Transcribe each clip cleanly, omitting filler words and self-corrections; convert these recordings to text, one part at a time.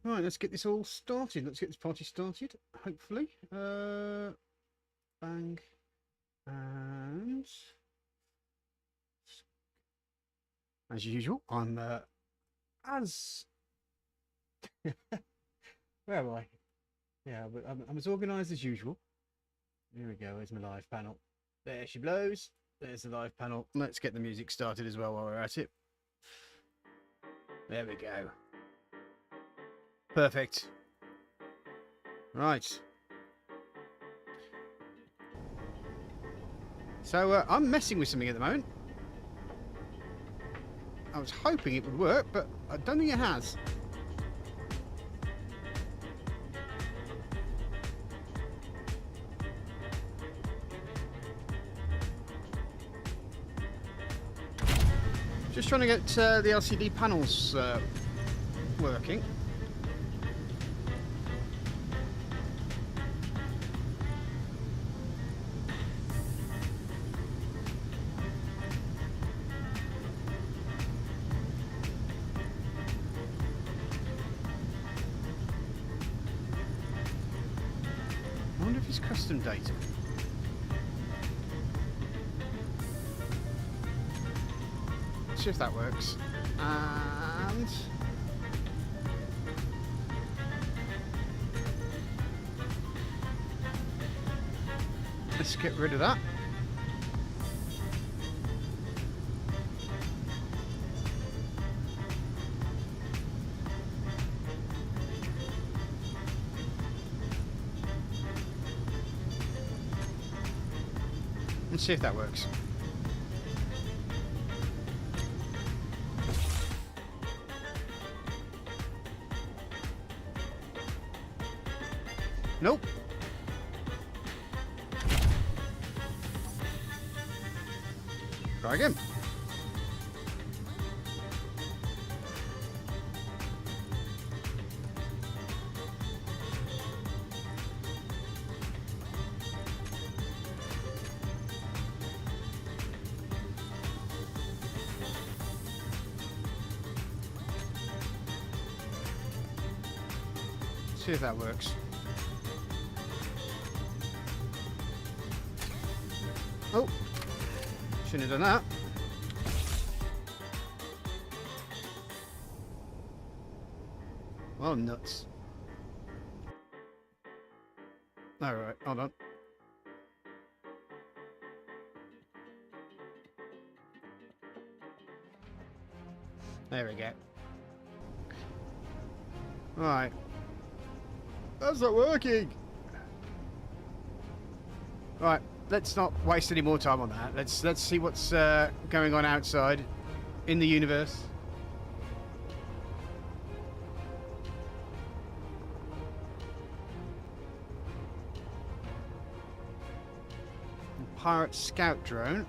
Right, let's get this all started. Let's get this party started, hopefully. Bang. And as usual, I'm as where am I? Yeah, but I'm as organised as usual. Here we go. There's my live panel. There she blows. There's the live panel. Let's get the music started as well while we're at it. There we go. Perfect. Right. So I'm messing with something at the moment. I was hoping it would work, but I don't think it has. Just trying to get the LCD panels working. I wonder if it's custom data. See if that works. And let's get rid of that. Let's see if that works. Nope. Try again. See if that works. Oh, shouldn't have done that. Well, nuts. All right, hold on. There we go. Right. That's not working. Right. Let's not waste any more time on that. Let's see what's going on outside in the universe. Pirate scout drone.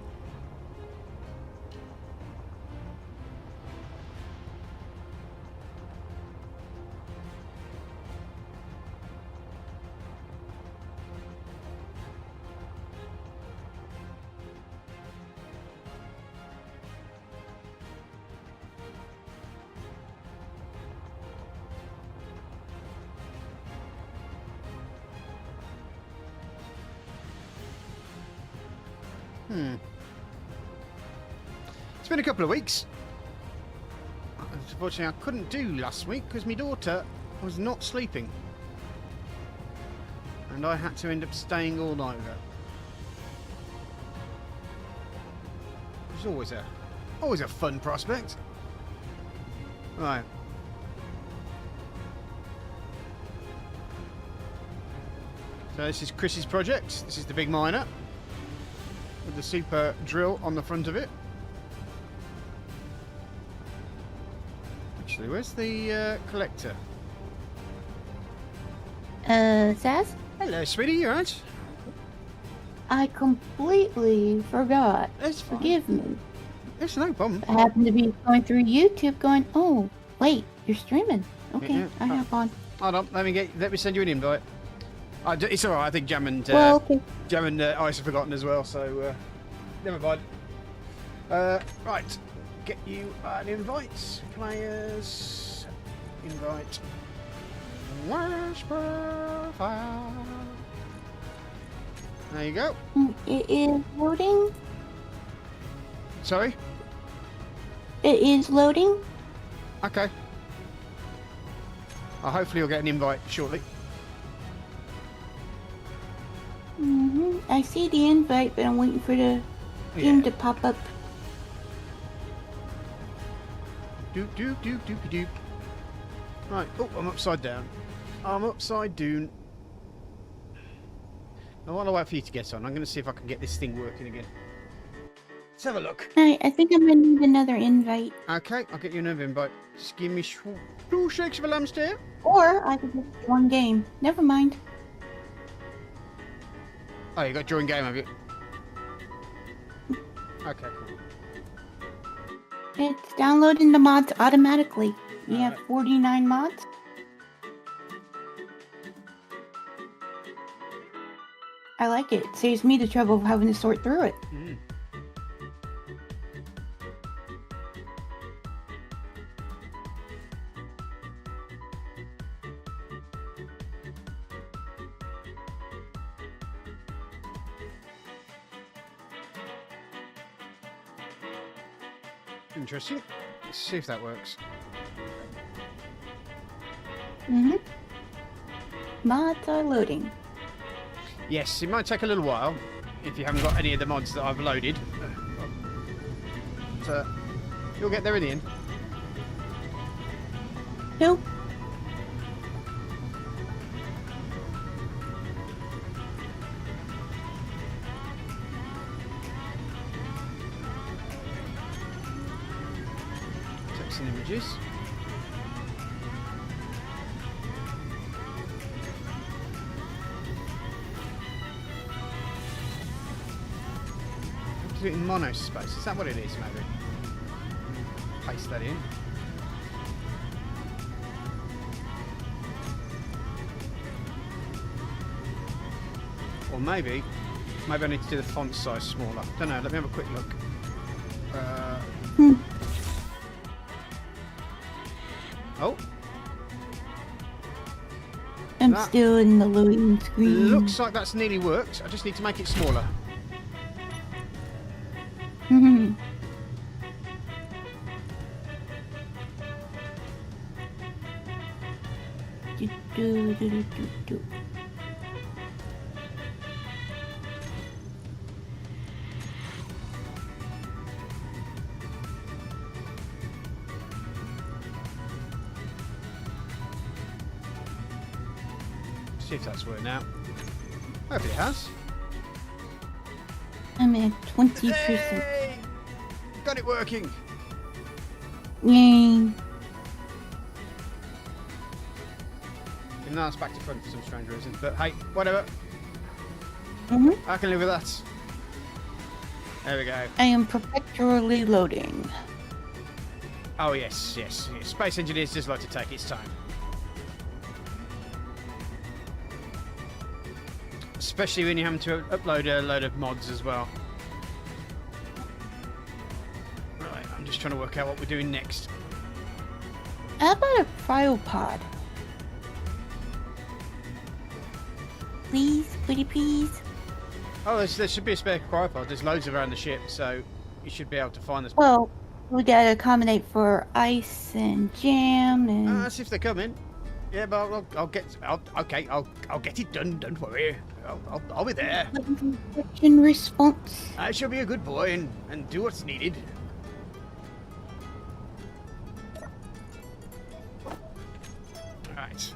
It's been a couple of weeks. Unfortunately, I couldn't do last week because my daughter was not sleeping. And I had to end up staying all night with her. It's always a fun prospect. Right. So this is Chris's project. This is the big miner with the super drill on the front of it. Actually, where's the collector? Saz? Hello, sweetie, you alright? I completely forgot. It's fine. Forgive me. It's no problem. I happened to be going through YouTube going, oh, wait, you're streaming. Okay, Yeah. I hop on. Hold on, let me send you an invite. It's alright, I think Jam and Okay. Ice have forgotten as well, so never mind. Right, get you an invite. Players, invite. Whisper fire. There you go. It is loading. Sorry? It is loading. Okay. Hopefully you'll get an invite shortly. I see the invite, but I'm waiting for the game to pop up. Doop doop doop doopy doop. Right. Oh, I'm upside down. I'm upside down. I want to wait for you to get on. I'm going to see if I can get this thing working again. Let's have a look. Alright, I think I'm gonna need another invite. Okay, I'll get you another invite. Just give me two shakes of a lamb's tail. Or I could just one game. Never mind. Oh, you got join game, have you? Okay, cool. It's downloading the mods automatically. You have 49 mods. I like it. It saves me the trouble of having to sort through it. Interesting. Let's see if that works. Mods are loading. Yes, it might take a little while if you haven't got any of the mods that I've loaded. But you'll get there in the end. Who? Text and images. Do it in monospace. Is that what it is, maybe? Paste that in. Or maybe I need to do the font size smaller. Don't know. Let me have a quick look. Oh, I'm That- still in the loading screen. looks like that's nearly worked. I just need to make it smaller. Do. See if that's working out. Hopefully it has. I'm at 20%. Hey! Got it working. Yay. And now it's back to front for some strange reason. But hey, whatever. I can live with that. There we go. I am perpetually loading. Oh yes. Space Engineers does like to take its time. Especially when you're having to upload a load of mods as well. Right, I'm just trying to work out what we're doing next. How about a cryopod? Please, pretty please. Oh, there should be a spare cryopod. There's loads around the ship, so you should be able to find this. Well, we gotta accommodate for ice and jam and. That's if they're coming. Yeah, but I'll get it done. Don't worry. I'll be there. In response. I shall be a good boy and do what's needed. Right.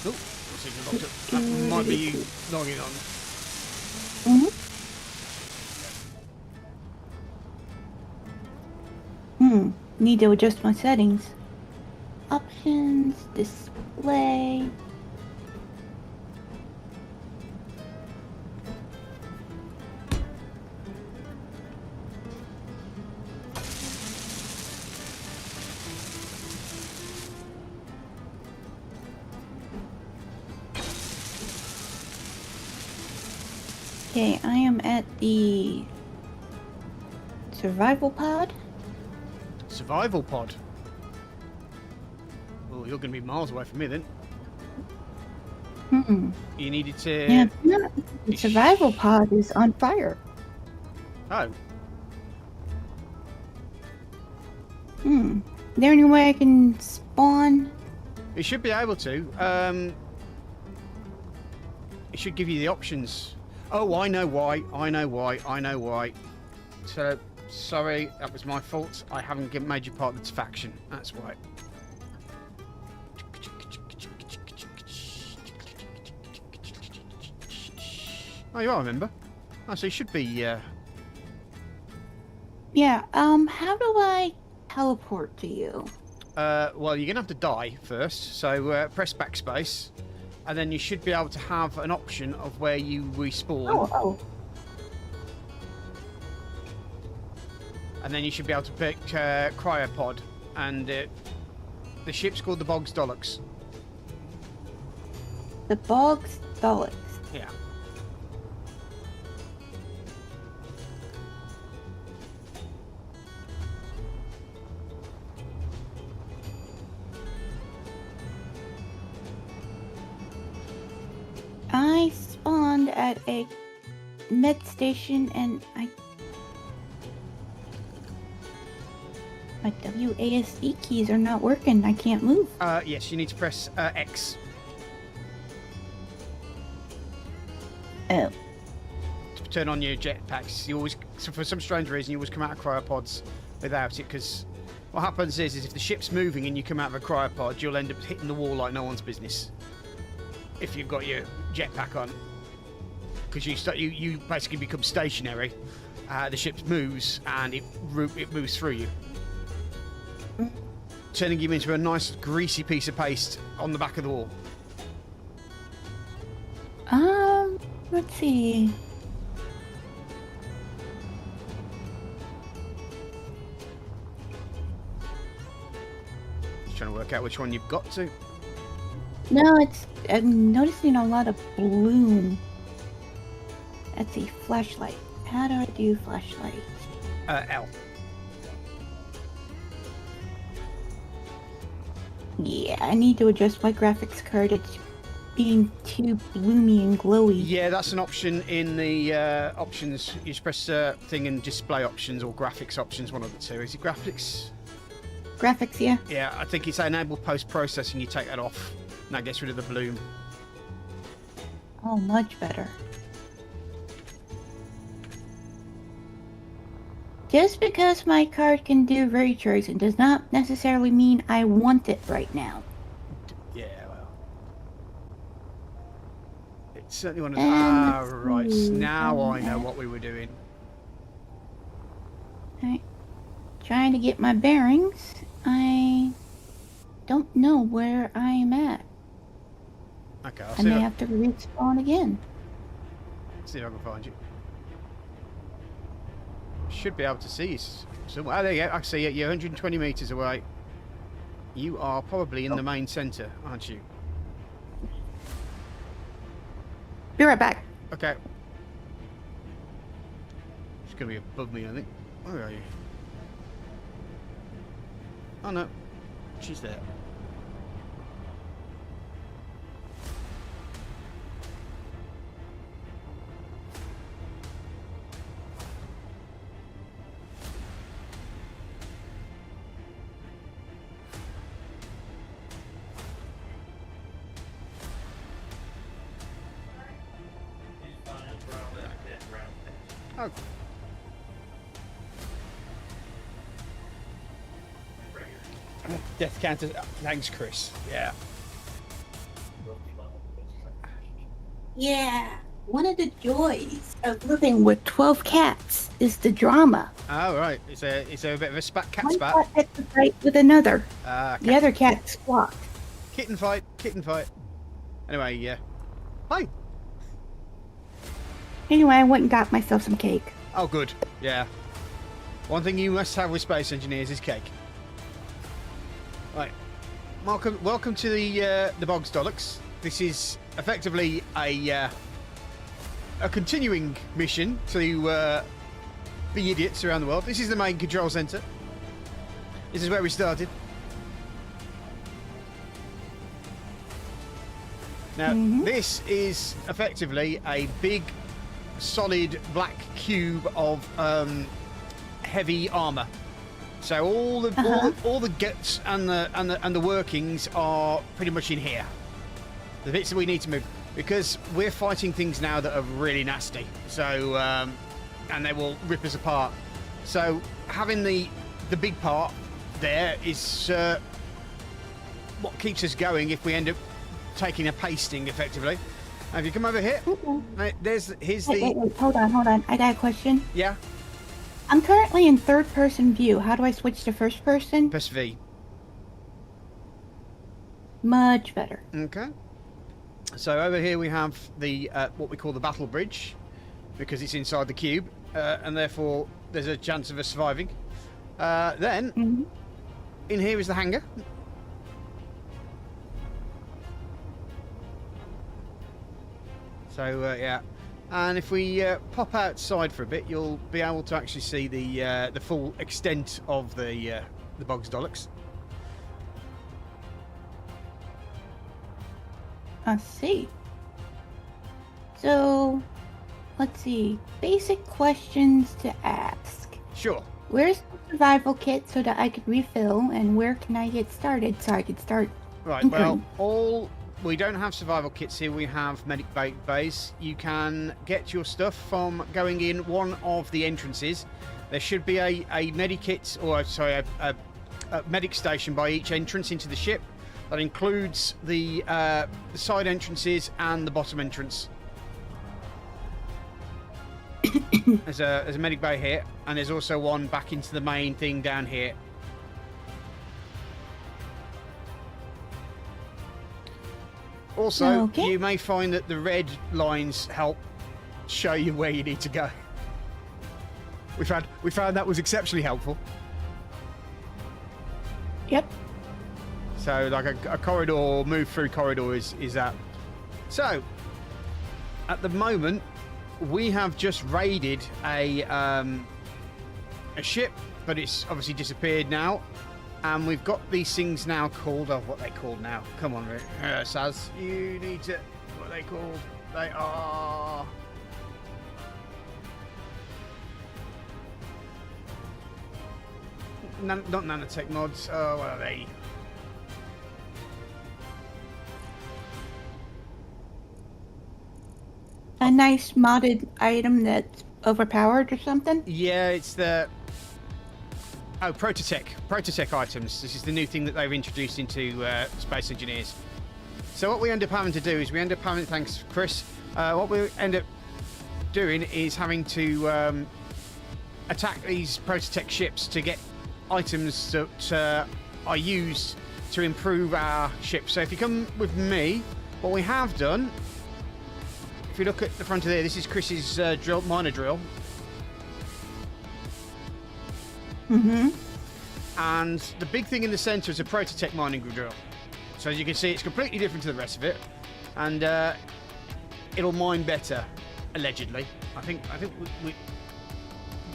Oh, looks like you're locked up. That might be you logging on. Need to adjust my settings. Options, display. Okay, I am at the survival pod. Survival pod. Well, you're going to be miles away from me then. You needed to. Yeah, the survival pod is on fire. Oh. Is there any way I can spawn? You should be able to. It should give you the options. Oh, I know why. I know why. So, sorry, that was my fault. I haven't made you part of this faction. That's why. Oh, you are a member. Oh, so you should be. Yeah. How do I teleport to you? Well, you're gonna have to die first. So press backspace, and then you should be able to have an option of where you respawn. Oh. And then you should be able to pick cryopod, and the ship's called the Bog's Dollocks. The Bog's Dollocks. Yeah. I spawned at a med station and my WASD keys are not working. I can't move. Yes, you need to press X. Oh. To turn on your jetpacks. You always, so for some strange reason, you always come out of cryopods without it, because what happens is if the ship's moving and you come out of a cryopod, you'll end up hitting the wall like no one's business. If you've got your jetpack on, because you basically become stationary. The ship moves and it moves through you, turning you into a nice greasy piece of paste on the back of the wall. Let's see. Just trying to work out which one you've got to. No, I'm noticing a lot of bloom. Let's see, flashlight. How do I do flashlight? L. Yeah, I need to adjust my graphics card. It's being too bloomy and glowy. Yeah, that's an option in the options. You just press thing and display options or graphics options, one of the two. Is it graphics? Graphics, yeah. Yeah, I think it's enable post-processing. You take that off, and that gets rid of the bloom. Oh, much better. Just because my card can do ray tracing does not necessarily mean I want it right now. Yeah, well. It's certainly one of the... right. Now I know what we were doing. Right. Trying to get my bearings. I don't know where I am at. Okay, I may have to respawn again. See if I can find you. Should be able to see you somewhere. Oh, there you go. I can see you. You're 120 meters away. You are probably in the main center, aren't you? Be right back. Okay. She's gonna be above me, I think. Where are you? Oh no, she's there. Oh. Death counter. Thanks, Chris. Yeah. Yeah. One of the joys of living with 12 cats is the drama. Oh, right. Is there a bit of a cat One spat? cat had to fight with another. The other cat squawked. Kitten fight. Anyway, yeah. Hi. Anyway, I went and got myself some cake. Oh, good. Yeah. One thing you must have with space engineers is cake. Right. Welcome to the Bog's Dollocks. This is effectively a a continuing mission to the idiots around the world. This is the main control center. This is where we started. Now, this is effectively a big, solid black cube of heavy armor. So all the guts and the workings are pretty much in here. The bits that we need to move, because we're fighting things now that are really nasty. So and they will rip us apart. So having the big part there is what keeps us going if we end up taking a pasting effectively. Now, if you come over here, here's Wait, hold on. I got a question. Yeah. I'm currently in third-person view. How do I switch to first person? Press V. Much better. Okay. So over here we have the what we call the battle bridge, because it's inside the cube, and therefore there's a chance of us surviving. Then in here is the hangar. So yeah, and if we pop outside for a bit, you'll be able to actually see the full extent of the Bogzdolloks. I see. So, let's see. Basic questions to ask. Sure. Where's the survival kit so that I could refill, and where can I get started so I could start? Right. Well, we don't have survival kits here. We have medic bays. You can get your stuff from going in one of the entrances. There should be a medic kit, or sorry, a medic station by each entrance into the ship. That includes the side entrances and the bottom entrance. There's a medic bay here, and there's also one back into the main thing down here. Also, you may find that the red lines help show you where you need to go. We found that was exceptionally helpful. Yep. So, like a corridor, move through corridor is that. So, at the moment, we have just raided a ship, but it's obviously disappeared now. And we've got these things now called, what are they called now? Come on, Saz, you need to, what are they called? They are... Not nanotech mods, what are they? A nice modded item that's overpowered or something? Yeah, it's the... Oh, Prototech items. This is the new thing that they've introduced into Space Engineers. So what we end up having to do is thanks Chris, what we end up doing is having to attack these Prototech ships to get items that are used to improve our ship. So if you come with me, what we have done, if you look at the front of there, this is Chris's miner drill. And the big thing in the centre is a Prototech mining drill. So as you can see, it's completely different to the rest of it, and it'll mine better, allegedly. I think we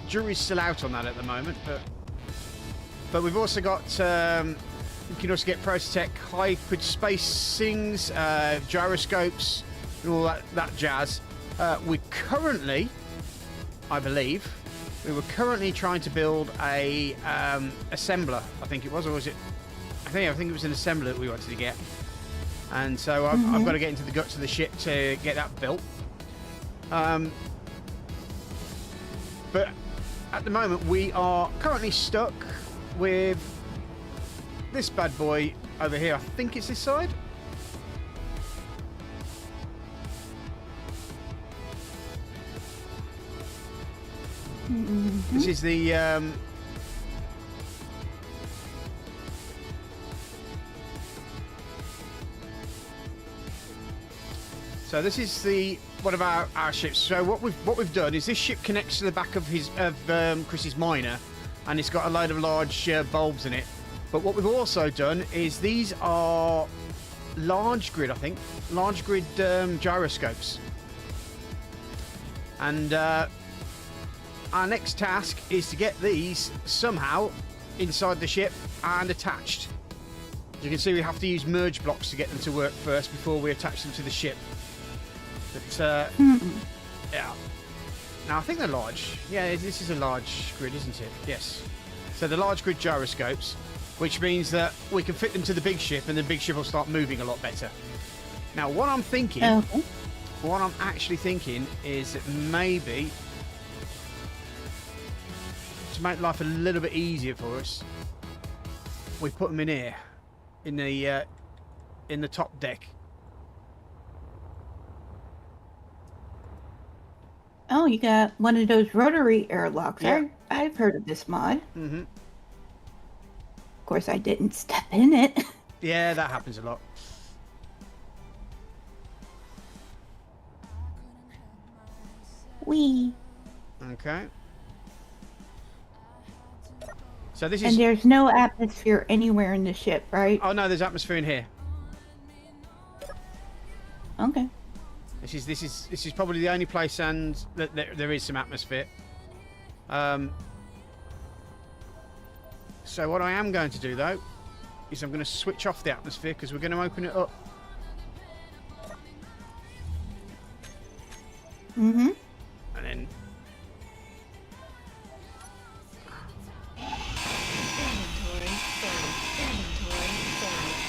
jury's still out on that at the moment, but we've also got you can also get Prototech hyperspacings, gyroscopes, and all that jazz. We currently, I believe. We were currently trying to build a assembler, I think it was, or was it? I think it was an assembler that we wanted to get, and so I've got to get into the guts of the ship to get that built. But at the moment, we are currently stuck with this bad boy over here. I think it's this side. This is the so this is the one of our ships. So what we've done is this ship connects to the back of Chris's miner, and it's got a load of large bulbs in it. But what we've also done is these are large grid gyroscopes. And our next task is to get these somehow inside the ship and attached. As you can see, we have to use merge blocks to get them to work first before we attach them to the ship. But, yeah. Now, I think they're large. Yeah, this is a large grid, isn't it? Yes. So the large grid gyroscopes, which means that we can fit them to the big ship and the big ship will start moving a lot better. Now, what I'm thinking, Okay. what I'm actually thinking is that maybe to make life a little bit easier for us, we put them in here, in the top deck. Oh, you got one of those rotary airlocks. Yeah. I've heard of this mod. Mm-hmm. Of course, I didn't step in it. Yeah, that happens a lot. Wee. Okay. So this And is. there's no atmosphere anywhere in the ship, right? Oh no, there's atmosphere in here. Okay. This is probably the only place, and that there is some atmosphere. So what I am going to do though is I'm going to switch off the atmosphere because we're going to open it up. Mm-hmm. And then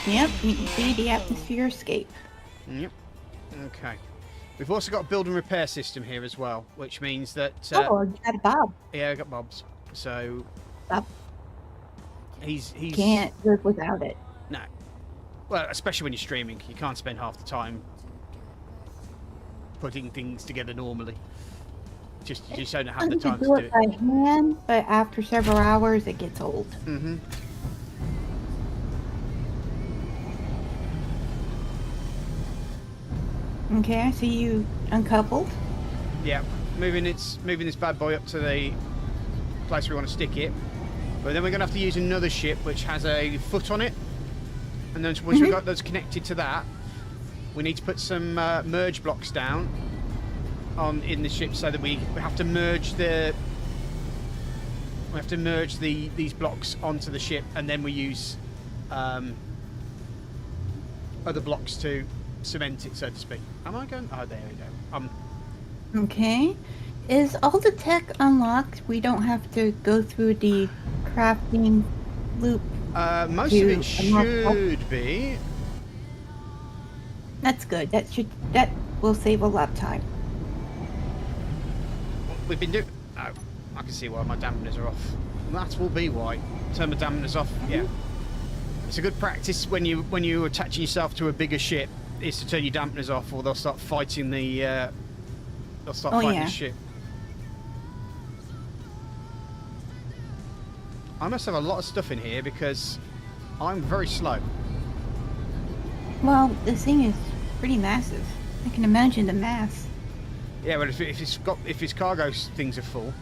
Yep, you can see the atmosphere escape. yep. Okay. We've also got a build and repair system here as well, which means that Oh, you got a Bob. yeah, I got Bob's. So Bob he's can't live without it. no. Well, especially when you're streaming, you can't spend half the time putting things together normally. You just don't have the You time can to do do it it. by hand, but after several hours, it gets old. Mm-hmm. Okay, I see you uncoupled. Yeah, moving this bad boy up to the place we want to stick it. But then we're going to have to use another ship which has a foot on it. And then once we've got those connected to that, we need to put some merge blocks down in the ship so that we have to merge these blocks onto the ship, and then we use other blocks to cement it, so to speak. Am I going? Oh, there we go. Okay. Is all the tech unlocked? We don't have to go through the crafting loop. Most of it To unlock all- should be. That's good. That will save a lot of time. We've been doing. Oh, I can see why my dampeners are off. That will be why. Turn the dampeners off. Yeah. It's a good practice when you attaching yourself to a bigger ship is to turn your dampeners off, or they'll start fighting the. They'll start Oh, fighting yeah. the ship. I must have a lot of stuff in here because I'm very slow. Well, this thing is pretty massive. I can imagine the mass. Yeah, but if its cargo things are full.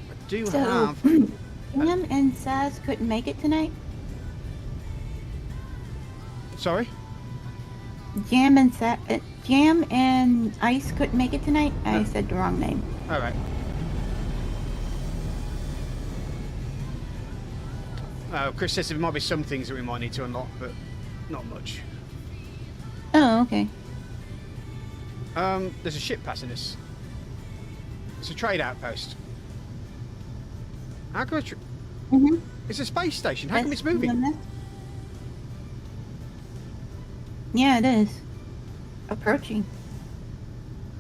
I do So, have. Jam and Saz couldn't make it tonight. Sorry. Jam and Ice couldn't make it tonight. I said the wrong name. All right. Chris says there might be some things that we might need to unlock, but not much. Oh, okay. There's a ship passing us. It's a trade outpost. How come it's a space station? How come it's moving? Yeah, it is. Approaching.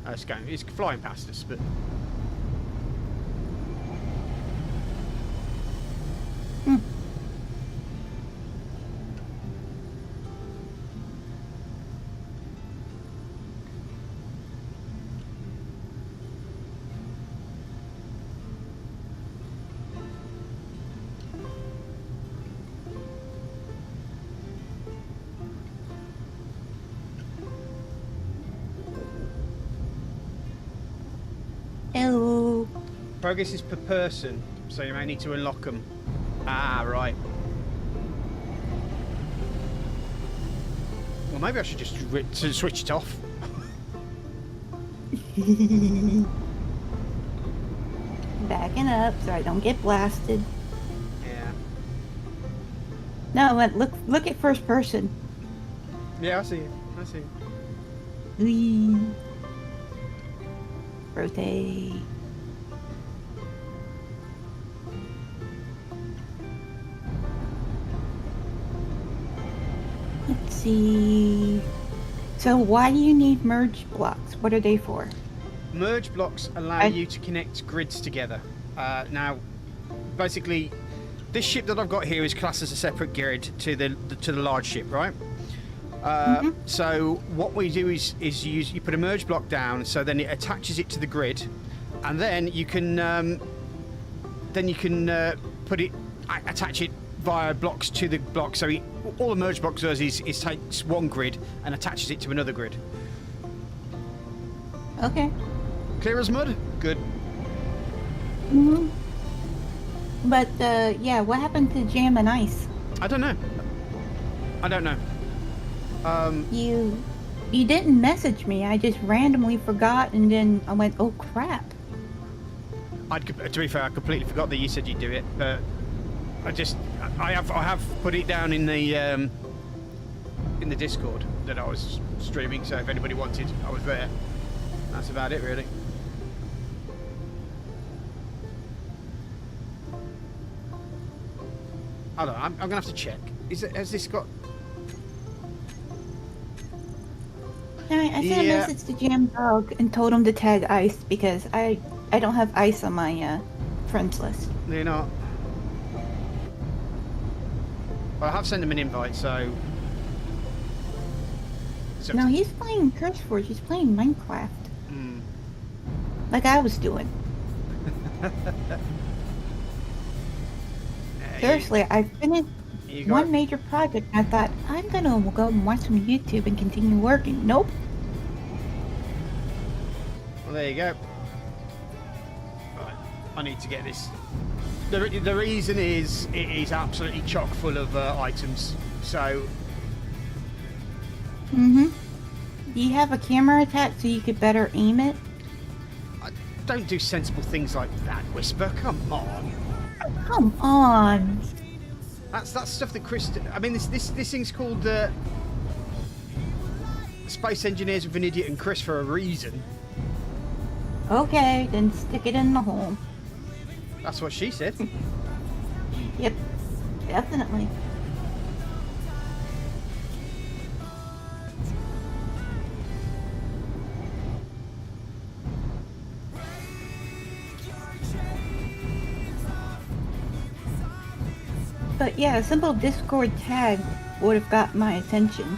It's flying past us, but Hello. progress is per person, so you may need to unlock them. Ah, right. Well, maybe I should just switch it off. Backing up so I don't get blasted. Yeah. No, but look at first person. Yeah, I see it. I see it. Whee. Rotate. Let's see. So why do you need merge blocks? What are they for? Merge blocks allow you to connect grids together. Now, basically, this ship that I've got here is classed as a separate grid to the large ship, right? So what we do is you put a merge block down, so then it attaches it to the grid, and then you can attach it via blocks to the block. So all the merge block does is takes one grid and attaches it to another grid. Okay. Clear as mud? Good. Mm-hmm. But yeah, what happened to Jam and Ice? I don't know. You didn't message me. I just randomly forgot, and then I went, oh crap. To be fair, I completely forgot that you said you'd do it, but I have put it down in the Discord that I was streaming. So if anybody wanted, I was there. That's about it, really. I don't know. I'm gonna have to check. Has this got? I sent a message to Jam Dog and told him to tag Ice because I don't have Ice on my friends list. They're not. Well, I have sent him an invite, so. No, he's playing CurseForge. He's playing Minecraft. Like I was doing. Seriously, I finished one major project and I thought, I'm gonna go and watch some YouTube and continue working. Nope. Well, there you go. Right, I need to get this. The reason is it is absolutely chock full of items. So. Do you have a camera attached so you could better aim it? I don't do sensible things like that, Whisper. Come on. Come on. That's stuff that Chris. I mean, this thing's called Space Engineers with an Idiot and Chris for a reason. Okay, then stick it in the hole. That's what she said. Yep, definitely. But yeah, a simple Discord tag would have got my attention.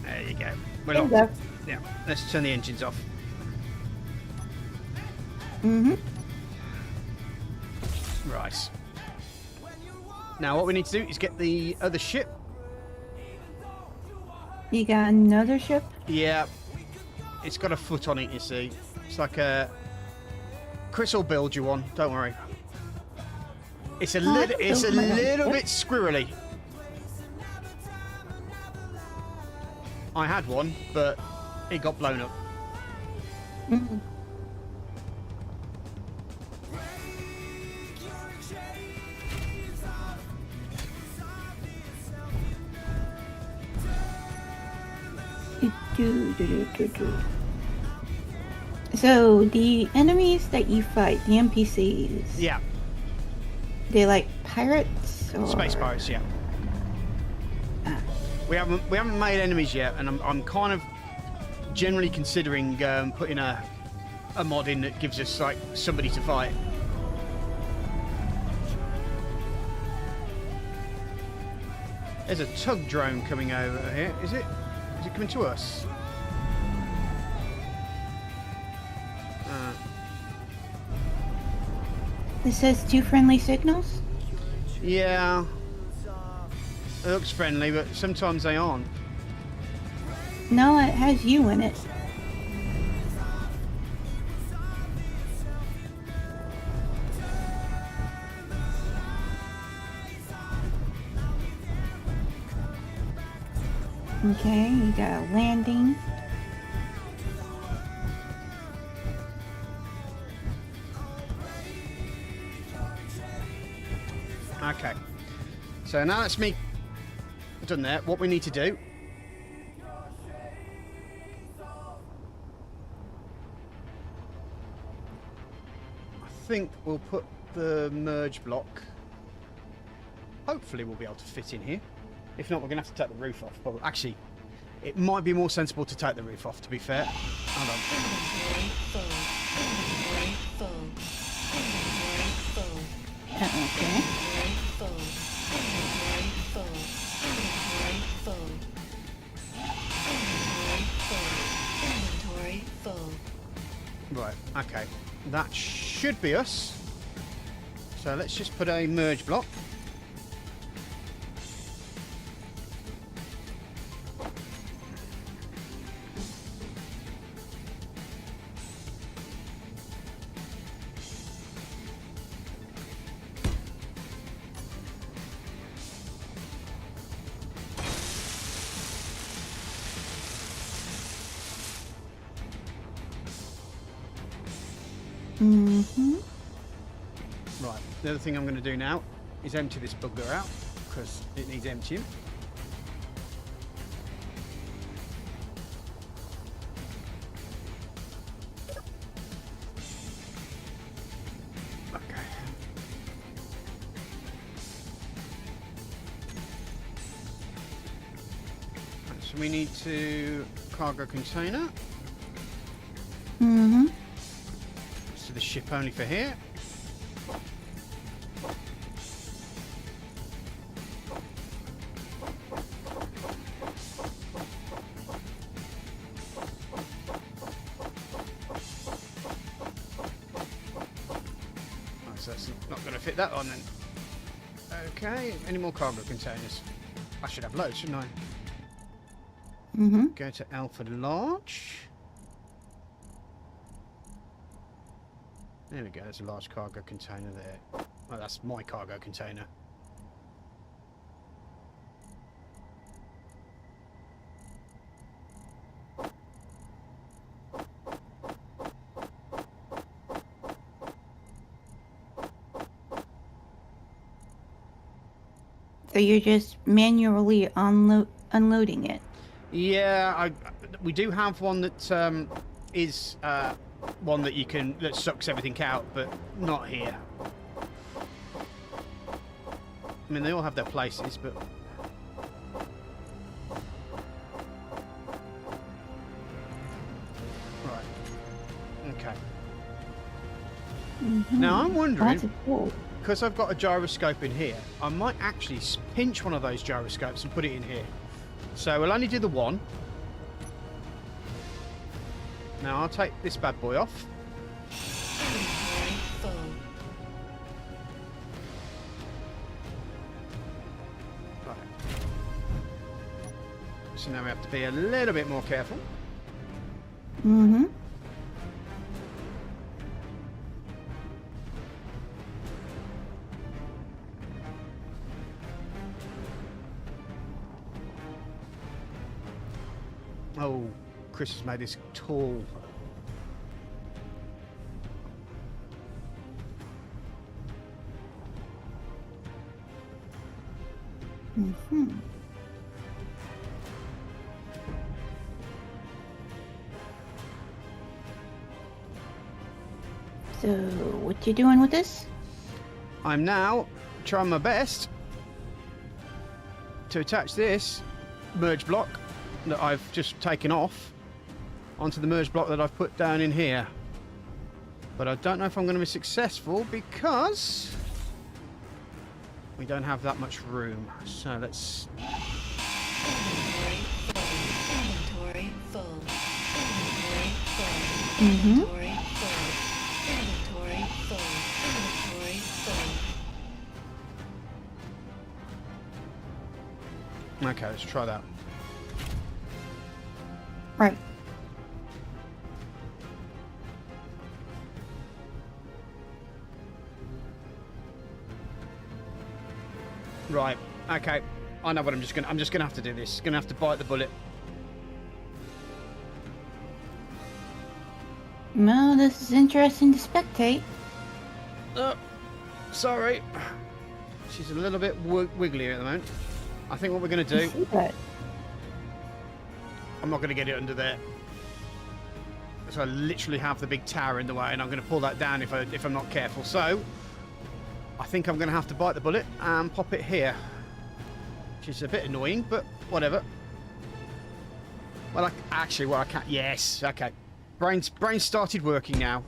There you go. There you go. Yeah, let's turn the engines off. Right. Now what we need to do is get the other ship. You got another ship? Yeah. It's got a foot on it, you see. It's like a... Chris will build you one, don't worry. It's a little bit squirrely. I had one, but it got blown up. So the enemies that you fight, the NPCs. Yeah. They like pirates or Space pirates, yeah. We haven't made enemies yet, and I'm kind of generally considering putting a mod in that gives us like somebody to fight. There's a tug drone coming over here. Is it coming to us? It says 2 friendly signals? Yeah. It looks friendly, but sometimes they aren't. No, it has you in it. Okay, you got a landing. Okay. So now that's me done there. What we need to do. I think we'll put the merge block. Hopefully we'll be able to fit in here. If not, we're going to have to take the roof off. But actually, it might be more sensible to take the roof off, to be fair. Hold on. Okay. Right, okay. That should be us. So let's just put a merge block. Mm-hmm. Right, the other thing I'm going to do now is empty this bugger out because it needs emptying. Okay. Right, so we need to cargo container. Mm-hmm. So the ship only for here. Right, so that's not going to fit that on then. Okay, any more cargo containers? I should have loads, shouldn't I? Mm-hmm. Go to Alfred Large. There we go, there's a large cargo container there. Oh, that's my cargo container. So you're just manually unloading it. Yeah, we do have one that is one that that sucks everything out, but not here. I mean, they all have their places, but right. Okay. Mm-hmm. Now I'm wondering, That's cool. because I've got a gyroscope in here, I might actually pinch one of those gyroscopes and put it in here. So we'll only do the one. Now I'll take this bad boy off. Right. So now we have to be a little bit more careful. Mm-hmm. Oh, Chris has made this tall. Mm-hmm. So, what you doing with this? I'm now trying my best to attach this merge block that I've just taken off onto the merge block that I've put down in here. But I don't know if I'm going to be successful because we don't have that much room. So let's... Inventory full. Inventory full. Mm-hmm. Inventory full. Inventory full. Inventory full. Okay, let's try that. Right. Right, okay. I know what I'm just gonna have to do this. Gonna have to bite the bullet. Well, this is interesting to spectate. Oh, sorry. She's a little bit wiggly at the moment. I think what we're gonna I do. see that. I'm not gonna get it under there. So I literally have the big tower in the way, and I'm gonna pull that down if I'm not careful. So I think I'm gonna have to bite the bullet and pop it here, which is a bit annoying, but whatever. Well, I can't. Yes, okay. Brain started working now.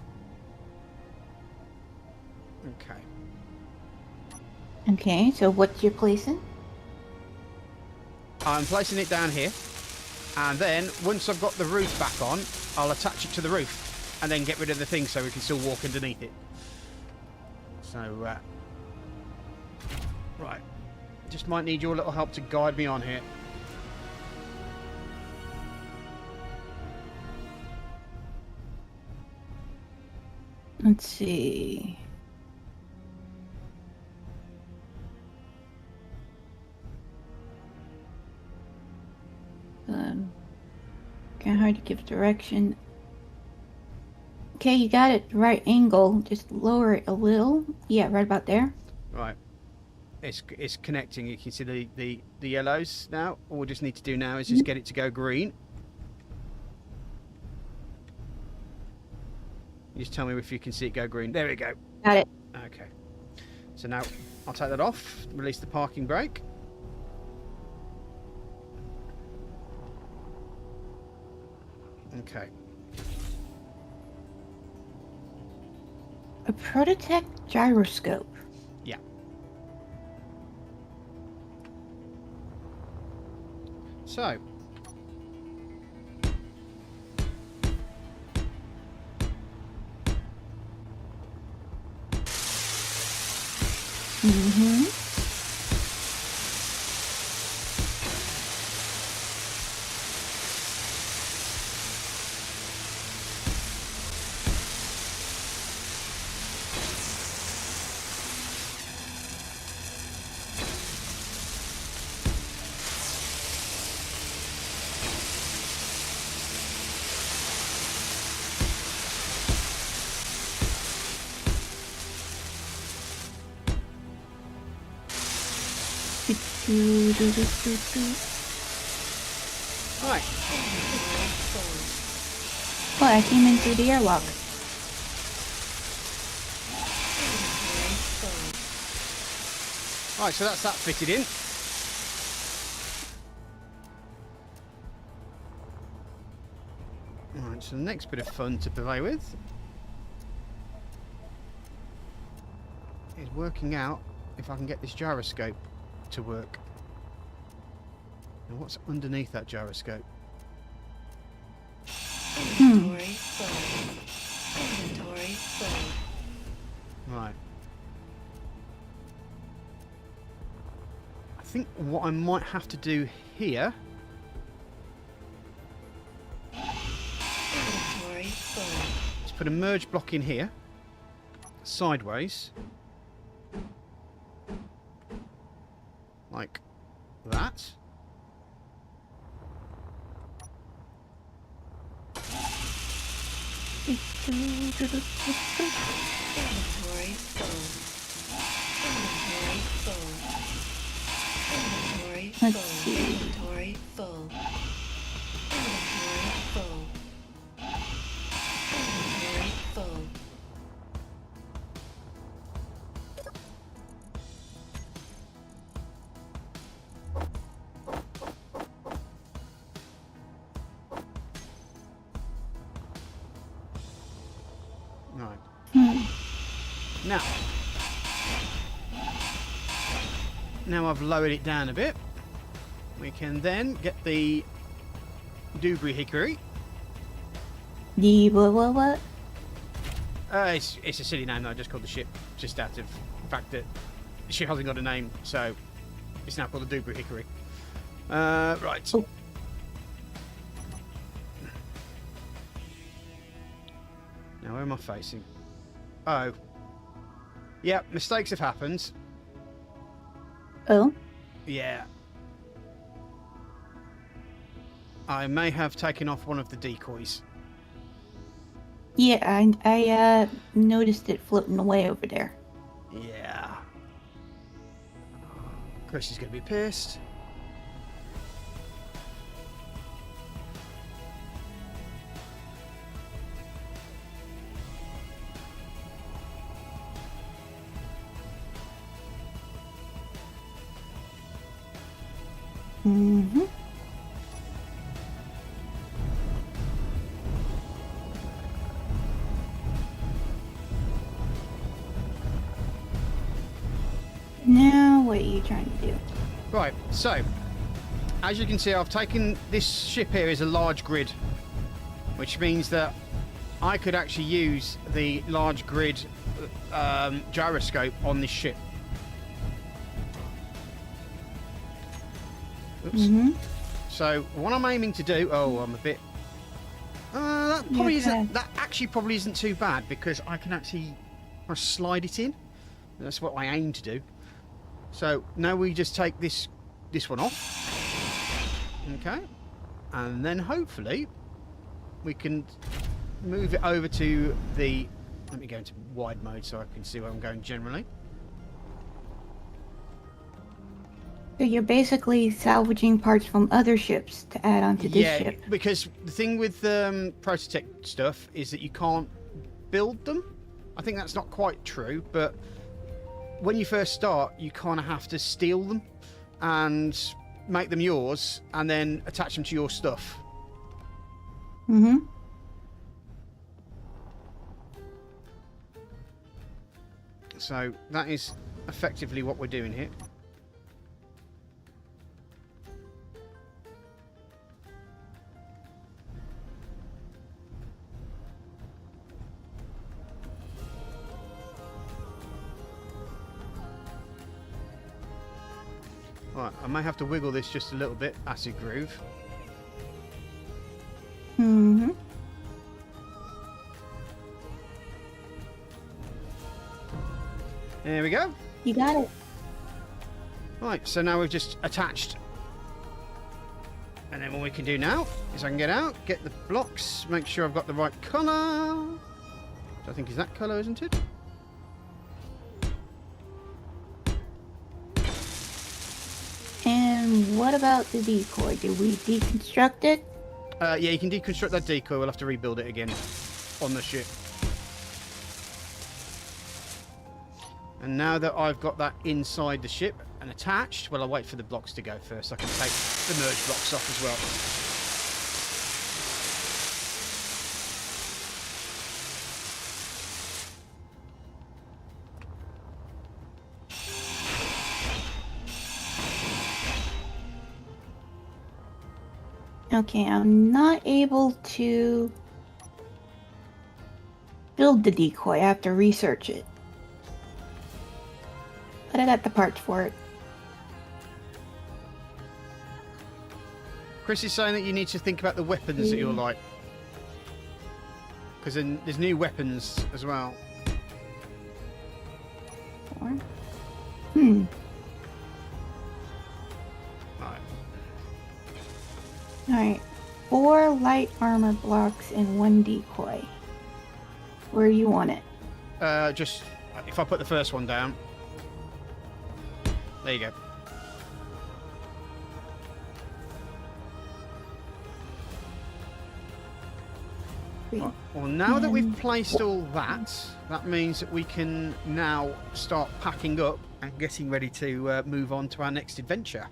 Okay. Okay, so what's your placing? I'm placing it down here, and then once I've got the roof back on, I'll attach it to the roof, and then get rid of the thing so we can still walk underneath it. So, right. Just might need your little help to guide me on here. Let's see. Kind of hard to give direction. Okay, you got it right angle. Just lower it a little. Yeah, right about there. Right. It's connecting. You can see the yellows now. All we just need to do now is just get it to go green. You just tell me if you can see it go green. There we go. Got it. Okay. So now I'll take that off. Release the parking brake. Okay. A Prototech gyroscope. Yeah. So. Mm-hmm. Right. Well, I came in through the airlock. Right, so that's that fitted in. Right, so the next bit of fun to play with is working out if I can get this gyroscope to work. Now, what's underneath that gyroscope? Inventory full. Inventory full. Right. I think what I might have to do here. Inventory full. Let's put a merge block in here, sideways, like that. Inventory full. Inventory full. Inventory Let's full. see. Inventory full. Inventory full. Inventory full. Right. Hmm. Now I've lowered it down a bit. We can then get the Dewberry Hickory. The what? It's a silly name though. I just called the ship just out of the fact that the ship hasn't got a name, so it's now called the Dewberry Hickory. Right. Oh. Now where am I facing? Oh. Yeah, mistakes have happened. Oh, Yeah. I may have taken off one of the decoys. Yeah, I noticed it floating away over there. Yeah. Chris is going to be pissed. Mm-hmm. Now, what are you trying to do? Right, so, as you can see, I've taken this ship here is a large grid, which means that I could actually use the large grid gyroscope on this ship. Oops. Mm-hmm. So, what I'm aiming to do... Oh, I'm a bit... that probably Okay. isn't... That actually probably isn't too bad, because I can actually slide it in. That's what I aim to do. So now we just take this one off, okay, and then hopefully we can move it over to the. Let me go into wide mode so I can see where I'm going generally. So you're basically salvaging parts from other ships to add onto this Yeah, ship. because the thing with Prototech stuff is that you can't build them. I think that's not quite true, but when you first start, you kind of have to steal them and make them yours, and then attach them to your stuff. Mm-hmm. So that is effectively what we're doing here. Right, I may have to wiggle this just a little bit, acid groove. Mm-hmm. There we go. You got it. Right, so now we've just attached. And then what we can do now is I can get out, get the blocks, make sure I've got the right colour. Which I think is that colour, isn't it? And what about the decoy? Did we deconstruct it? Yeah, you can deconstruct that decoy. We'll have to rebuild it again on the ship. And now that I've got that inside the ship and attached, well, I'll wait for the blocks to go first. I can take the merge blocks off as well. Okay, I'm not able to build the decoy. I have to research it. But I got the parts for it. Chris is saying that you need to think about the weapons that you're like. Because then there's new weapons as well. Hmm. Right. Alright. 4 light armor blocks and 1 decoy. Where you want it? Just, if I put the first one down. There you go. Right. Well, now that we've placed all that, that means that we can now start packing up and getting ready to move on to our next adventure.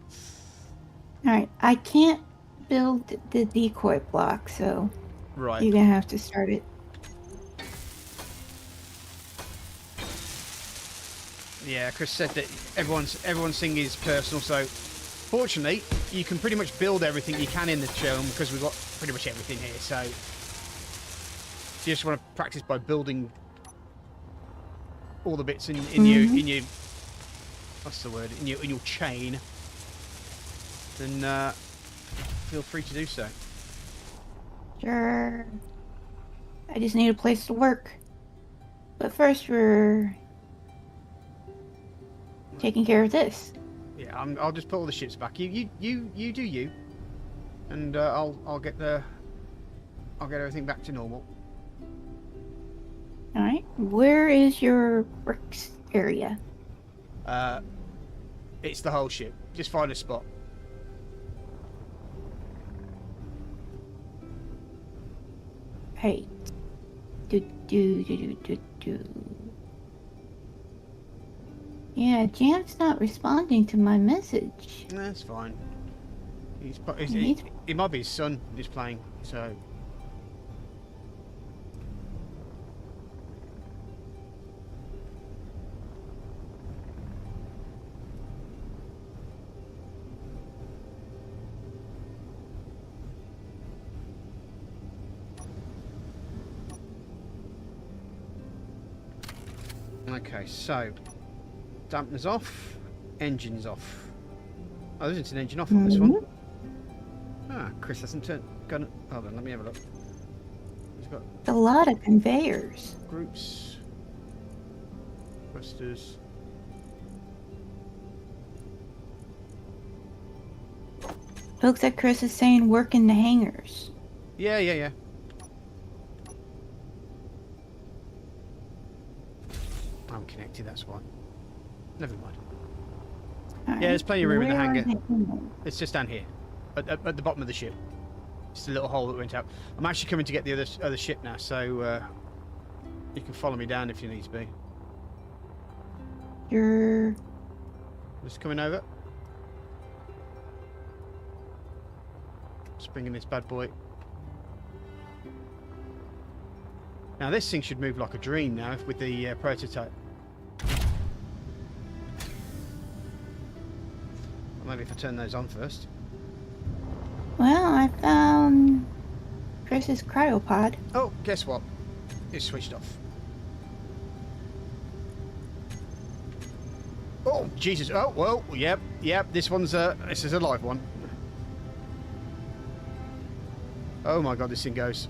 Alright, I can't build the decoy block, so Right. you're gonna have to start it. Yeah, Chris said that everyone's thing is personal, so fortunately, you can pretty much build everything you can in the film because we've got pretty much everything here, so you just want to practice by building all the bits in your what's the word, in your chain, then feel free to do so. Sure. I just need a place to work. But first we're taking care of this. Yeah, I'll just put all the ships back. You do you. and I'll get everything back to normal. All right. Where is your works area? It's the whole ship. Just find a spot. Hey. Do. Yeah, Jam's not responding to my message. That's fine. He's- It might be his son who's playing, so. Okay, so dampeners off, engines off. Oh, there's an engine off on this one. Ah, Chris hasn't turned. Hold on, let me have a look. He's got A lot of conveyors. groups, thrusters. Looks like Chris is saying work in the hangars. Yeah. I'm connected, that's why. Never mind. All Yeah, there's plenty of room in the where are hangar. the hangars? It's just down here, at the bottom of the ship. It's a little hole that went out. I'm actually coming to get the other ship now, so you can follow me down if you need to be. You're Just coming over. Just bringing this bad boy. Now this thing should move like a dream now with the prototype. Well, maybe if I turn those on first. well. I found Chris's cryopod. Oh, guess what? It's switched off. Oh, Jesus. Oh, well, yep. This is a live one. Oh my God, this thing goes.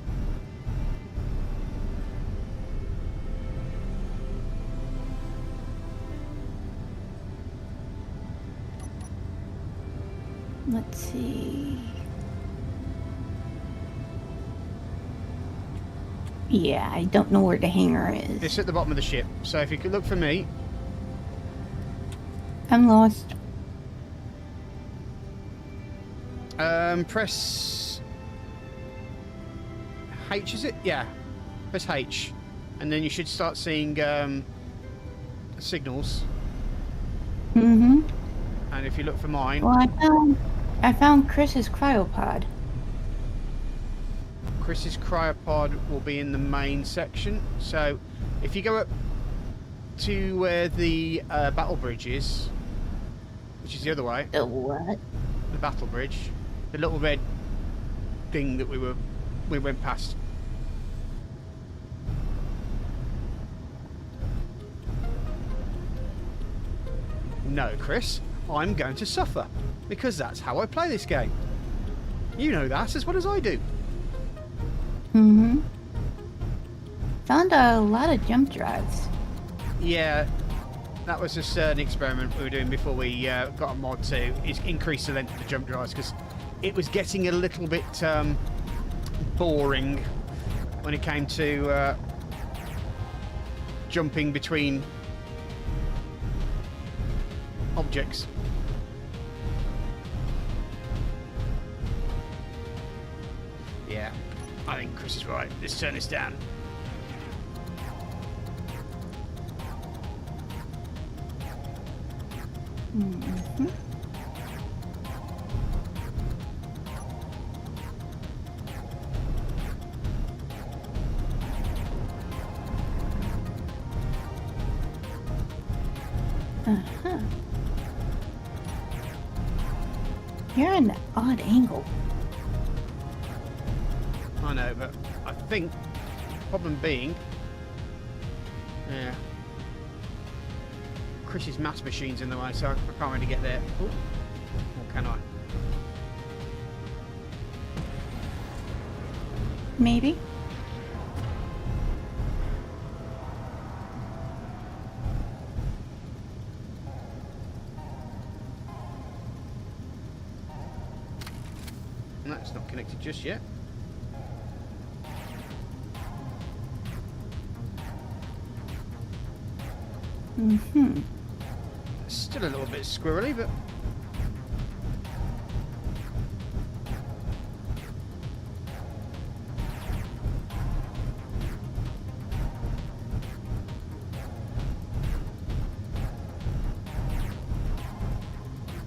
Let's see. Yeah, I don't know where the hangar is. It's at the bottom of the ship. So if you could look for me. I'm lost. Press H, is it? Yeah. Press H. And then you should start seeing signals. Mm-hmm. And if you look for mine, Well, I found Chris's cryopod. Chris's cryopod will be in the main section. So if you go up to where the battle bridge is, which is the other way, The what? the battle bridge, the little red thing that we went past. No, Chris, I'm going to suffer because that's how I play this game. You know that as well as I do. Mm-hmm. Found a lot of jump drives. Yeah, that was just an experiment we were doing before we got a mod to increase the length of the jump drives because it was getting a little bit boring when it came to jumping between objects. Yeah, I think Chris is right. Let's turn this down. Mm-hmm. Uh-huh. You're at an odd angle. I know, but I think problem being, yeah, Chris's mass machine's in the way, so I can't really get there. Ooh. Or can I? Maybe. And that's connected just yet. Mm-hmm. Still a little bit squirrely, but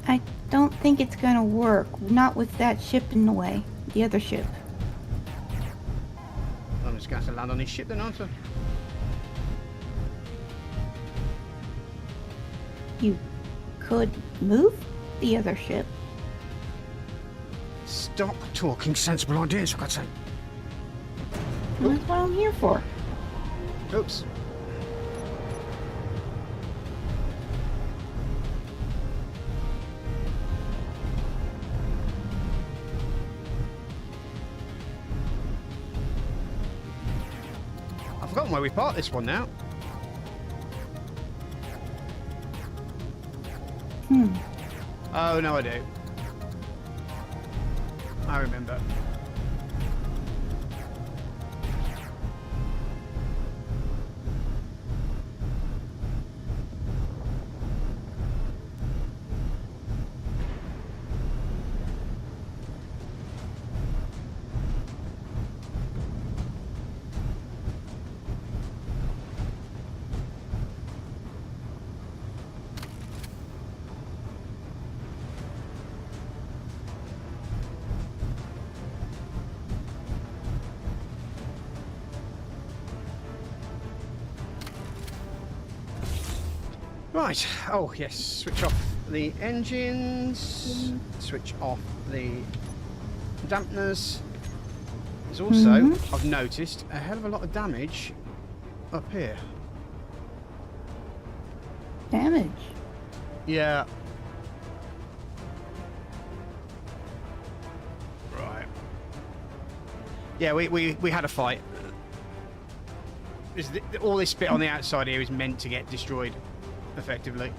I don't think it's gonna work. Not with that ship in the way. The other ship. I'm just going to have to land on his ship then, aren't I? You could move the other ship. Stop talking sensible ideas, for God's sake. That's what I'm here for. Oops. I've forgotten where we parked this one now. Oh, no, I do. I remember. Right. Oh, yes. Switch off the engines. Switch off the dampeners. There's also, I've noticed, a hell of a lot of damage up here. Damage. Yeah. Right. Yeah, we had a fight. All this bit on the outside here is meant to get destroyed, effectively.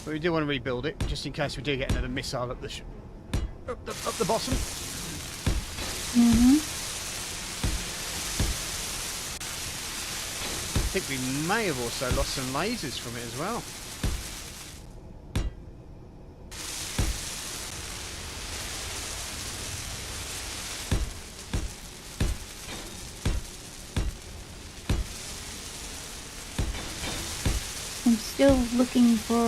But we do want to rebuild it, just in case we do get another missile up the up the bottom. I think we may have also lost some lasers from it as well. I'm still looking for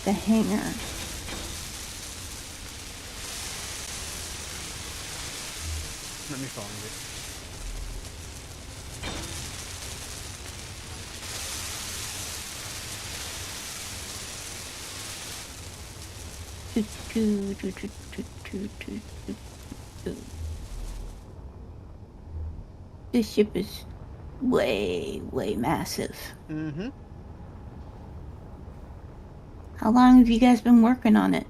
the hangar. Let me find it. This ship is way massive. Mm-hmm. How long have you guys been working on it?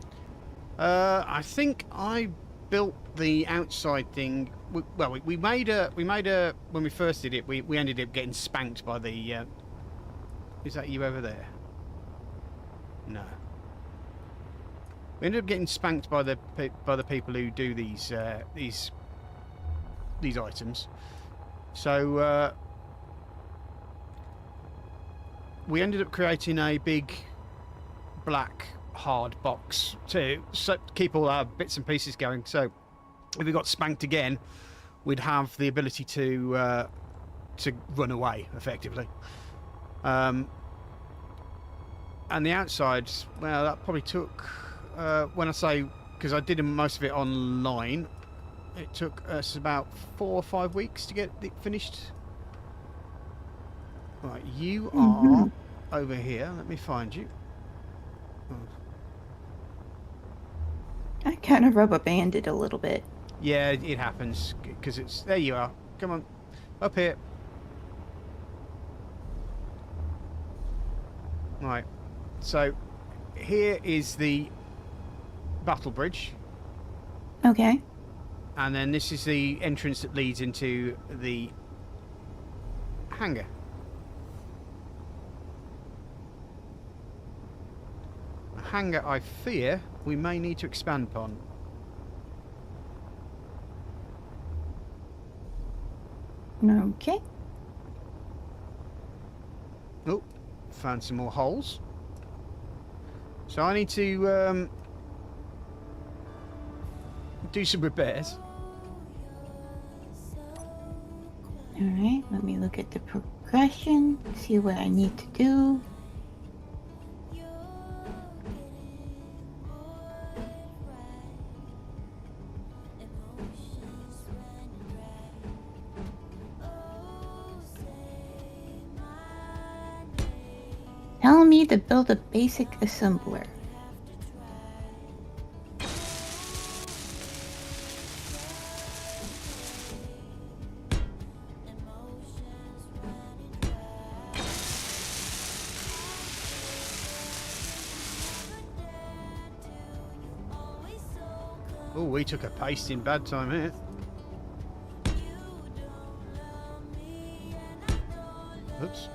I think I built the outside thing. We made a when we first did it. We ended up getting spanked by the. Is that you over there? No. We ended up getting spanked by the people who do these items. So we ended up creating a big black hard box to keep all our bits and pieces going. So if we got spanked again, we'd have the ability to run away effectively. And the outside, well, that probably took when I say, because I did most of it online, it took us about 4 or 5 weeks to get it finished. Right, you are over here. Let me find you. I kind of rubber banded a little bit. Yeah, it happens because it's there. You are. Come on, up here. Right. So here is the battle bridge, Okay. and then this is the entrance that leads into the hangar. A hangar I fear we may need to expand upon. Okay. Oh, found some more holes. So I need to do some repairs. Alright, let me look at the progression, see what I need to do. Tell me to build a basic assembler. Oh, we took a pasting bad time here. Oops.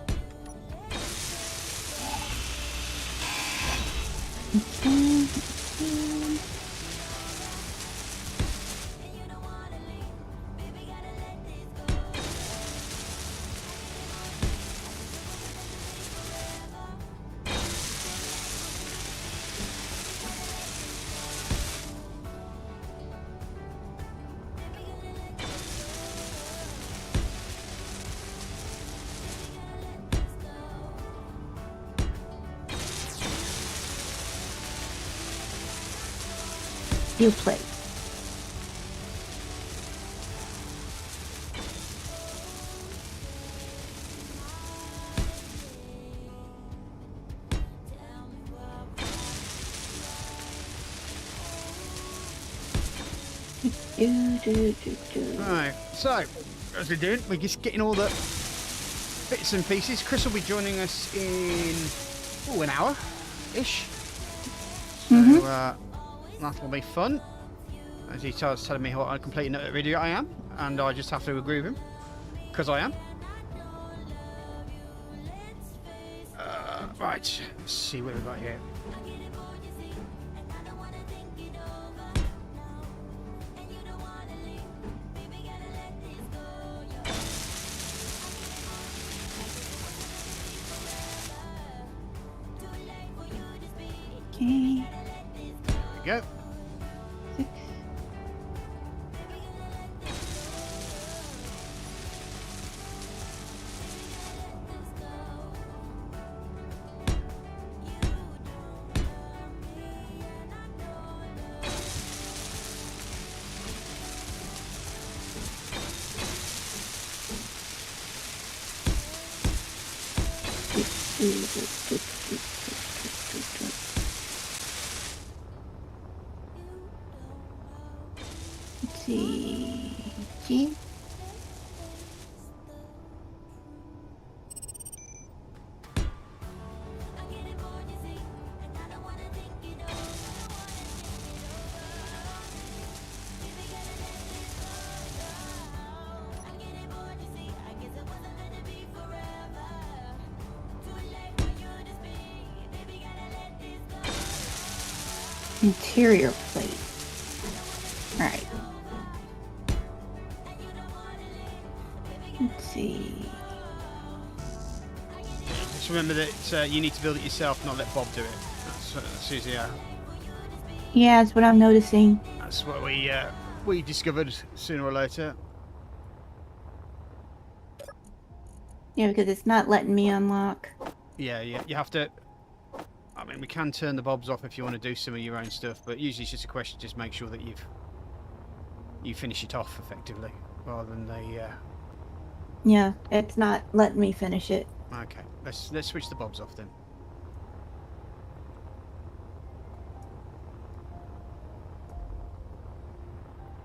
You play. Right, so as we're doing, we're just getting all the bits and pieces. Chris will be joining us in an hour ish. So that'll be fun. As he starts telling me what a complete nut video I am, and I just have to agree with him because I am. Right, let's see what we've got here. Okay. There we go. 6. Let's see. G. Interior plate. Alright. Let's see. Just remember that you need to build it yourself, not let Bob do it. That's easy. Yeah, that's what I'm noticing. That's what we discovered sooner or later. Yeah, because it's not letting me unlock. Yeah, you have to. I mean, we can turn the bobs off if you want to do some of your own stuff, but usually it's just a question. Just make sure that you finish it off effectively, rather than they. Yeah, it's not letting me finish it. Okay, let's switch the bobs off then.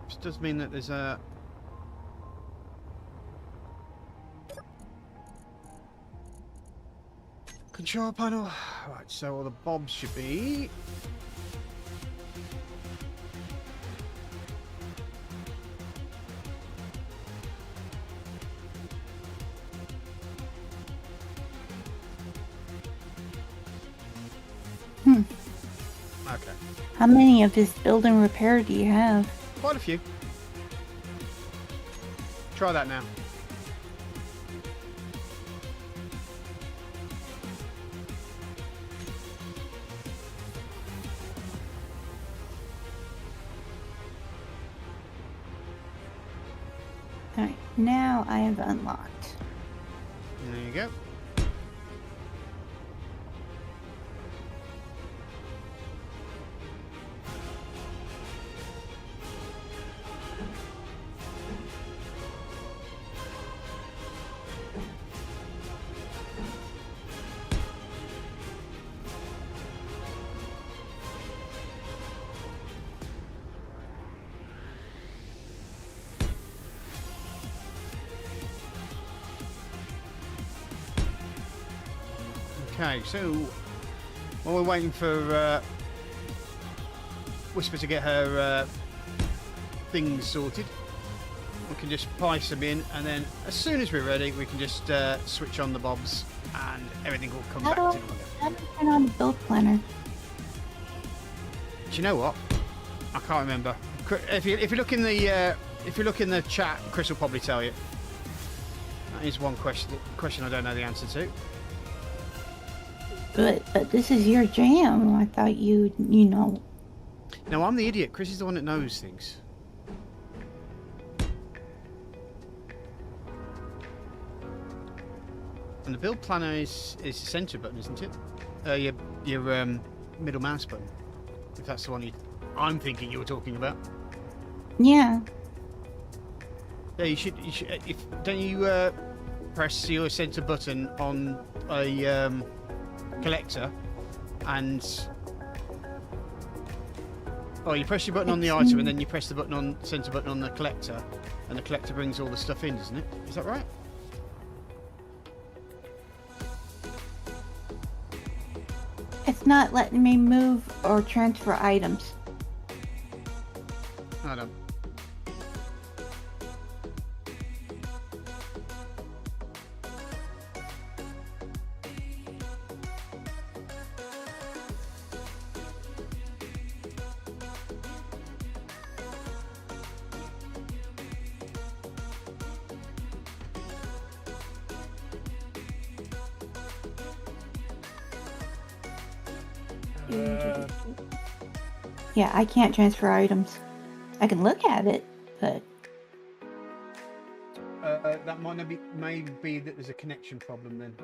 This does mean that there's a. Control panel. Right, so all the bobs should be. Okay. How many of this build and repair do you have? Quite a few. Try that now. Alright, now I have unlocked. There you go. Okay, so while we're waiting for Whisper to get her things sorted, we can just price them in, and then as soon as we're ready, we can just switch on the bobs, and everything will come back to normal. How do I turn on the build planner? Do you know what? I can't remember. If you look in the chat, Chris will probably tell you. That is one question I don't know the answer to. But this is your jam. I thought you know. No, I'm the idiot. Chris is the one that knows things. And the build planner is the center button, isn't it? Your middle mouse button. If that's the one I'm thinking you were talking about. Yeah. Yeah, you should. Don't you press your center button on a collector, and you press your button on the item, and then you press the button on center button on the collector, and the collector brings all the stuff in, doesn't it? Is that right? It's not letting me move or transfer items. I don't. Yeah, I can't transfer items. I can look at it, but That might not be. Maybe that there's a connection problem then.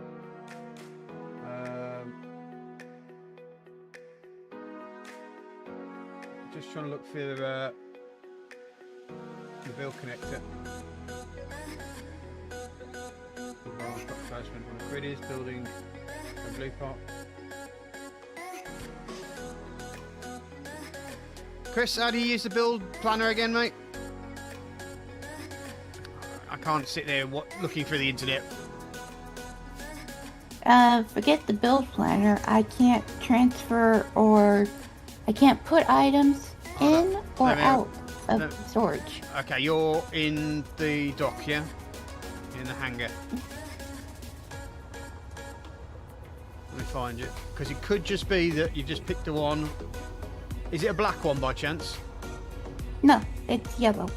Just trying to look for the bill connector. Placement on the grid is building a blue part. Chris, how do you use the build planner again, mate? I can't sit there looking through the internet. forget the build planner. I can't transfer or I can't put items in or out of storage. Okay, you're in the dock, yeah? In the hangar. Let me find you. Because it could just be that you've just picked the one. Is it a black one by chance? No, it's yellow.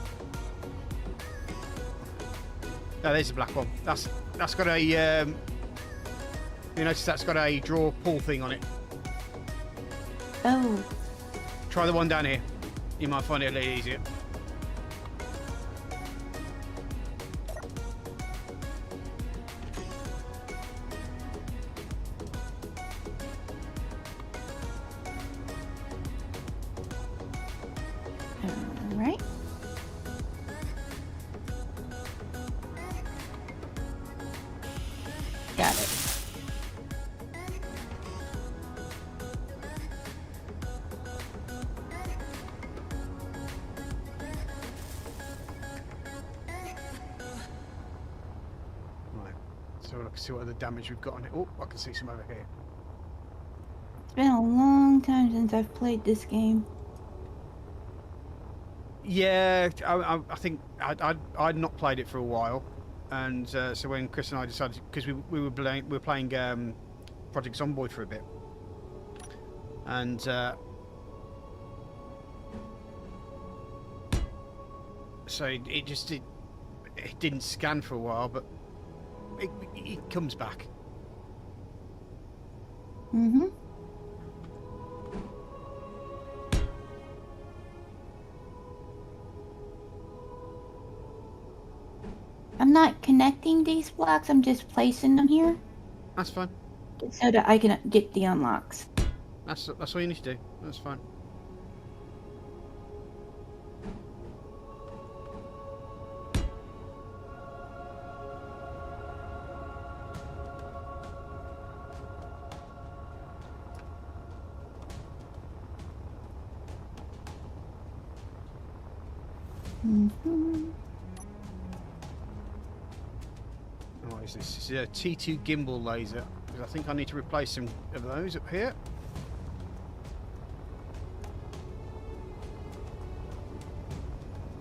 No, there's a black one. That's got a you notice that's got a draw pull thing on it. Oh, Try the one down here. You might find it a little easier. all right. Got it. have a look, see what other damage we've got on it. Oh, I can see some over here. It's been a long time since I've played this game. Yeah, I think I'd not played it for a while, and so when Chris and I decided, because we were playing Project Zomboid for a bit, and so it didn't scan for a while, but it comes back. Mm-hmm. I'm not connecting these blocks, I'm just placing them here That's fine. so that I can get the unlocks. That's all you need to do. That's fine. Mm-hmm. What is this? This is a T2 gimbal laser. Because I think I need to replace some of those up here.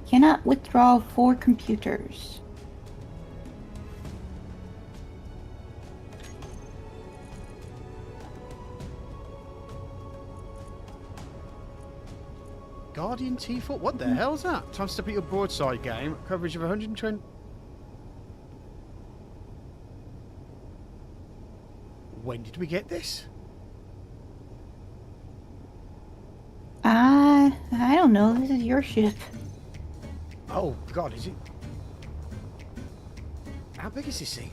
Cannot withdraw 4 computers. Guardian T4? What the hell's that? Time to step at your broadside game. Coverage of 120. When did we get this? I don't know. This is your ship. Oh, God, is it? How big is this thing?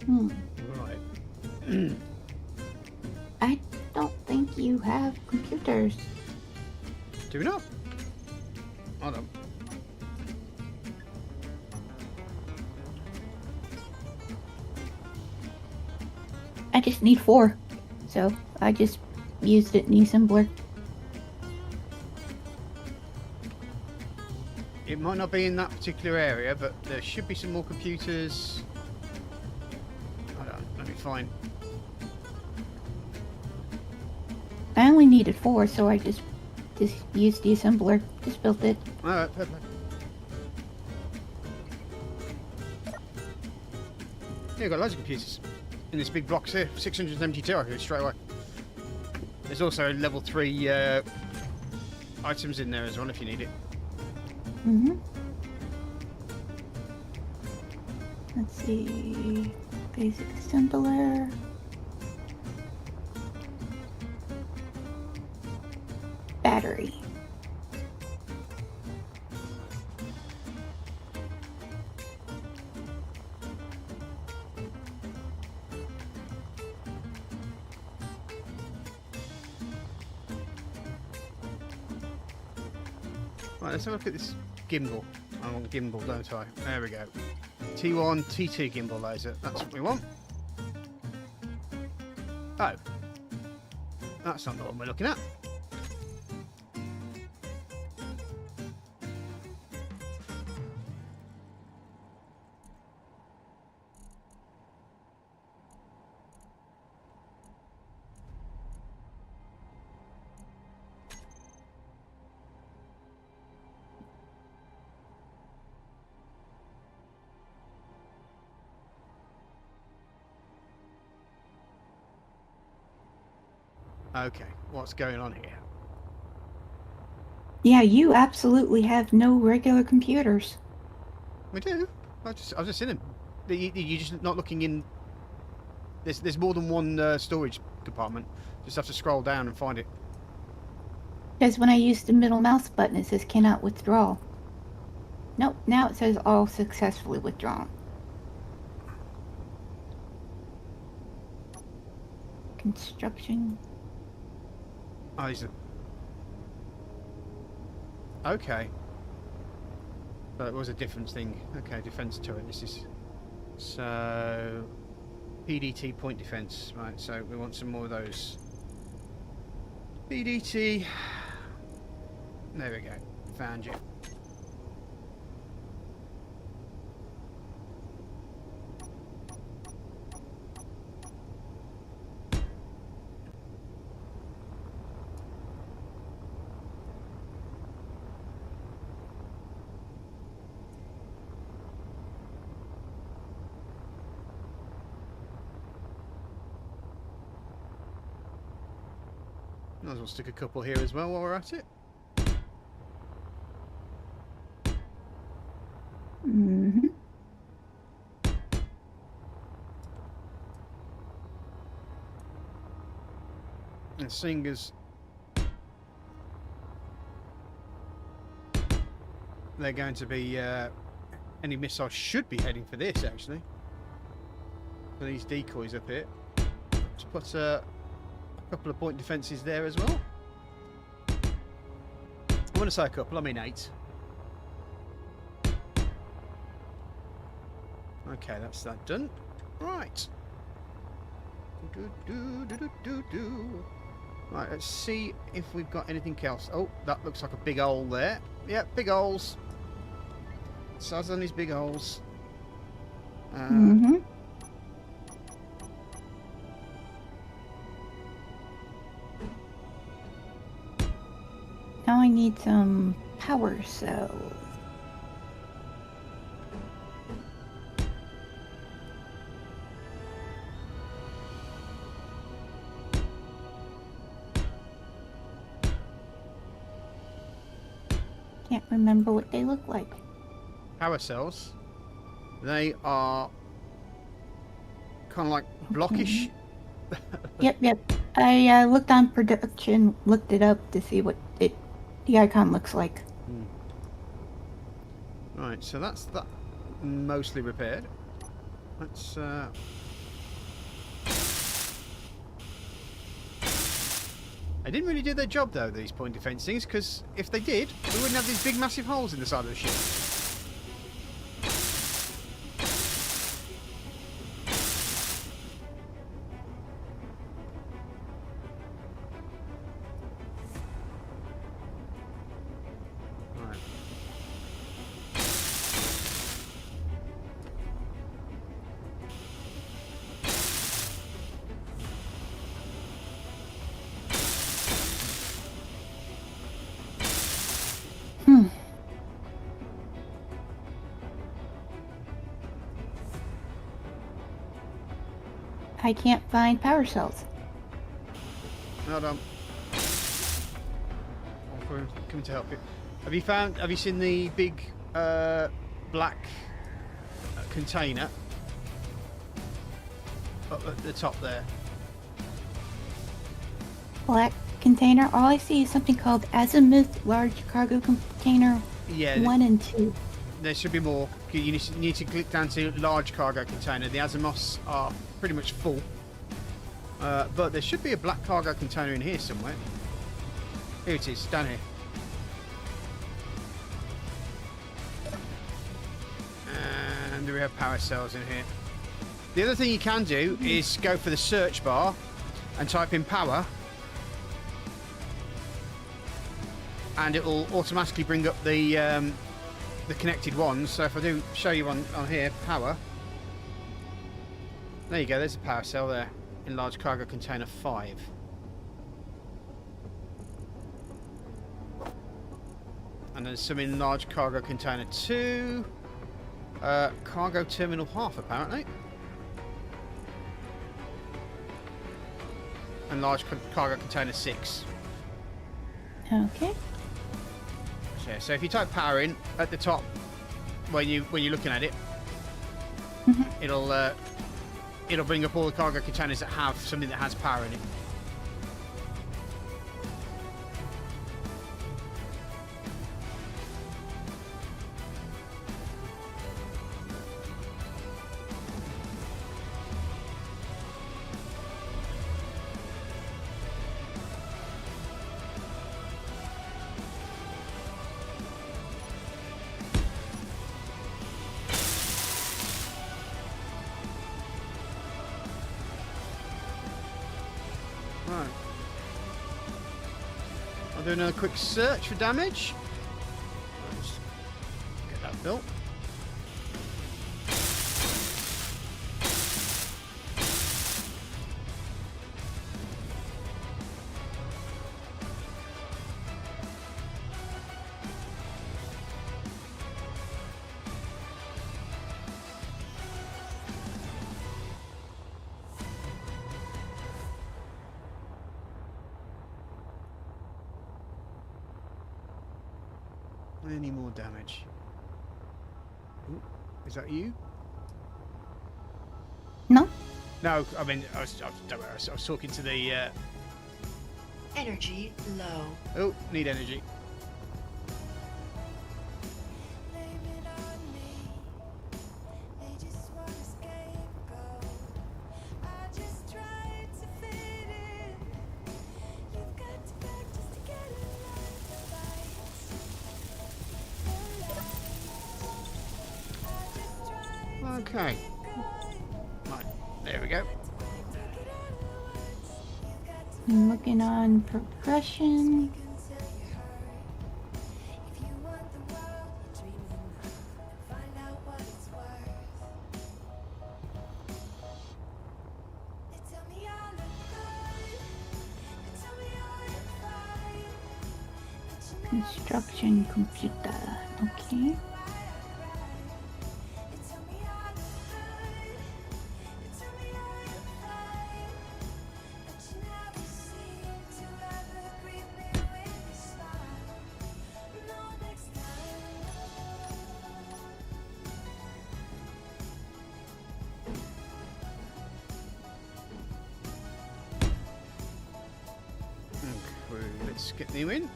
Right. I don't think you have computers. Do we not? Hold on. I just need 4. So I just used it in the assembler. It might not be in that particular area, but there should be some more computers. Hold on, let me find. I only needed 4, so I just used the assembler. Just built it. Alright, fair play. Yeah, we've got loads of computers in this big box here. 672, I can do straight away. There's also level 3 items in there as well if you need it. Mm-hmm. Let's see. Basic assembler. Battery. Right, let's have a look at this gimbal. I want gimbal, don't I? There we go. T1, T2 gimbal laser. That's what we want. Oh. That's not the one we're looking at. Okay, what's going on here? Yeah, you absolutely have no regular computers. We do. I've just seen them. You're just not looking in. There's more than one storage compartment. Just have to scroll down and find it. Because when I use the middle mouse button, it says cannot withdraw. Nope, now it says all successfully withdrawn. Construction. Oh, these are... Okay. But it was a different thing. Okay, defense turret. This is... So... PDT point defense. Right, so we want some more of those. PDT... There we go. Found you. Might as well stick a couple here as well while we're at it. Mm-hmm. And seeing as they're going to be any missiles should be heading for this actually. For these decoys up here. Let's put a couple of point defences there as well. I want to say a couple, I mean 8. Okay, that's that done. Right. Right, let's see if we've got anything else. Oh, that looks like a big hole there. Yeah, big holes. Saz on these big holes. Mm-hmm. Now I need some power cells. Can't remember what they look like. Power cells. They are kind of like blockish. Yep. I looked on production, looked it up to see what the icon looks like. Right, so that's that mostly repaired. Let's They didn't really do their job though, these point defence things, because if they did, we wouldn't have these big massive holes in the side of the ship. Right. I can't find power cells. Hold on. I'm coming to help you. Have you seen the big black container up at the top there? Black container. All I see is something called Azimuth Large Cargo Container Yeah. 1 and 2. There should be more. You need to click down to large cargo container. The azimuths are pretty much full. But there should be a black cargo container in here somewhere. Here it is, down here. And we have power cells in here. The other thing you can do is go for the search bar and type in power. And it will automatically bring up the connected ones. So if I do show you on here, power. There you go, there's a power cell there in large cargo container 5. And there's some in large cargo container 2. Cargo terminal half apparently. And large cargo container 6. Okay. So if you type power in at the top when you're looking at it, it'll bring up all the cargo containers that have something that has power in it. I'll do another quick search for damage. Let's get that built. Any more damage? Ooh, is that you? No? No, I mean, don't worry, I was talking to the. Energy low. Oh, need energy. Okay. Right, there we go. I'm looking on progression. Construction computer. Okay. Okay, let's get you in.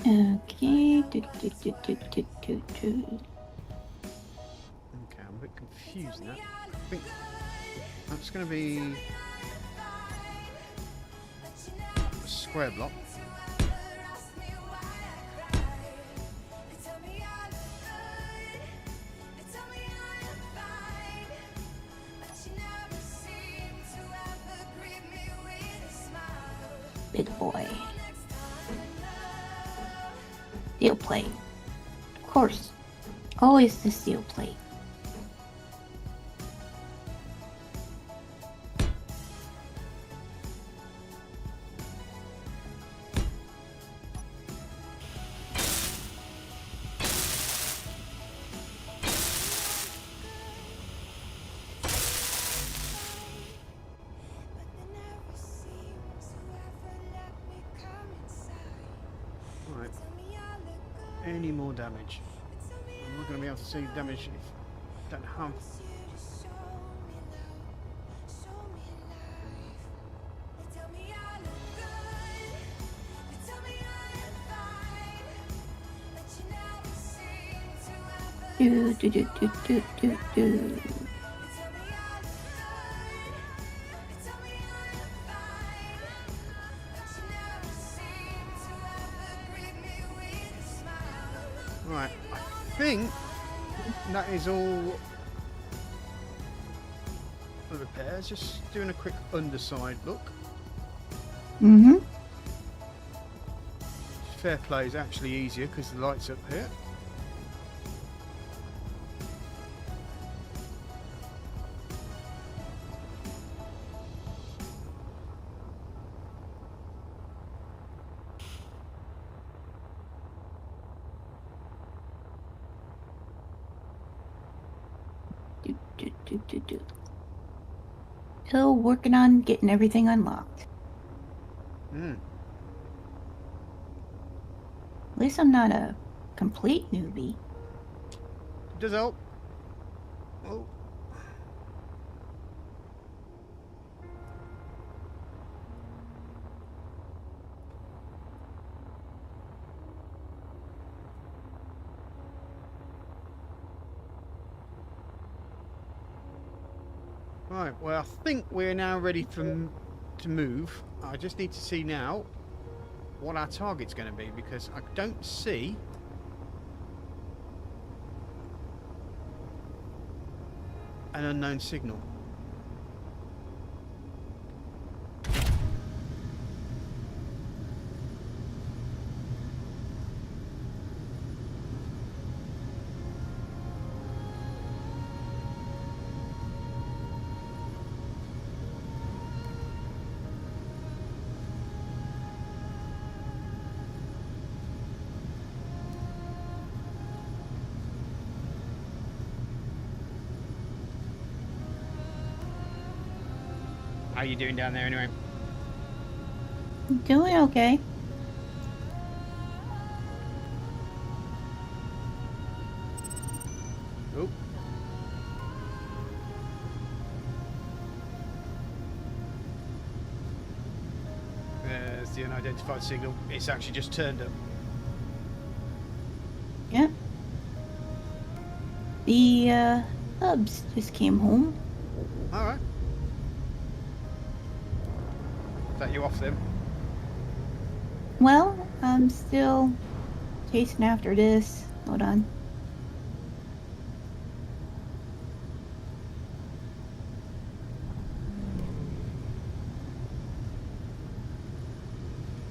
Okay. Okay, I'm a bit confused now. I think that's going to be a square block. Big boy. Steel plate. Of course. Always the steel plate. Right. Any more damage? I'm not going to be able to see damage if I don't have. Do. Right, I think that is all the repairs. Just doing a quick underside look. Mm-hmm. Fair play is actually easier because the light's up here. Do. Still working on getting everything unlocked. Hmm. At least I'm not a complete newbie. Does help. Oh, Right, well, I think we're now ready to move. I just need to see now what our target's going to be, because I don't see an unknown signal. How are you doing down there anyway? Doing okay. Oh. There's the unidentified signal. It's actually just turned up. Yep. The hubs just came home. Alright. That you off them? Well, I'm still chasing after this. Hold on.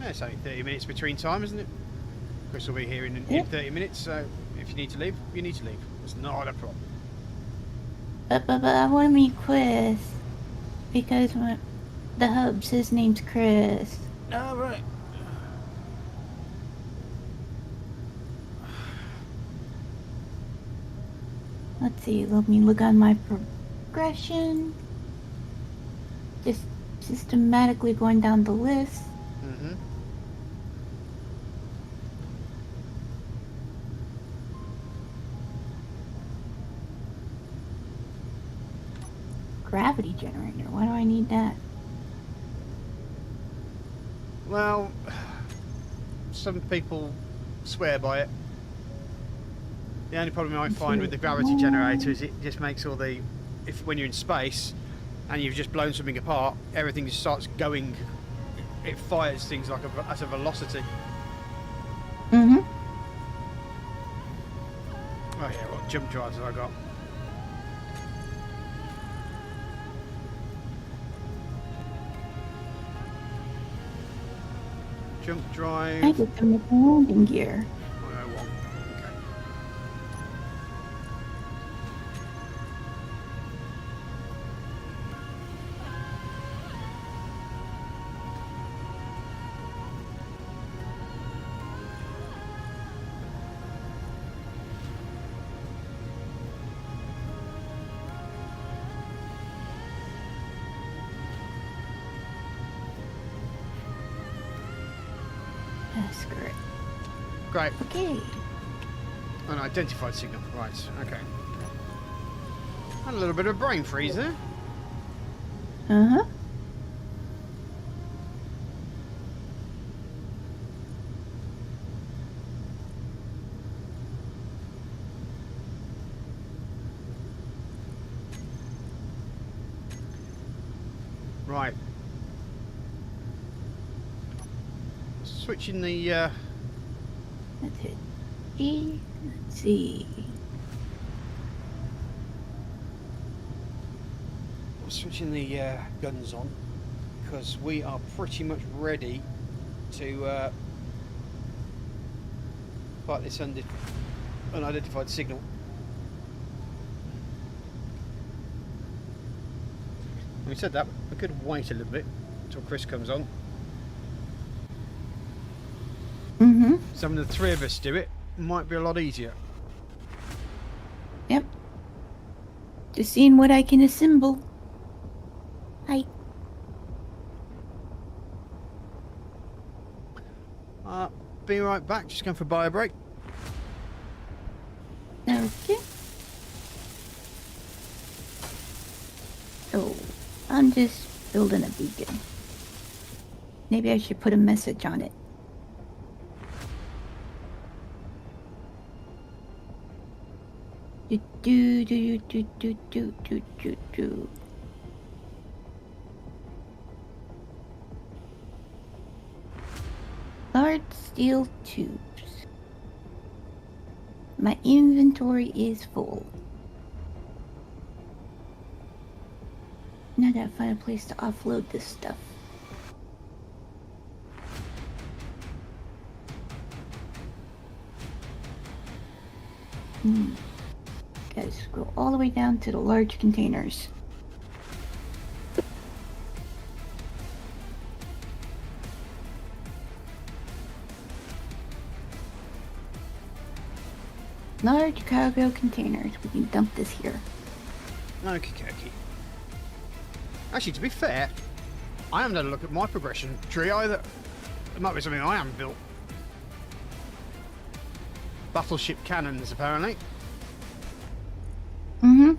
Yeah, it's only 30 minutes between time, isn't it? Chris will be here in Yep. 30 minutes, so if you need to leave, you need to leave. It's not a problem. But I want to meet Chris. Because the hubs, his name's Chris. Oh, right. Let's see, let me look on my progression. Just systematically going down the list. Mm-hmm. Gravity generator, why do I need that? Well, some people swear by it. The only problem I find with the gravity generator is it just makes all the... when you're in space and you've just blown something apart, everything just starts going. It fires things like at a velocity. Mm-hmm. Oh yeah, what jump drives have I got? Jump drive. I get them with the landing gear. 101. Okay. That's great. Great. Okay. Unidentified signal. Right. Okay. Had a little bit of a brain freeze there. Uh-huh. Right. Switching the That's it. E. Let's see. guns on, because we are pretty much ready to fight this unidentified signal. Having said that, we could wait a little bit until Chris comes on. Mm-hmm. Some of the three of us do it, might be a lot easier. Yep. Just seeing what I can assemble. Hi. Be right back, just going for a bio break. Okay. Oh, I'm just building a beacon. Maybe I should put a message on it. Do do do do do do do do do. steel tubes. My inventory is full. Now I gotta find a place to offload this stuff. Gotta scroll all the way down to the large containers. Large cargo containers. We can dump this here. Okie dokie. Actually, to be fair, I haven't had a look at my progression tree either. It might be something I haven't built. Battleship cannons, apparently. Mm-hmm.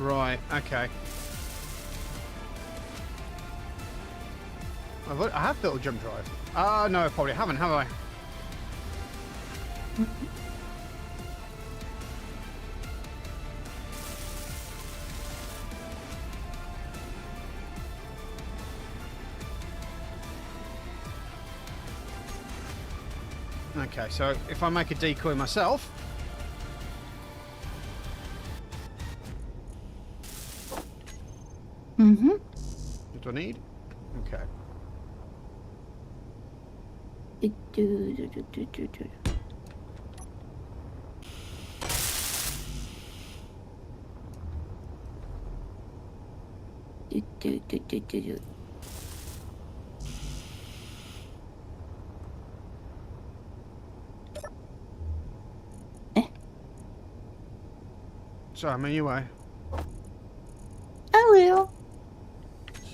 Right, okay. I have built a jump drive. No, I probably haven't, have I? Okay, so if I make a decoy myself... Mm-hmm. What do I need? Okay. So I'm on your way. A little.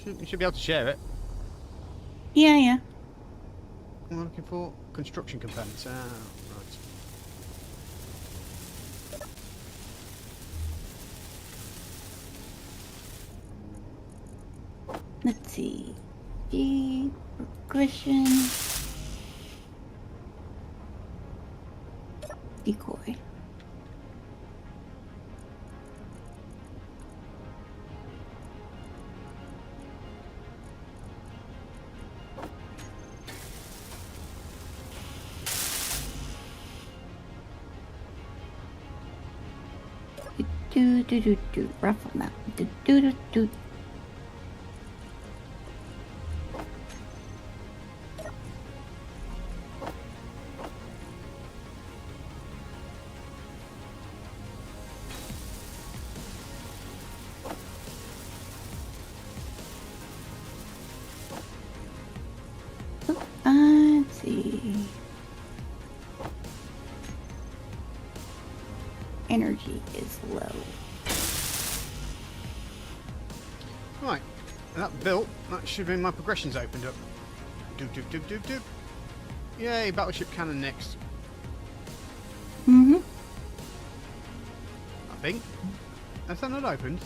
You should be able to share it. Yeah. What am I looking for? Construction components. Ah, right. Let's see. G progression. Decoy. Do ruffle mount. Do. Let's see. Energy is low. Right. That built. That should mean my progression's opened up. Doop. Yay, battleship cannon next. Mm-hmm. I think. Has that not opened?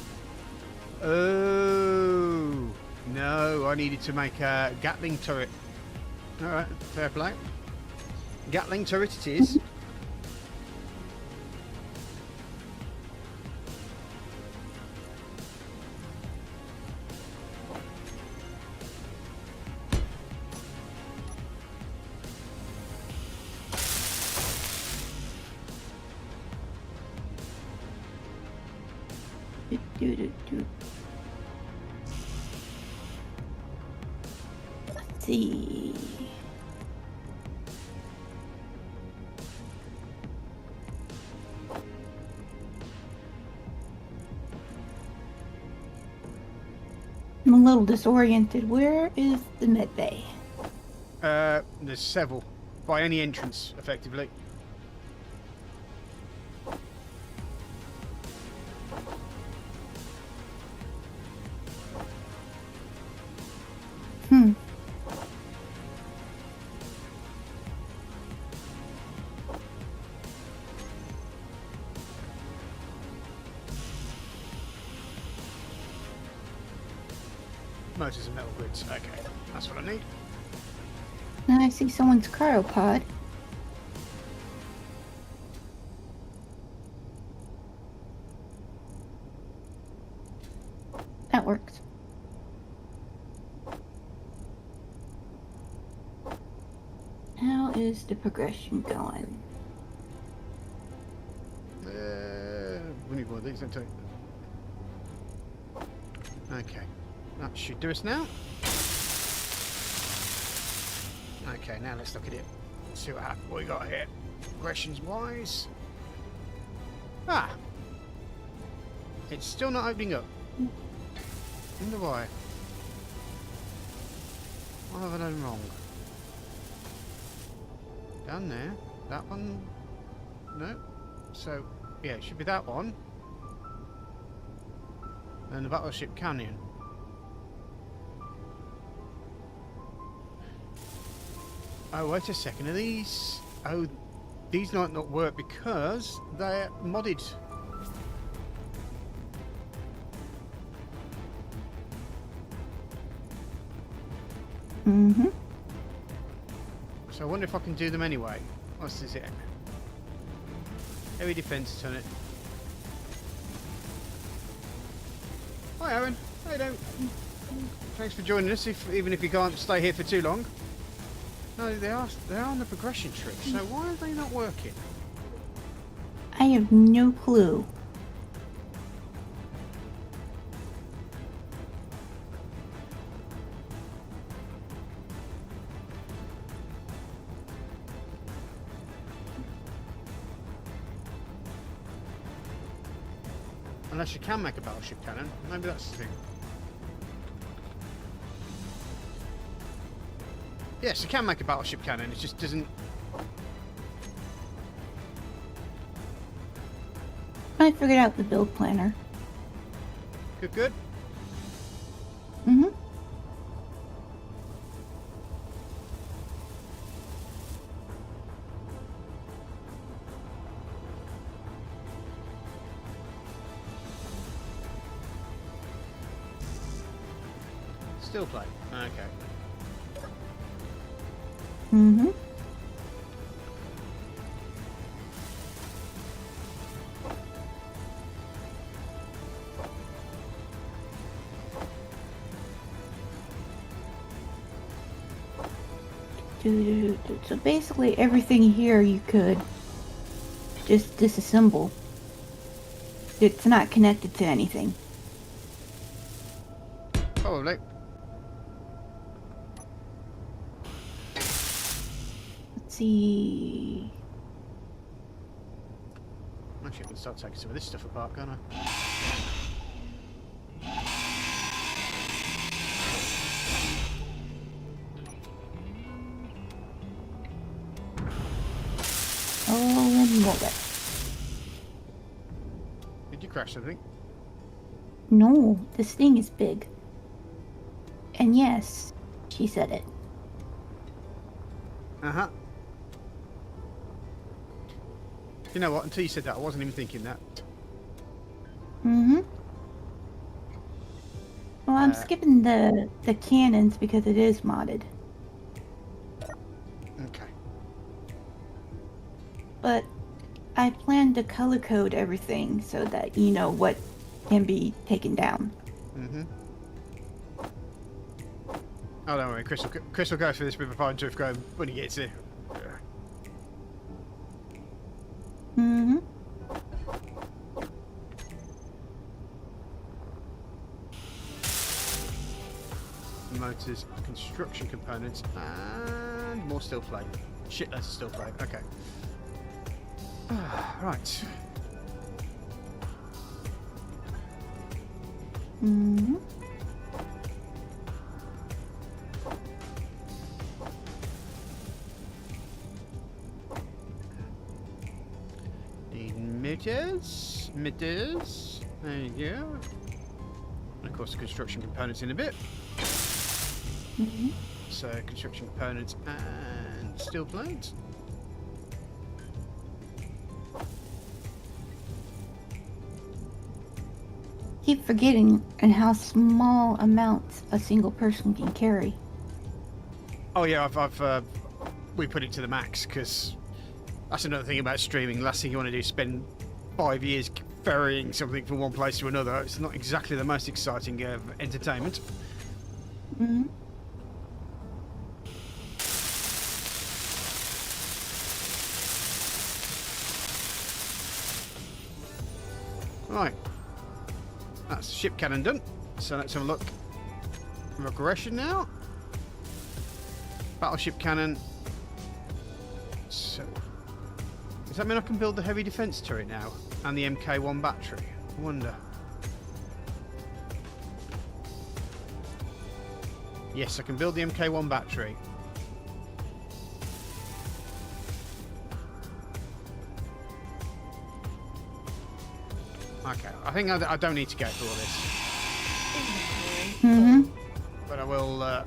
Oh. No, I needed to make a Gatling turret. Alright, fair play. Gatling turret it is. Do. Let's see. I'm a little disoriented. Where is the med bay? There's several. By any entrance, effectively. Motors and metal grids. Okay, that's what I need. Now I see someone's cryopod. That works. is the progression going? We need one of these, don't we? Okay. That should do us now. Okay, now let's look at it. See what we got here. Progressions wise. Ah! It's still not opening up. Wonder why. What have I done wrong? Down there. That one. No. So, yeah, it should be that one. And the Battleship Canyon. Oh, wait a second. Are these... Oh, these might not work because they're modded. Mm-hmm. So I wonder if I can do them anyway. What's this here? Heavy defense turret. Hi Aaron, how you doing? Thanks for joining us, even if you can't stay here for too long. No, they are on the progression tree, so why are they not working? I have no clue. Unless you can make a battleship cannon, maybe that's the thing. Yes, you can make a battleship cannon, it just doesn't... I figured out the build planner. Good, good. Mm-hmm. Still play. Okay. Mm-hmm. So basically everything here you could just disassemble. It's not connected to anything. Probably. Let's see. Actually, I can start taking some of this stuff apart, can't I? Oh, move it. Did you crash something? No, this thing is big. And yes, she said it. Uh-huh. You know what, until you said that, I wasn't even thinking that. Mm-hmm. Well, I'm skipping the cannons because it is modded. Okay. But I plan to color code everything so that you know what can be taken down. Mm-hmm. Oh, don't worry, Chris will go through this with a fine tooth comb when he gets here. Mm-hmm. Motors, construction components, and more steel plate. Shitloads of steel plate. Okay. Right. Mm-hmm. Emitters. There you go. And of course, the construction components in a bit. Mm-hmm. So, construction components and steel plates. Keep forgetting and how small amounts a single person can carry. Oh yeah, we put it to the max because that's another thing about streaming. Last thing you want to do is spend 5 years ferrying something from one place to another. It's not exactly the most exciting entertainment. Mm-hmm. Right. That's the ship cannon done. So let's have a look. Regression now. Battleship cannon. So, does that mean I can build the heavy defense turret now? And the MK1 battery? I wonder. Yes, I can build the MK1 battery. Okay, I think I don't need to go through all this. Mm-hmm. But I will...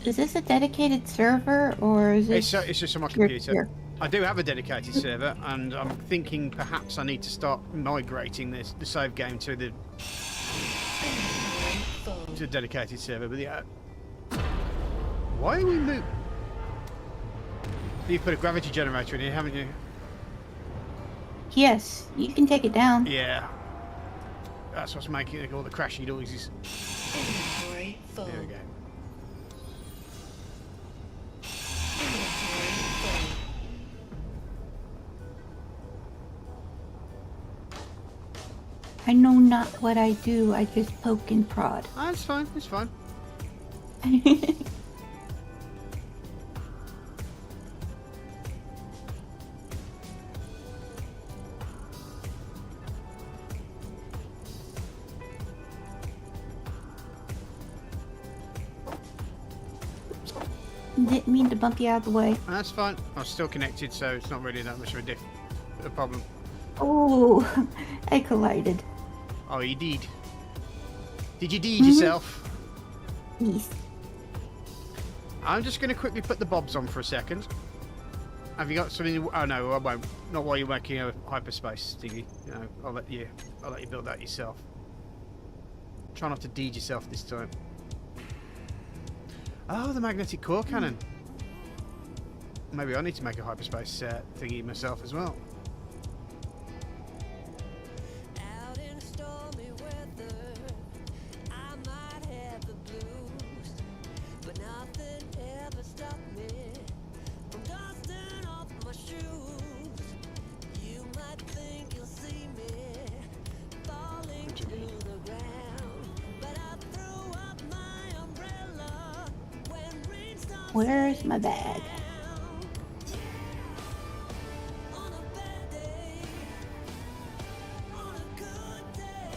Is this a dedicated server or is this It's just on my your- computer. your- I do have a dedicated server, and I'm thinking perhaps I need to start migrating the save game to the dedicated server. But yeah, why are we move? You've put a gravity generator in here, haven't you? Yes, you can take it down. Yeah, that's what's making all the crashing noises. Inventory full. There we go. Inventory full. I know not what I do, I just poke and prod. Ah, it's fine. It's fine. Didn't mean to bump you out of the way. That's fine. I'm still connected, so it's not really that much of a problem. Oh, I collided. Oh, you did. Did you deed yourself? Yes. I'm just going to quickly put the bobs on for a second. Have you got something? Oh no, I won't. Not while you're making a hyperspace thingy. You know, I'll let you build that yourself. Try not to deed yourself this time. Oh, the magnetic core cannon. Maybe I need to make a hyperspace thingy myself as well. Out in stormy weather, I might have the blues, but nothing ever stopped me from dusting off my shoes. You might think you'll see me falling to the ground, but I threw up my umbrella when rain starts. Where's my bag? On a bad day, on a good day,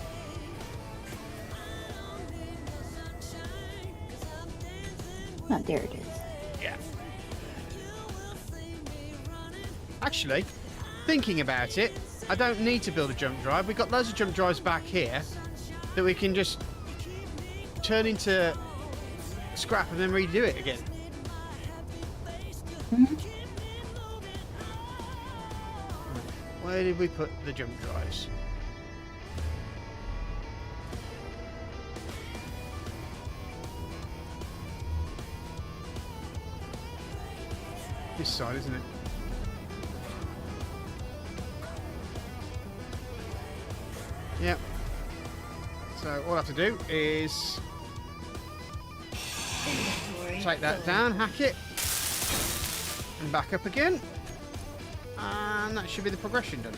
I don't need no sunshine, 'cause I'm dancing with Oh, there it is. Yeah. you. Will see me running. Actually, thinking about it, I don't need to build a jump drive. We've got loads of jump drives back here that we can just turn into scrap and then redo it again. Mhm. Where did we put the jump drives? This side, isn't it? Yep. So all I have to do is Inventory take that full. down, hack it, and back up again. And that should be the progression done.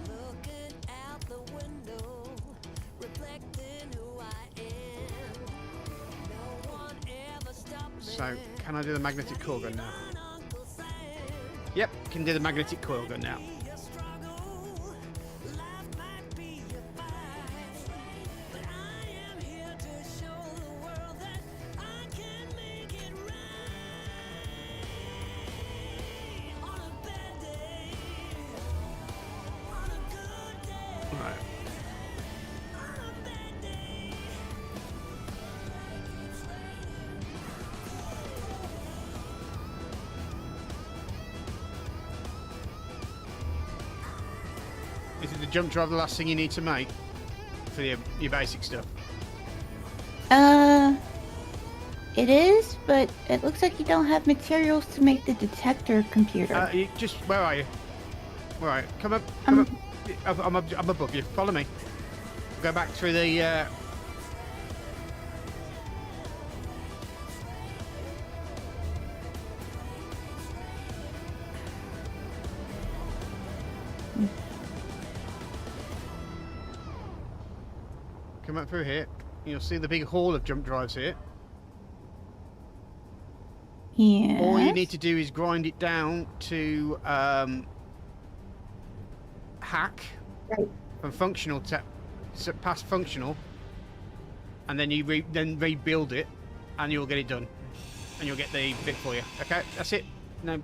Looking out the window, reflecting who I am. No one ever stopped me. So, can I do the magnetic core gun now? And Uncle Sam, Yep, can do the magnetic coil gun now. your struggle, life might be a fight, but I am here to show the world that I can make it right. On a bad day, on a good day, Right. on a bad day. Is it the jump drive the last thing you need to make for your basic stuff? It is, but it looks like you don't have materials to make the detector computer. You just where are you? Where are you? Come up. Come up. I'm above you. Follow me. Go back through the. come up through here. You'll see the big hall of jump drives here. Yeah. All you need to do is grind it down to hack Right. from functional to past functional, and then you rebuild it, and you'll get it done, and you'll get the bit for you. Okay, that's it. No.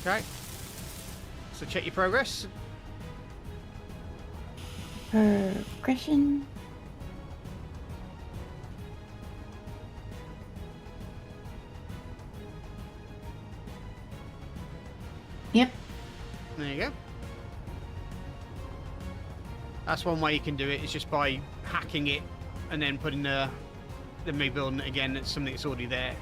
Okay. So check your progress. Progression. Yep. There you go. That's one way you can do it. It's just by hacking it and then putting then rebuilding it again. It's something that's already there.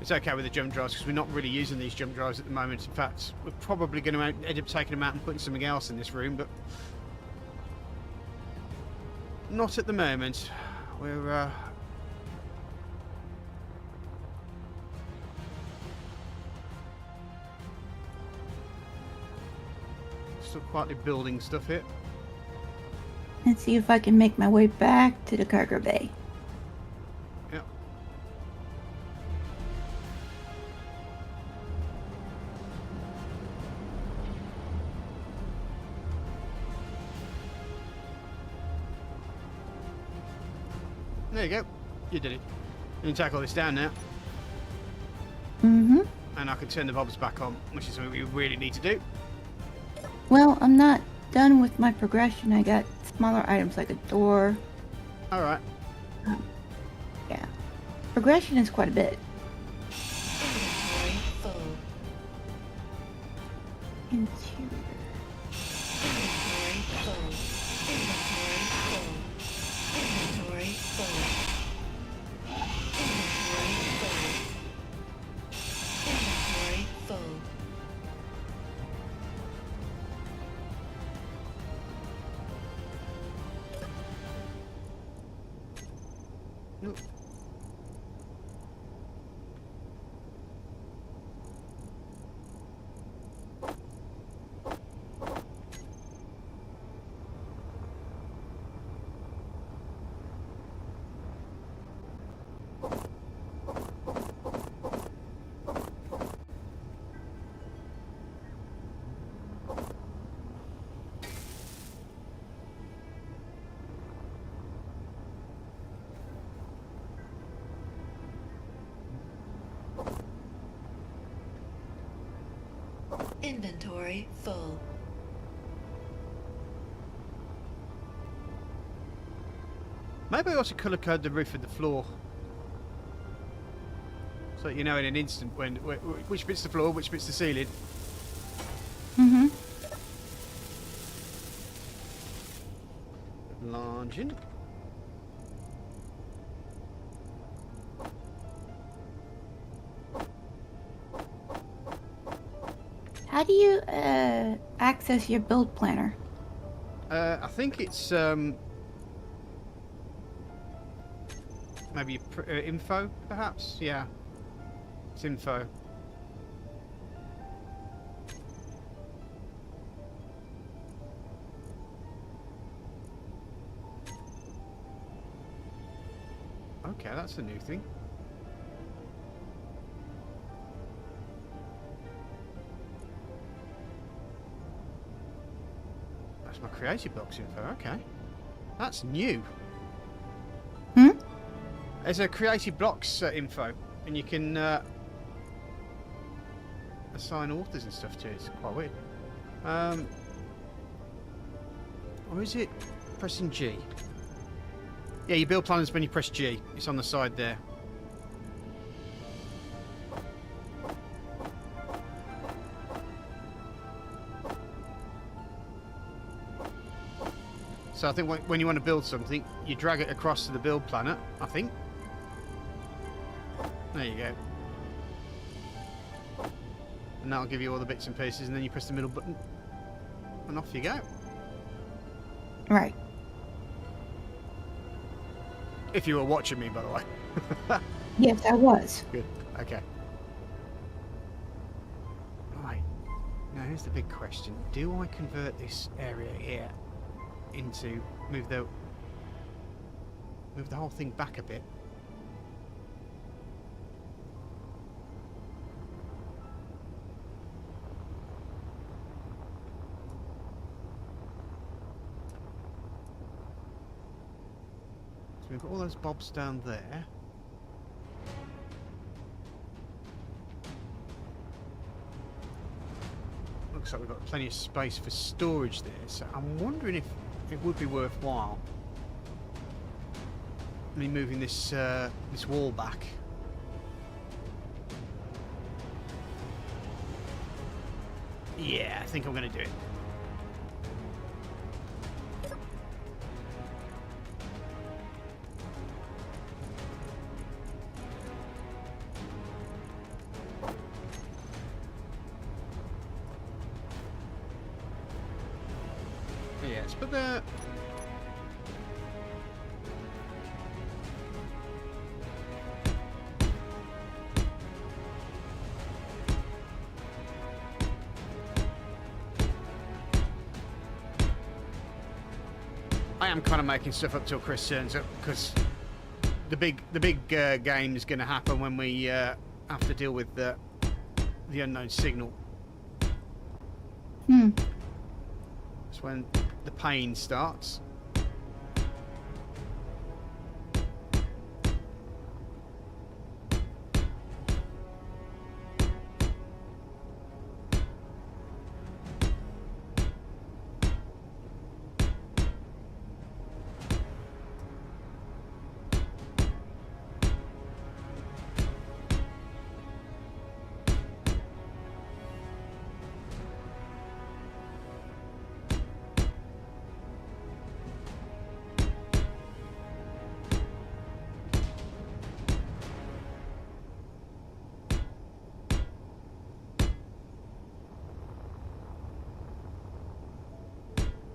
It's okay with the jump drives because we're not really using these jump drives at the moment. In fact, we're probably going to end up taking them out and putting something else in this room, but not at the moment. We're still quietly building stuff here. Let's see if I can make my way back to the cargo bay. Yep. There you go. You did it. You can tackle this down now, Mm-hmm. and I can turn the bobs back on, which is something we really need to do. Well, I'm not done with my progression. I got smaller items like a door. All right. Yeah. Progression is quite a bit. Inventory full. Interior. Inventory full. Inventory full. Inventory full. Inventory full. Inventory full. Nope. Inventory full. Maybe I ought to colour code the roof and the floor, so that you know in an instant which bit's the floor, which bit's the ceiling. Mm-hmm. Enlarging. How do you access your build planner? I think it's maybe info, perhaps. Yeah, it's info. Okay, that's a new thing. That's my creative box info. Okay, that's new. Hmm? There's a creative blocks info, and you can assign authors and stuff to it. It's quite weird. Or is it pressing G? Yeah, you build planners when you press G. It's on the side there. So I think when you want to build something, you drag it across to the build planner, I think. There you go. And that'll give you all the bits and pieces, and then you press the middle button, and off you go. Right. If you were watching me, by the way. Yes, I was. Good. Okay. Right. Now here's the big question. Do I convert this area here into... Move the whole thing back a bit? So we've got all those bobs down there. Looks like we've got plenty of space for storage there, so I'm wondering if it would be worthwhile me moving this this wall back. Yeah, I think I'm going to do it. Yes, but the... I am kind of making stuff up till Chris turns up, because the big game is going to happen when we have to deal with the unknown signal. That's when the pain starts.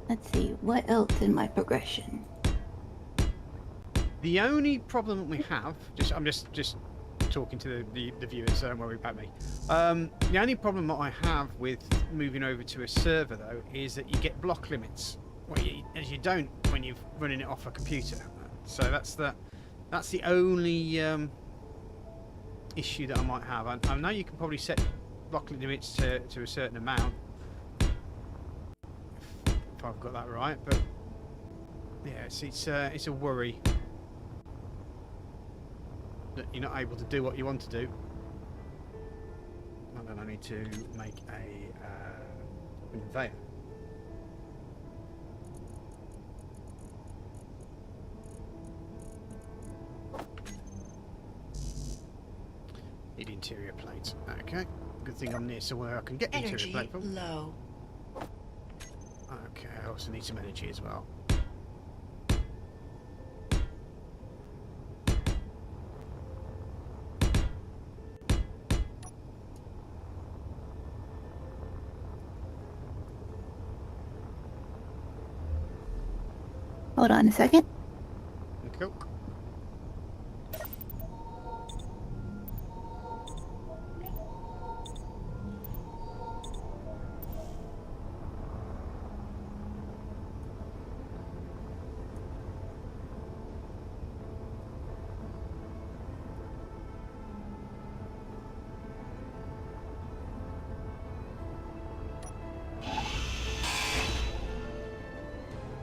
Let's see, what else in my progression? The only problem that we have, I'm just talking to the viewers, so don't worry about me. The only problem that I have with moving over to a server, though, is that you get block limits, as you don't when you're running it off a computer. So that's the only issue that I might have. I know you can probably set block limits to a certain amount, if I've got that right, but yeah, it's a worry that you're not able to do what you want to do. And then I need to make a conveyor. Need interior plates. Okay, good thing I'm near somewhere I can get interior Energy plate from. low. Okay, I also need some energy as well. Hold on a second. Cool.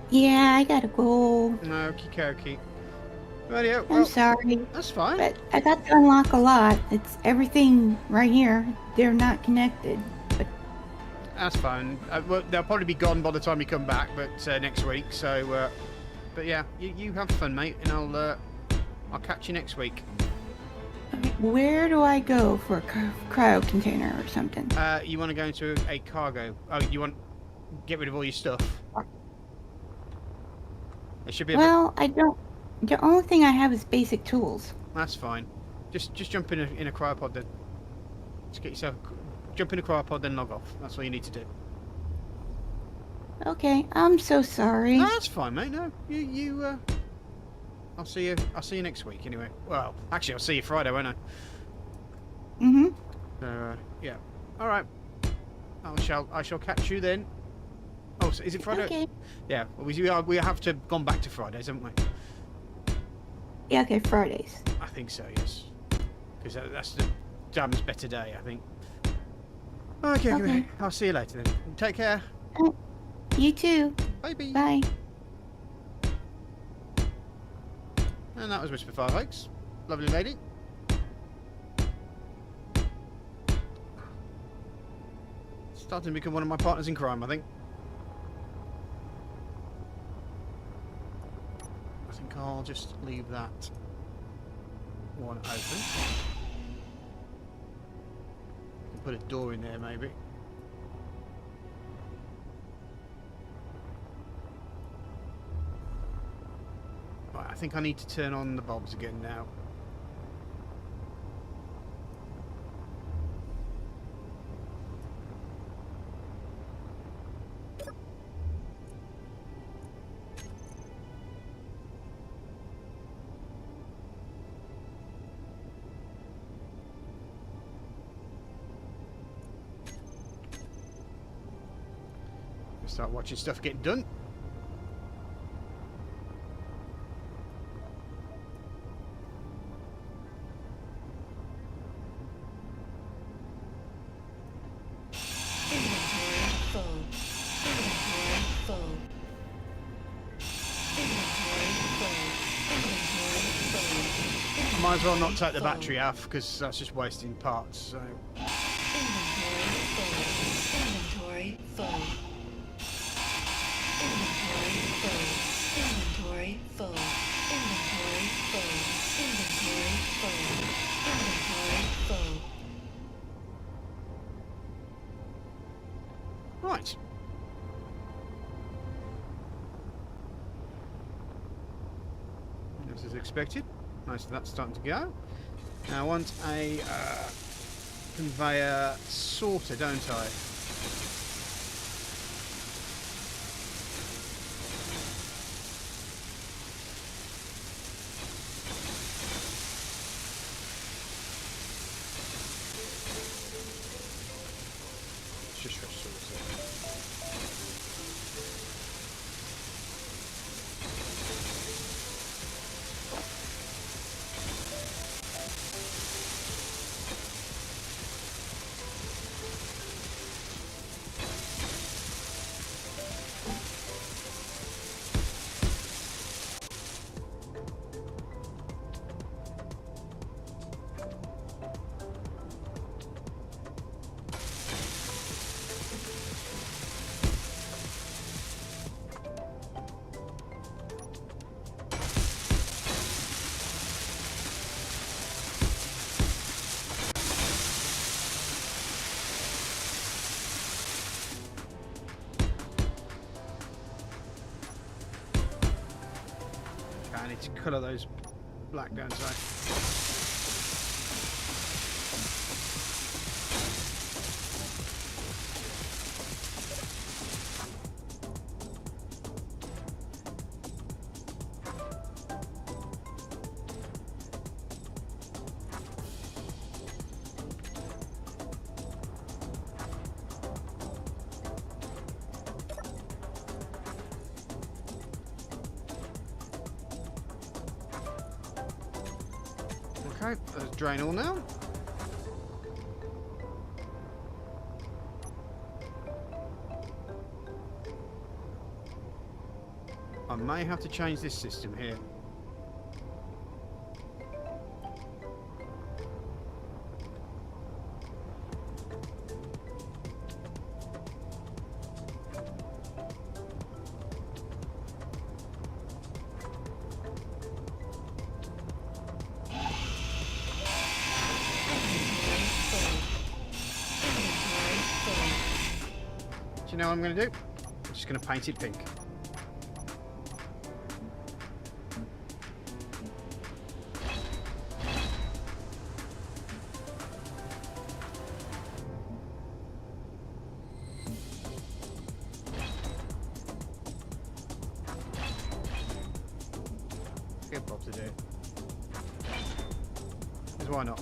Yeah, I gotta go. Okie dokie. Radio, I'm well, sorry, that's fine. but I got to unlock a lot. It's everything right here. They're not connected. But That's fine. Well, they'll probably be gone by the time you come back, but next week. So, but yeah, you have fun, mate, and I'll catch you next week. okay, where do I go for a cryo container or something? You want to go into a cargo? Oh, you want get rid of all your stuff? It should be. Well, I don't. The only thing I have is basic tools. That's fine. Just jump in a cryopod then. Just get yourself. Jump in a cryopod, then log off. That's all you need to do. Okay, I'm so sorry. No, that's fine, mate. No, you. I'll see you next week anyway. Well, actually, I'll see you Friday, won't I? Mm-hmm. Yeah. All right. I shall catch you then. Oh, so is it Friday? Okay. Yeah, well, we have to gone back to Fridays, haven't we? Yeah, okay, Fridays. I think so, yes. Because that's the damn's better day, I think. Okay, Okay. I'll see you later then. Take care. You too. Bye. Bye. And that was Whisper Firefox. Lovely lady. Starting to become one of my partners in crime, I think. I think I'll just leave that one open. Put a door in there, maybe. Right, I think I need to turn on the bulbs again now. Start watching stuff get done. Inventory full. Inventory full. Inventory full. Inventory full. I might as well not take the Full. battery off because that's just wasting parts. So Inventory full. Inventory full. Inventory full. Inventory full. Inventory full. Inventory full. Inventory full. right. As is expected. Nice, that's starting to go. Now I want a conveyor sorter, don't I? It's just for sorter. Okay, I need to colour those black, don't I? Okay, let's drain all now. I may have to change this system here. Do you know what I'm going to do? I'm just going to paint it pink. Get Bob to do it. 'Cause why not?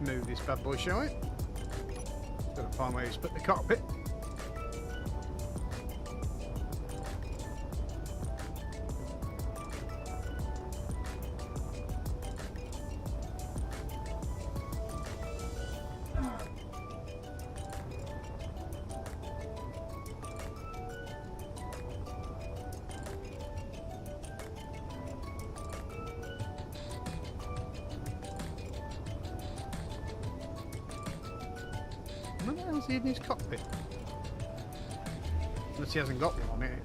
Let's move this bad boy, shall we? Gotta find where you split the cockpit. What the hell's he in his cockpit? Unless he hasn't got one on it.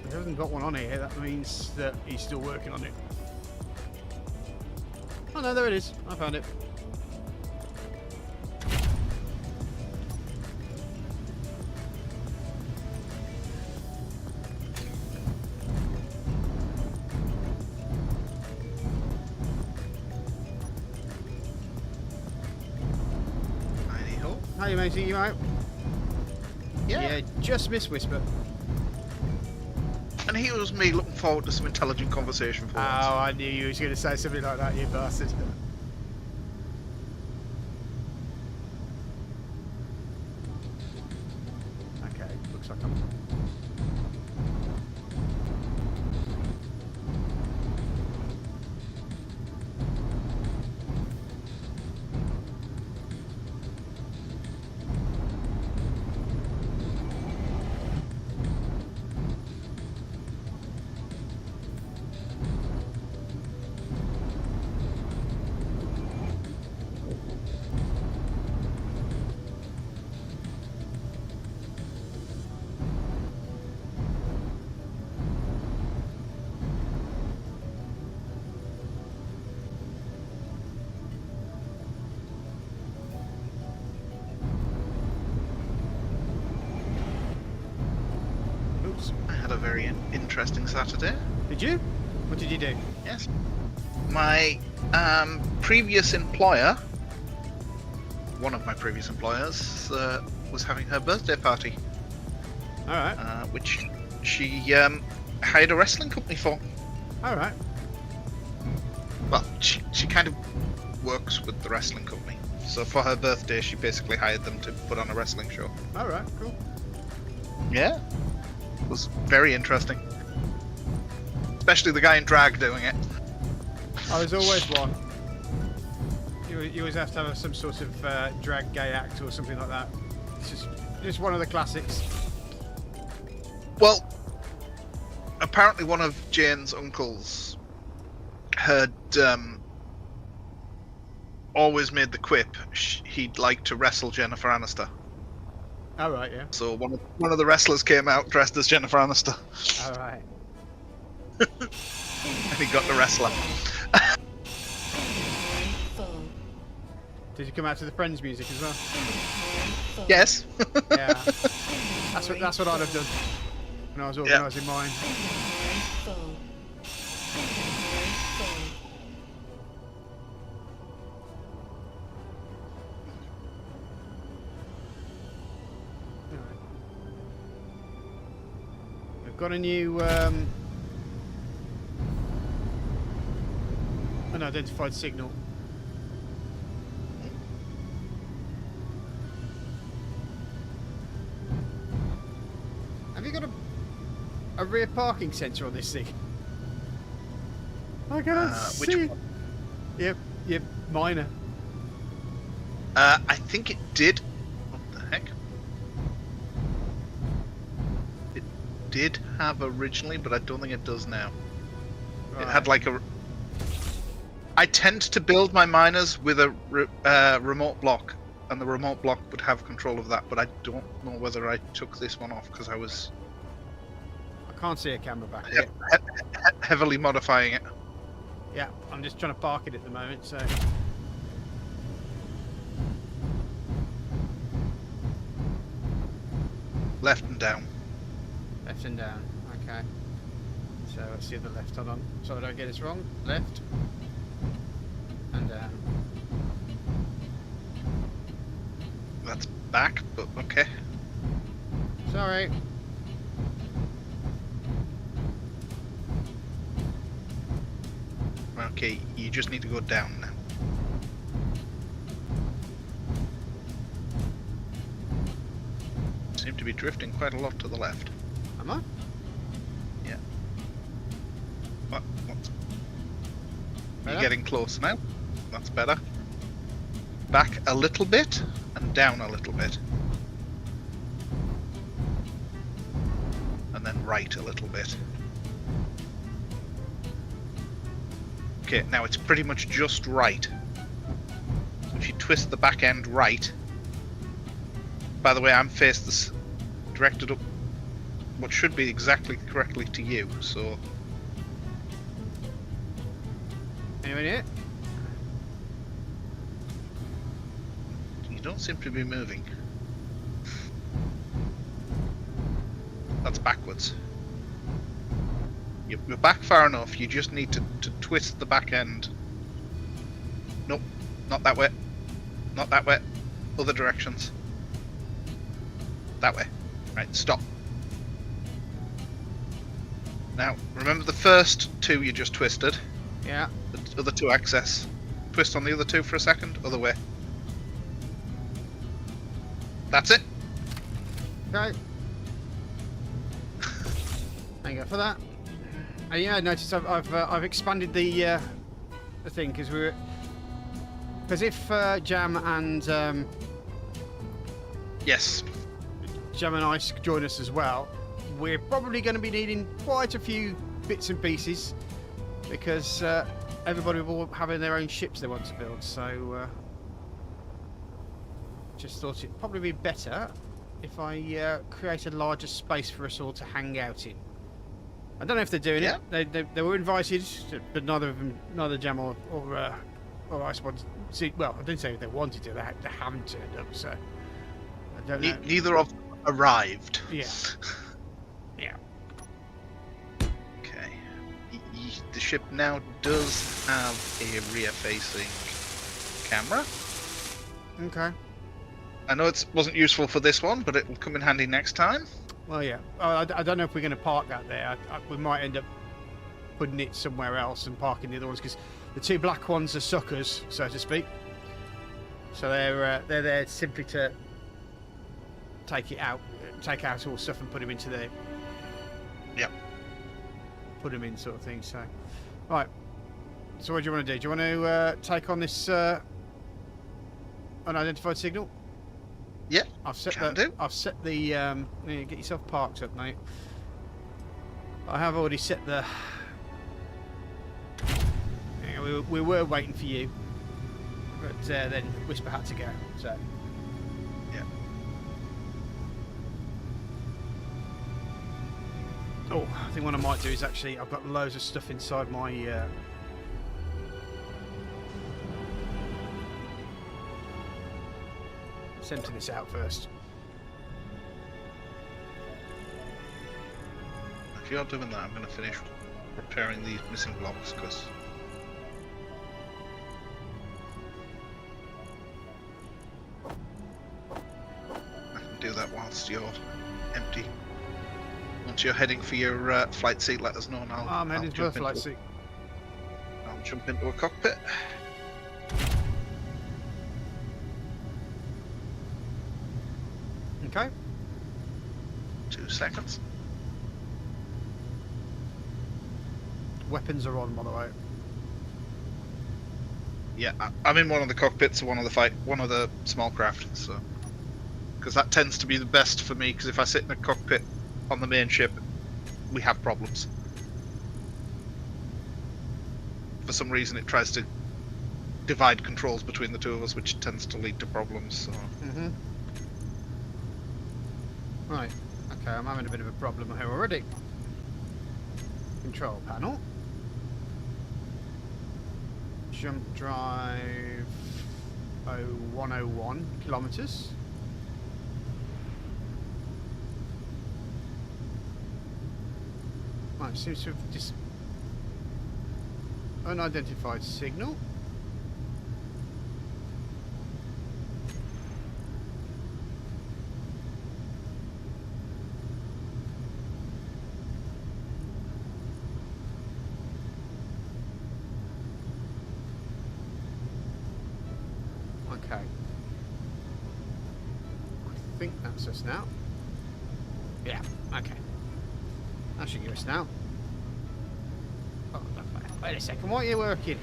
If he hasn't got one on here, that means that he's still working on it. Oh no, there it is. I found it. How you matey, you out? Yeah. Just missed Whisper. And here was me looking forward to some intelligent conversation for Oh, once. I knew you was going to say something like that, you bastard. Okay, looks like I'm... Oops. I had a very interesting Saturday. Did you? What did you do? Yes. My previous employer, one of my previous employers, was having her birthday party, Alright, which she hired a wrestling company for. alright. Well, she kind of works with the wrestling company. So for her birthday, she basically hired them to put on a wrestling show. Alright, cool. Yeah. It was very interesting. Especially the guy in drag doing it. Oh, there's always one. You always have to have some sort of drag gay act or something like that. It's just one of the classics. Well, apparently one of Jane's uncles had always made the quip he'd like to wrestle Jennifer Aniston. Alright, yeah. So one of the wrestlers came out dressed as Jennifer Aniston, Alright. and he got to wrestle her. Full. Did you come out to the Friends music as well? Full. Yes. Yeah. That's what I'd have done when I was organising mine. Full. Full. Alright. We've got a new unidentified signal. Have you got a rear parking sensor on this thing? I cannot Which see. one? Yep, minor. I think it did. What the heck? It did have originally, but I don't think it does now. It had like a. I tend to build my miners with a remote block, and the remote block would have control of that. But I don't know whether I took this one off because I was I can't see a camera back he- yet. heavily modifying it. Yeah, I'm just trying to park it at the moment, so. Left and down. Left and down. Okay. So let's see the left. Hold on. So I don't get this wrong. Left and down. That's back, but okay. Sorry. Okay, you just need to go down now. Seem to be drifting quite a lot to the left. Am I? Yeah. What? You're Better? getting close now. That's better. Back a little bit and down a little bit. And then right a little bit. Okay, now it's pretty much just right. So if you twist the back end right. By the way, I'm faced this directed up what should be exactly correctly to you, so Anyone here? you don't seem to be moving. That's backwards. You're back far enough, you just need to twist the back end. Nope, not that way. Not that way. Other directions. That way. Right, stop. Now, remember the first two you just twisted? Yeah. The other two access. Twist on the other two for a second, other way. That's it. Okay. There you go for that. And yeah, notice I've expanded the thing because if Jam and Yes. Jam and Ice join us as well, we're probably going to be needing quite a few bits and pieces because everybody will having their own ships they want to build. So just thought it'd probably be better if I create a larger space for us all to hang out in. I don't know if they're doing Yeah. it. They were invited, but neither Jam or Ice wanted. See, well, I didn't say if they wanted to. They haven't turned up, so I don't know. Neither of them arrived. Yeah. Yeah. Okay. The ship now does have a rear-facing camera. Okay. I know it wasn't useful for this one, but it will come in handy next time. Well, yeah. I don't know if we're going to park that there. We might end up putting it somewhere else and parking the other ones because the two black ones are suckers, so to speak. So they're there simply to take out all stuff and put them into the. Yep. Put them in, sort of thing. So, right. So what do you want to do? Do you want to take on this unidentified signal? Yeah. I've set Can the. do. I've set the. Yeah, get yourself parked up, mate. I have already set the. Yeah, we were waiting for you, but then Whisper had to go. So. Yeah. Oh, I think what I might do is actually I've got loads of stuff inside my. Let's empty this out first. If you're doing that, I'm going to finish repairing these missing blocks because I can do that whilst you're empty. Once you're heading for your flight seat, let us know and I'm heading to the flight seat. I'll jump into a cockpit. Okay. 2 seconds. Weapons are on, by the way. Yeah, I'm in one of the cockpits of one of the small craft, so because that tends to be the best for me. Because if I sit in a cockpit on the main ship, we have problems. For some reason, it tries to divide controls between the two of us, which tends to lead to problems. So. Mhm. Right. Okay, I'm having a bit of a problem here already. Control panel. Jump drive 101 kilometers. Right, seems to have just unidentified signal. Okay. I think that's us now. Yeah, okay. That should give us now. Oh, wait a second, why are you working?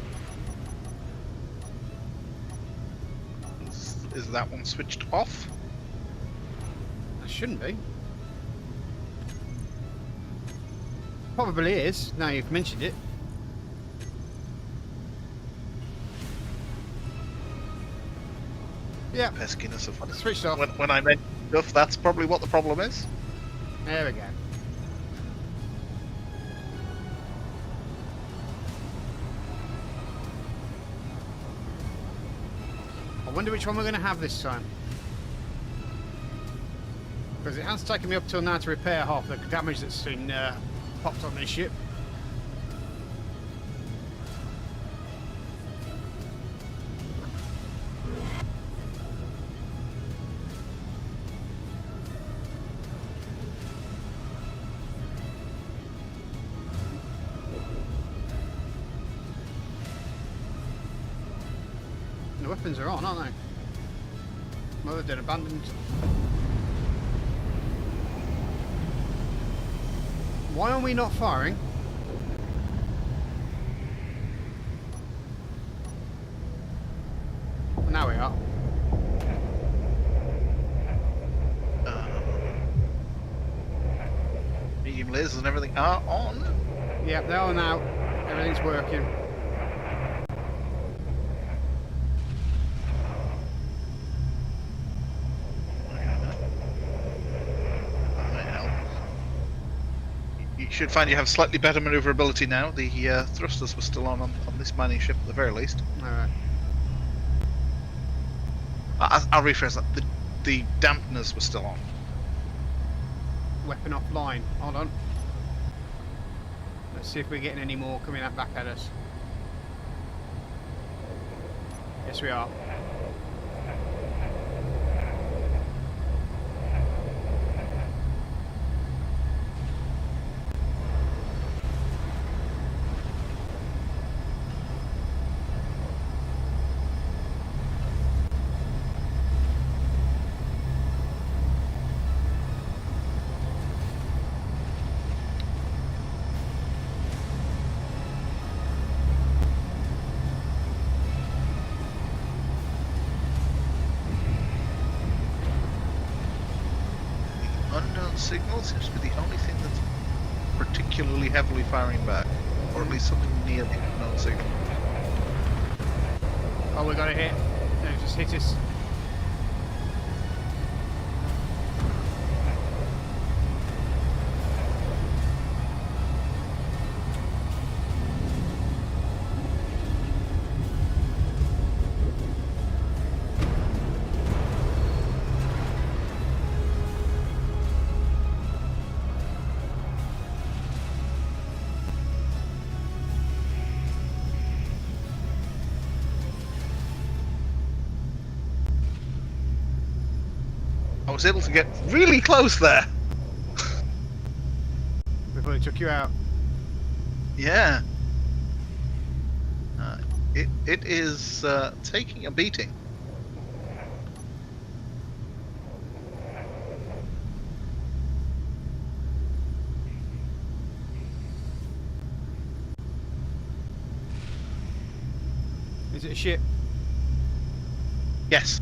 Is that one switched off? That shouldn't be. Probably is, now you've mentioned it. Yeah, Peskiness of switched off. when I meant stuff, that's probably what the problem is. There we go. I wonder which one we're going to have this time. Because it has taken me up till now to repair half the damage that's been popped on this ship. The weapons are on, aren't they? Well, they've been abandoned. Why are we not firing? Now we are. Medium lasers and everything are on. Yeah, they are now. Everything's working. You should find you have slightly better maneuverability now. The thrusters were still on this mining ship at the very least. Alright. I'll rephrase that. The dampeners were still on. Weapon offline. Hold on. Let's see if we're getting any more coming back at us. Yes, we are. Unknown signal seems to be the only thing that's particularly heavily firing back, or at least something near the unknown signal. Oh, we got a hit. No, just hit us. I was able to get really close there. Before they took you out. Yeah. It is taking a beating. Is it a ship? Yes.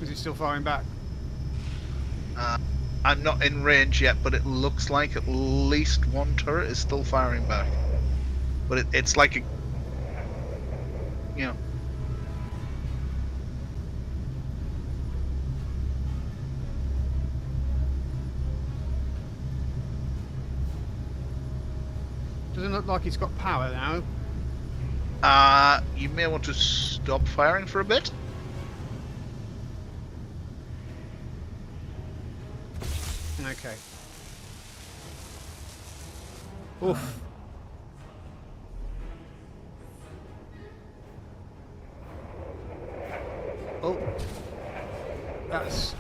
Is it still firing back? I'm not in range yet, but it looks like at least one turret is still firing back. But it's like a, you know. Doesn't look like it's got power now. You may want to stop firing for a bit. Okay. Oof. Oh.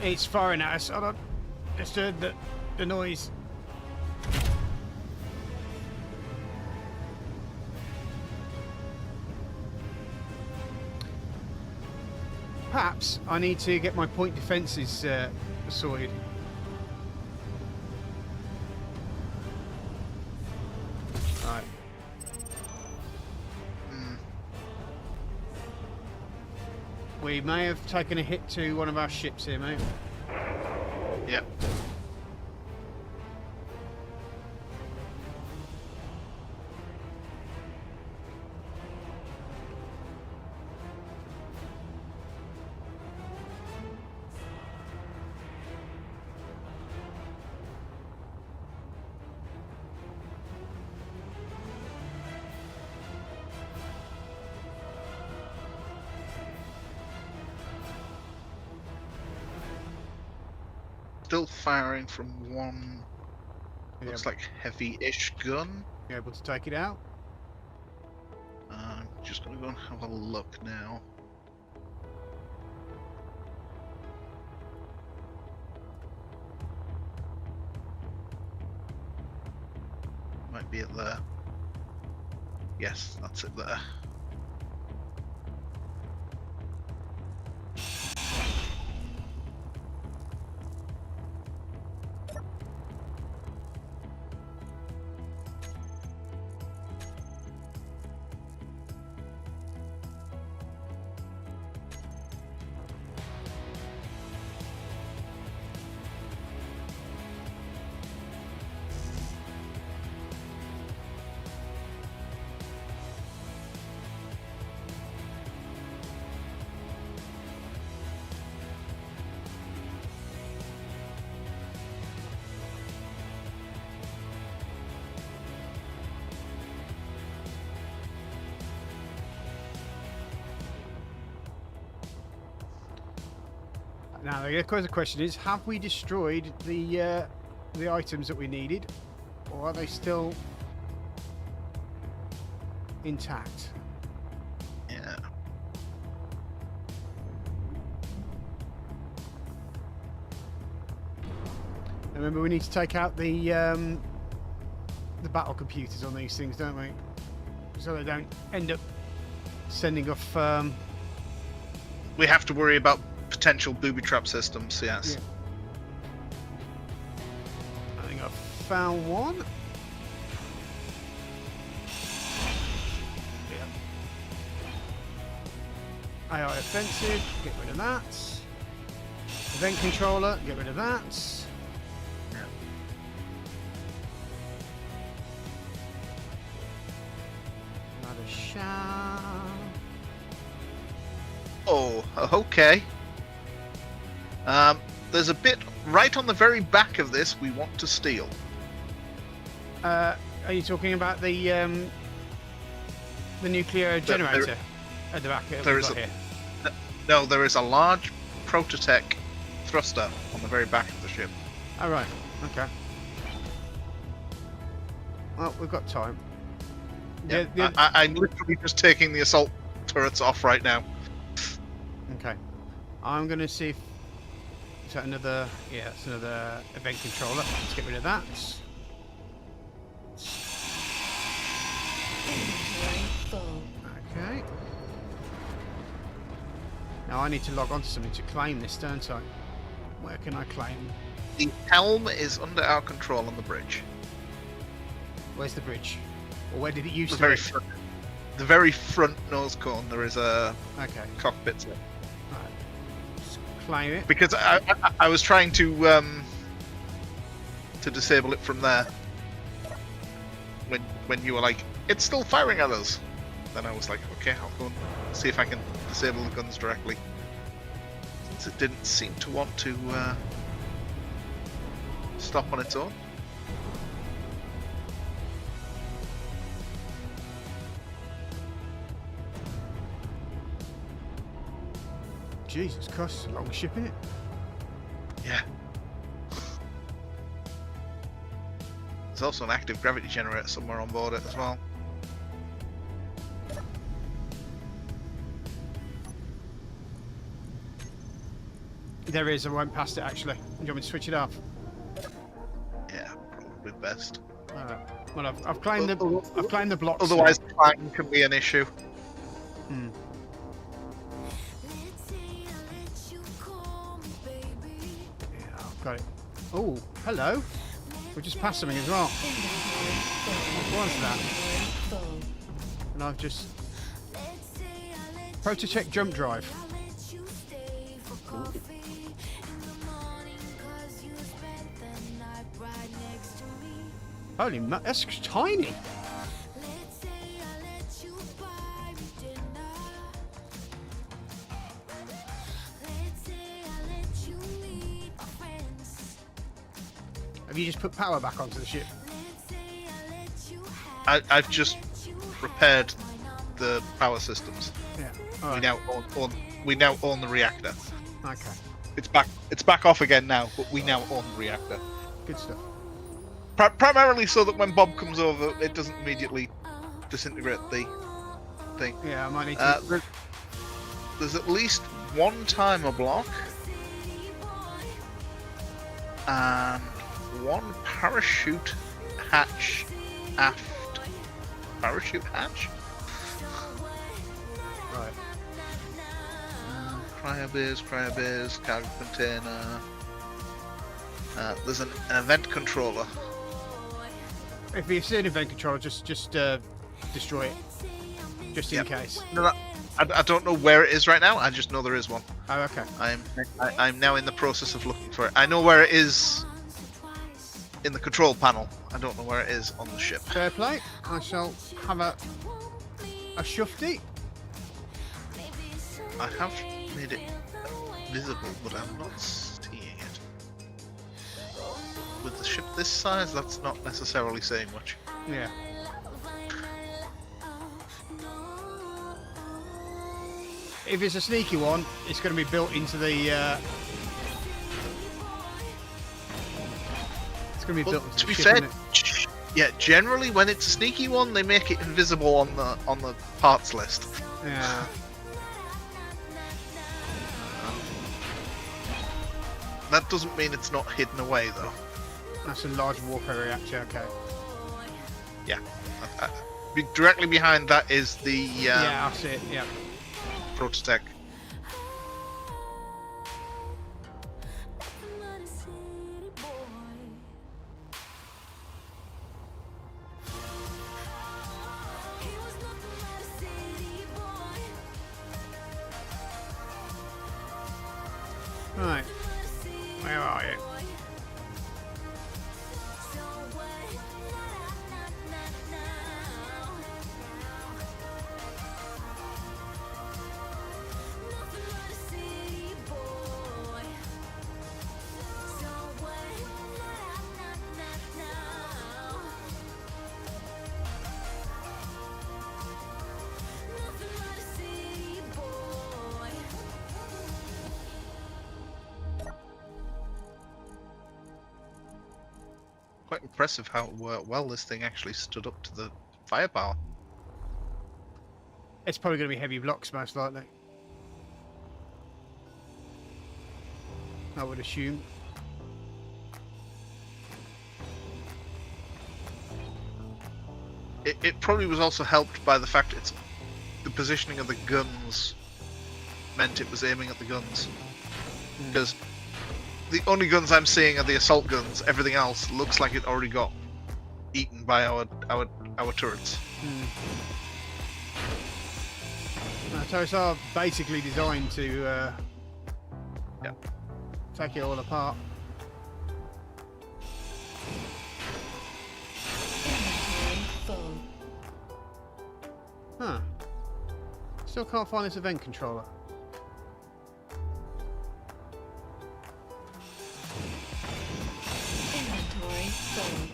It's firing at us. Hold on. Just heard the noise. perhaps I need to get my point defences sorted. Right. Hmm. We may have taken a hit to one of our ships here, mate. Yep. Still firing from one. You Looks like heavy-ish gun. able to take it out? I'm just gonna go and have a look now. Might be it there. Yes, that's it there. Now the question is, have we destroyed the items that we needed, or are they still intact? Yeah. Remember, we need to take out the battle computers on these things, don't we? So they don't end up sending off. We have to worry about potential booby trap systems, yes. Yeah. I think I've found one. Yeah. AI offensive, get rid of that. Event controller, get rid of that. Yeah. Another shell. Oh, okay. There's a bit right on the very back of this we want to steal. Are you talking about the nuclear generator at the back? There is here. No, there is a large Prototech thruster on the very back of the ship. Oh, right. Okay. Well, we've got time. Yeah, The- I'm literally just taking the assault turrets off right now. Okay. I'm going to see if... Is that another... Yeah, that's another event controller. Let's get rid of that. Inventory full. Okay. Now I need to log on to something to claim this, don't I? Where can I claim? The helm is under our control on the bridge. Where's the bridge? Or where did it used The to very be? front, the very front nose cone. There is a Okay. cockpit there. Right. Just claim it. Because I was trying to disable it from there. When you were like, it's still firing at us. Then I was like, okay, I'll go and see if I can disable the guns directly. Since it didn't seem to want to stop on its own. Jesus Christ, it's a long ship, isn't it? Yeah. There's also an active gravity generator somewhere on board it as well. There is, I went past it actually. Do you want me to switch it off? Yeah, probably best. Alright. Well, I've claimed the blocks. Otherwise, climb can be an issue. Hmm. Let's say Got it. Oh, hello. We just passed something as well. What was that? Full. And I've just... Prototech jump drive. Holy that's tiny. Have you just put power back onto the ship? I've just repaired the power systems. Yeah. We Alright. now own the reactor. Okay. It's back off again now, but we now own the reactor. Good stuff. Primarily so that when Bob comes over, it doesn't immediately disintegrate the thing. Yeah, I might need to... There's at least one timer block and one parachute hatch aft. Parachute hatch? Right. Cryobays, cargo container. There's an event controller. If you see an event controller, just destroy it. Just in Yep. case. No, I don't know where it is right now. I just know there is one. Oh, okay. I'm now in the process of looking for it. I know where it is in the control panel. I don't know where it is on the ship. Fair play. I shall have a shufty. I have made it visible, but I'm not seeing it. With the ship this size, that's not necessarily saying much. Yeah. If it's a sneaky one, it's going to be built into the. It's going to be Well, built into to the be ship, fair, isn't it? yeah, generally when it's a sneaky one, they make it invisible on the parts list. Yeah. That doesn't mean it's not hidden away, though. That's a large warfare reactor. Okay. Yeah. Directly behind that is the Yeah, I see it. Yeah. Prototech. Right. Where are you? Quite impressive how well this thing actually stood up to the firepower. It's probably going to be heavy blocks, most likely. I would assume. It probably was also helped by the fact the positioning of the guns meant it was aiming at the guns. Because the only guns I'm seeing are the assault guns. Everything else looks like it already got eaten by our turrets. Turrets are basically designed to Yeah. take it all apart. Inventory full. Huh. Still can't find this event controller. Inventory full.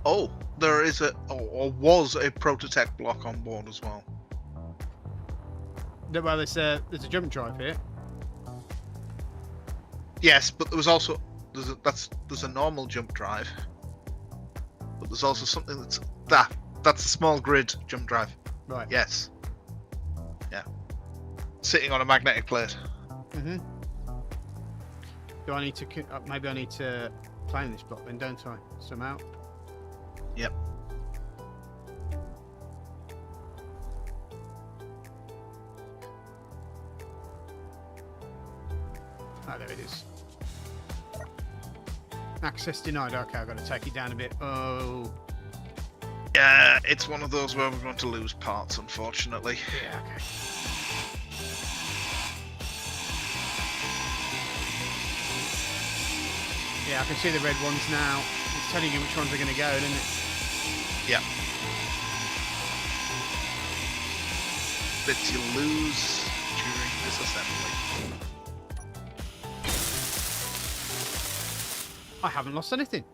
Oh, there is or was a Prototech block on board as well. Well, there's a jump drive here. Yes, but there was also there's a normal jump drive, but there's also something that's a small grid jump drive. Right. Yes. Yeah. Sitting on a magnetic plate. Mm-hmm. Do I need to... maybe I need to claim this block then, don't I? Somehow. Yep. Ah, there it is. Access denied. Okay, I've got to take it down a bit. Oh. Yeah, it's one of those where we're going to lose parts, unfortunately. Yeah, okay. Yeah, I can see the red ones now. It's telling you which ones are going to go, doesn't it? Yeah. Bits you lose during disassembly. I haven't lost anything.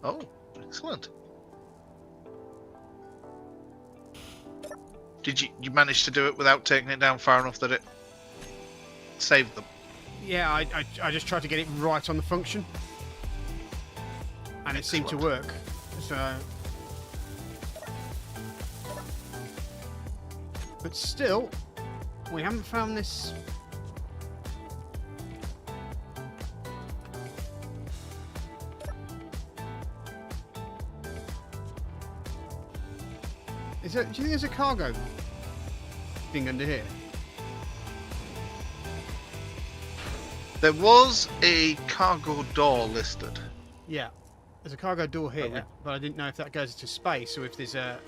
Oh, excellent. Did you manage to do it without taking it down far enough that it saved them? Yeah, I just tried to get it right on the function. And it seemed to work. So... But still, we haven't found this... Do you think there's a cargo thing under here? There was a cargo door listed. Yeah. There's a cargo door here, but I didn't know if that goes to space or if there's a...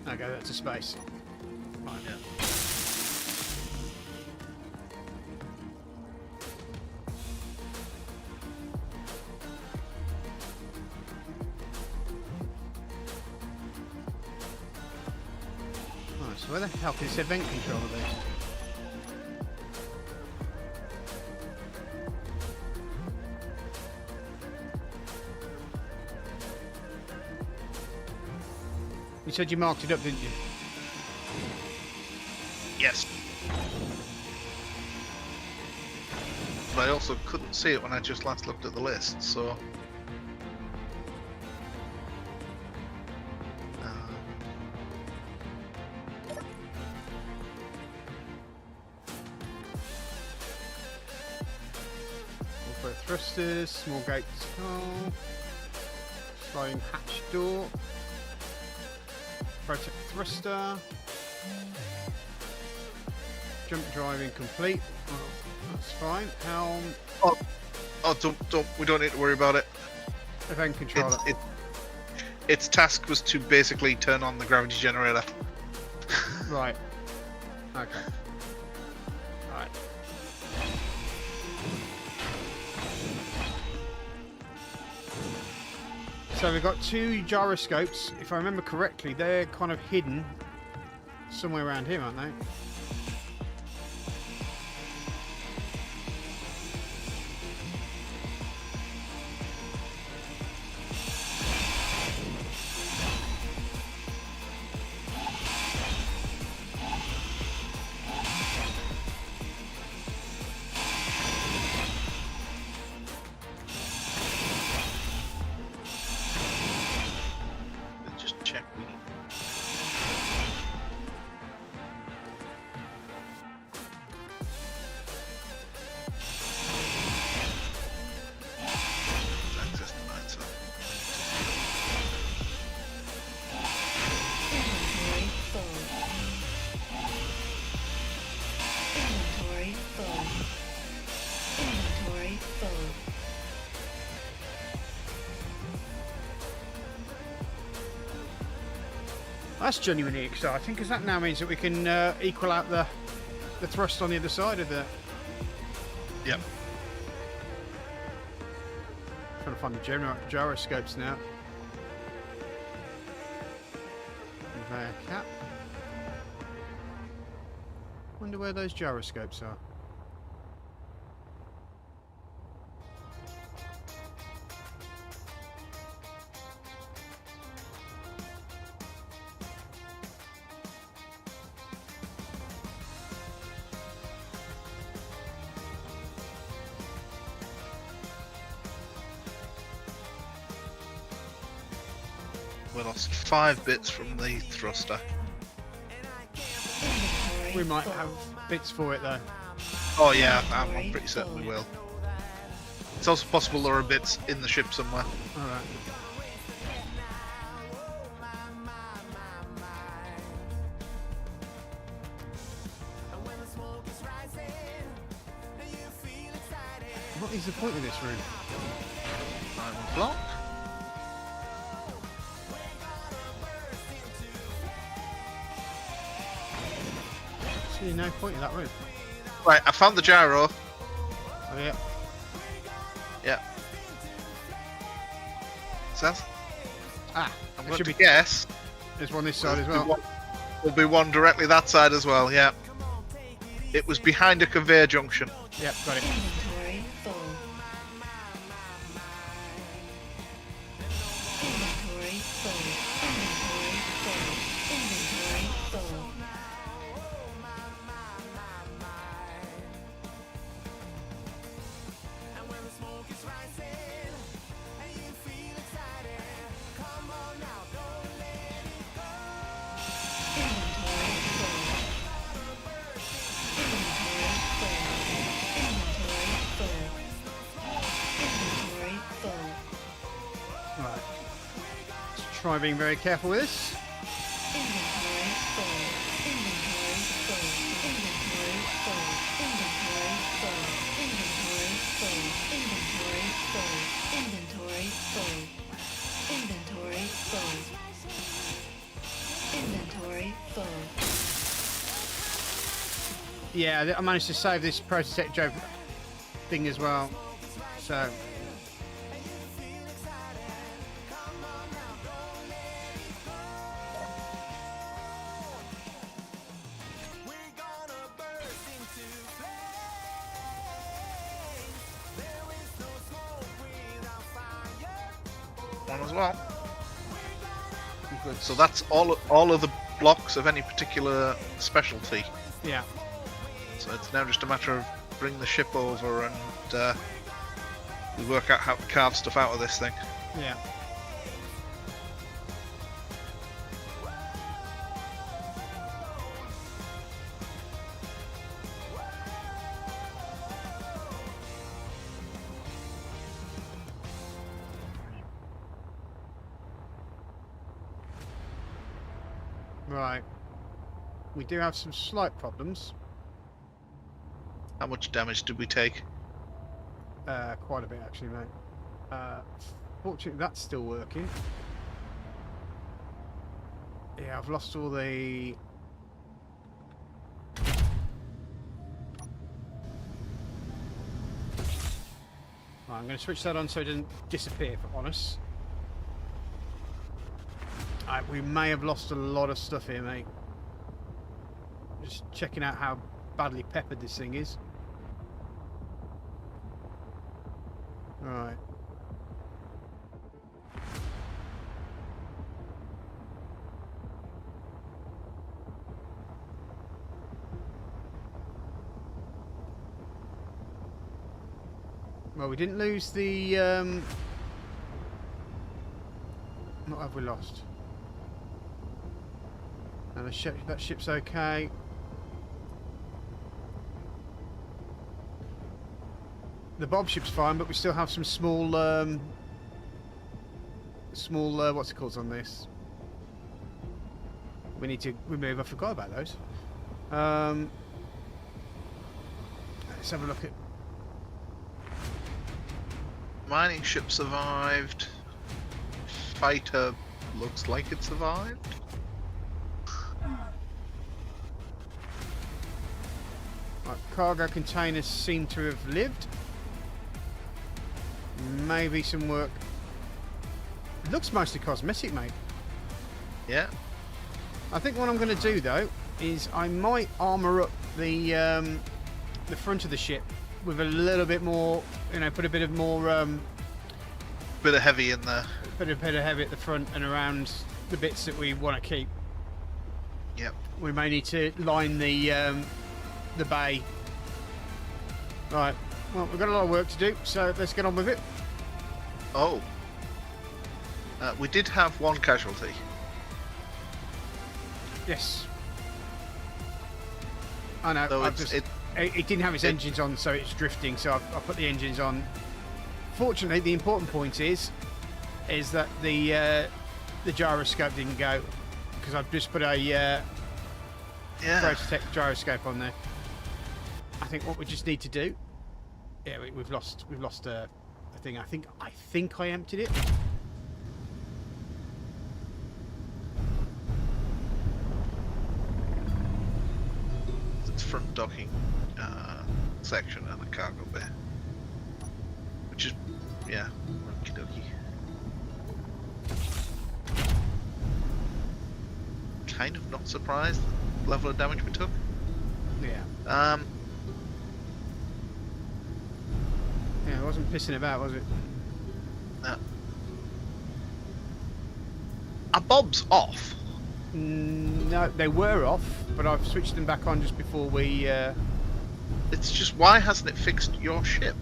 Okay, that's a space. Right. Yeah. Right, so where the hell can this event controller be? You said you marked it up, didn't you? Yes. But I also couldn't see it when I just last looked at the list, so... Both thrusters, small gate tunnel, sliding hatch door, protect thruster, jump driving complete. Well, that's fine. Helm, Oh, we don't need to worry about it. event controller. Its task was to basically turn on the gravity generator. Right. Okay. Alright. So we've got two gyroscopes. If I remember correctly, they're kind of hidden somewhere around here, aren't they? Just check. Access denied, so. Inventory full. Inventory full. Inventory full. That's genuinely exciting because that now means that we can equal out the thrust on the other side of the... Yep. Trying to find the gyroscopes now. Conveyor cap. Wonder where those gyroscopes are. We lost 5 bits from the thruster. Inventory We might full. have bits for it though. Oh yeah, I'm pretty certain we will. It's also possible there are bits in the ship somewhere. All right. What is the point of this room? Diamond block. See, no point in that room. Right, I found the gyro. Oh yeah. Yeah. Seth, Ah, I'm there going should to be. guess There's one this side as well. there'll be one directly that side as well, yeah. It was behind a conveyor junction. Yep, got it. Inventory full. Inventory full. Inventory full. Inventory full. Inventory full. Inventory full. Right. Let's try being very careful with this. Inventory full. Inventory full. Inventory full. Inventory full. Inventory full. Inventory full. Inventory full. Inventory full. Inventory full. Yeah, I managed to save this Prototech Joe thing as well. So. One as well. Good. So that's all of the blocks of any particular specialty. Yeah. So it's now just a matter of bring the ship over and we work out how to carve stuff out of this thing. Yeah. Right. We do have some slight problems. How much damage did we take? Quite a bit actually, mate. Fortunately, that's still working. Yeah, I've lost all the... Right, I'm going to switch that on so it doesn't disappear on us. Alright, we may have lost a lot of stuff here, mate. Just checking out how badly peppered this thing is. Right. Well, we didn't lose the... What have we lost? And the ship, that ship's okay. The Bob ship's fine, but we still have some small, what's it called on this? We need to remove. I forgot about those. Let's have a look at. Mining ship survived. Fighter looks like it survived. Right, cargo containers seem to have lived. Maybe some work. It looks mostly cosmetic, mate. Yeah. I think what I'm going to do though is I might armour up the front of the ship with a little bit more, you know, put a bit of more Bit of heavy in there. bit of heavy at the front and around the bits that we want to keep. Yep. We may need to line the bay. Right. Well, we've got a lot of work to do, so let's get on with it. Oh. We did have one casualty. Yes. I know. Though I've it didn't have its engines on, so it's drifting. So I put the engines on. Fortunately, the important point is that the gyroscope didn't go, because I've just put a Prototech gyroscope on there. I think what we just need to do. Yeah, we've lost a thing. I think I emptied it. It's front docking section and a cargo bay, which is okie dokie. Kind of not surprised the level of damage we took. Yeah. Yeah, it wasn't pissing about, was it? No. Are bobs off? No, they were off, but I've switched them back on just before we. It's just, why hasn't it fixed your ship?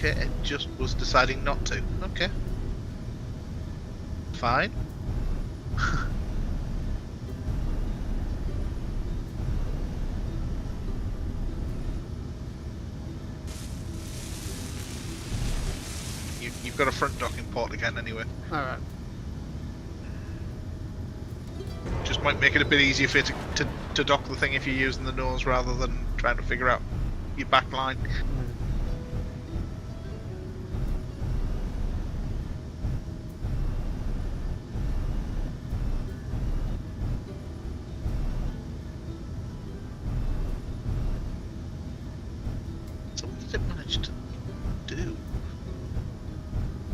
Okay, it just was deciding not to. Okay. Fine. You've got a front docking port again anyway. Alright. Just might make it a bit easier for you to dock the thing if you're using the nose rather than trying to figure out your back line. So what did it manage to do?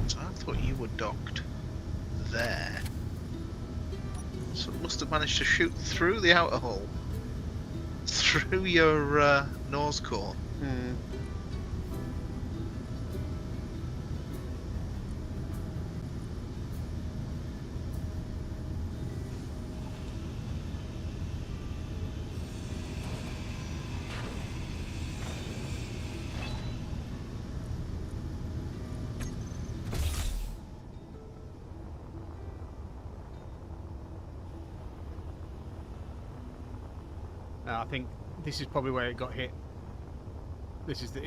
So I thought you were docked there. So it must have managed to shoot through the outer hull, through your nose cone. Hmm. I think this is probably where it got hit. This is the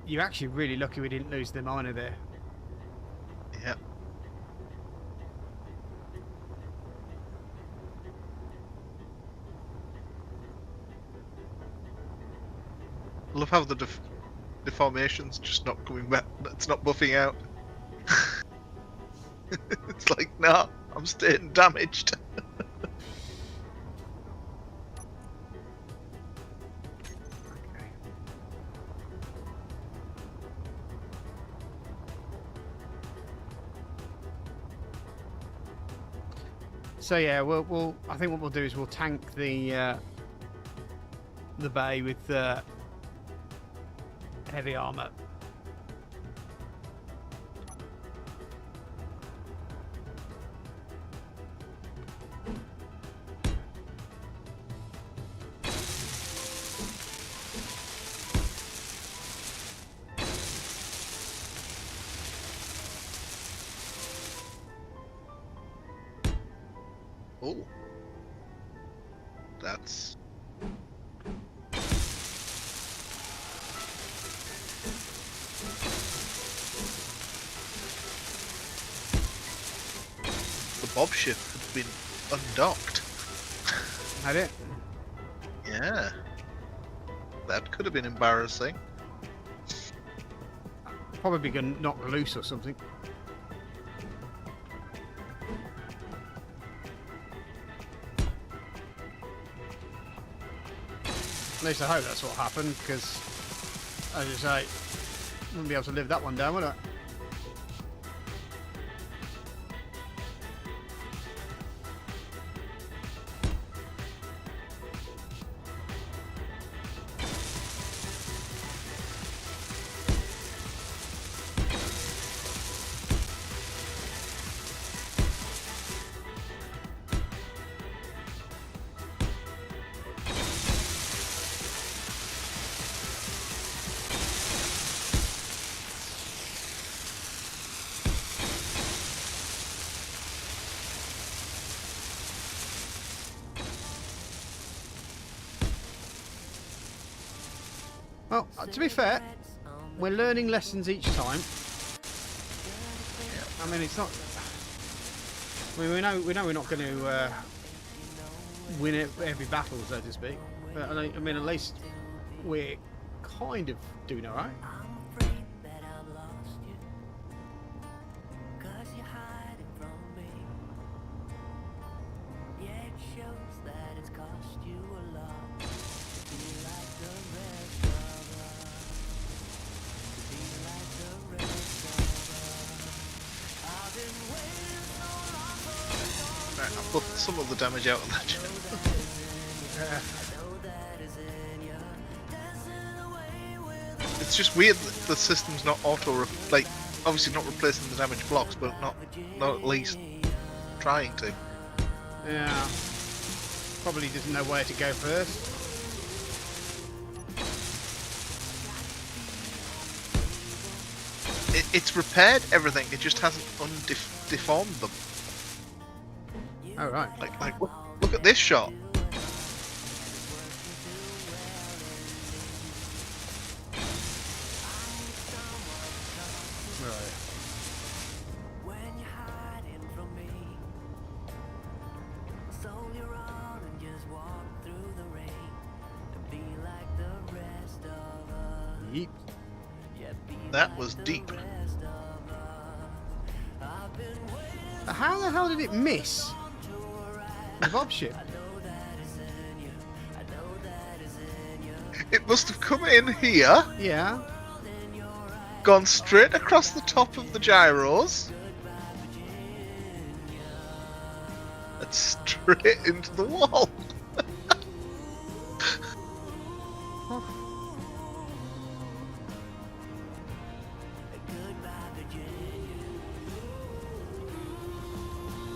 You're actually really lucky we didn't lose the miner there. Yep. I love how the deformation's just not coming back. It's not buffing out. It's like, nah, I'm staying damaged. Okay. So yeah, we'll I think what we'll do is we'll tank the bay with heavy armor. Oh, that's the Bob ship had been undocked. Had it? Yeah, that could have been embarrassing. Probably gonna knock loose or something. At least I hope that's what happened, because, as you say, wouldn't be able to live that one down, would I? Well, to be fair, we're learning lessons each time. I mean, it's not. I mean, we know we're not going to win every battle, so to speak. But I mean, at least we're kind of doing all right. I'm afraid that I've lost you, 'cause you're hiding from me. Yeah, it shows that it's cost you a lot to be like the rest of us. To be like the rest of us. I've been waiting so long for the dawn. Right, I've put some of the damage out of that. Yeah. It's just weird that the system's not like obviously not replacing the damaged blocks, but not at least trying to. Yeah. Probably doesn't know where to go first. It's repaired everything. It just hasn't deformed them. Oh right. Like look at this shot. Right. When you're hiding from me, sold your all and just walk through the rain and be like the rest of us. Yeet. Yeah, be That like was the deep. rest of us. I've been waiting How the hell did it miss the Bob ship? I know that is in you. I know that is in you. It must have come in here, Yeah. gone straight across the top of the gyros, and straight into the wall. Goodbye, Virginia.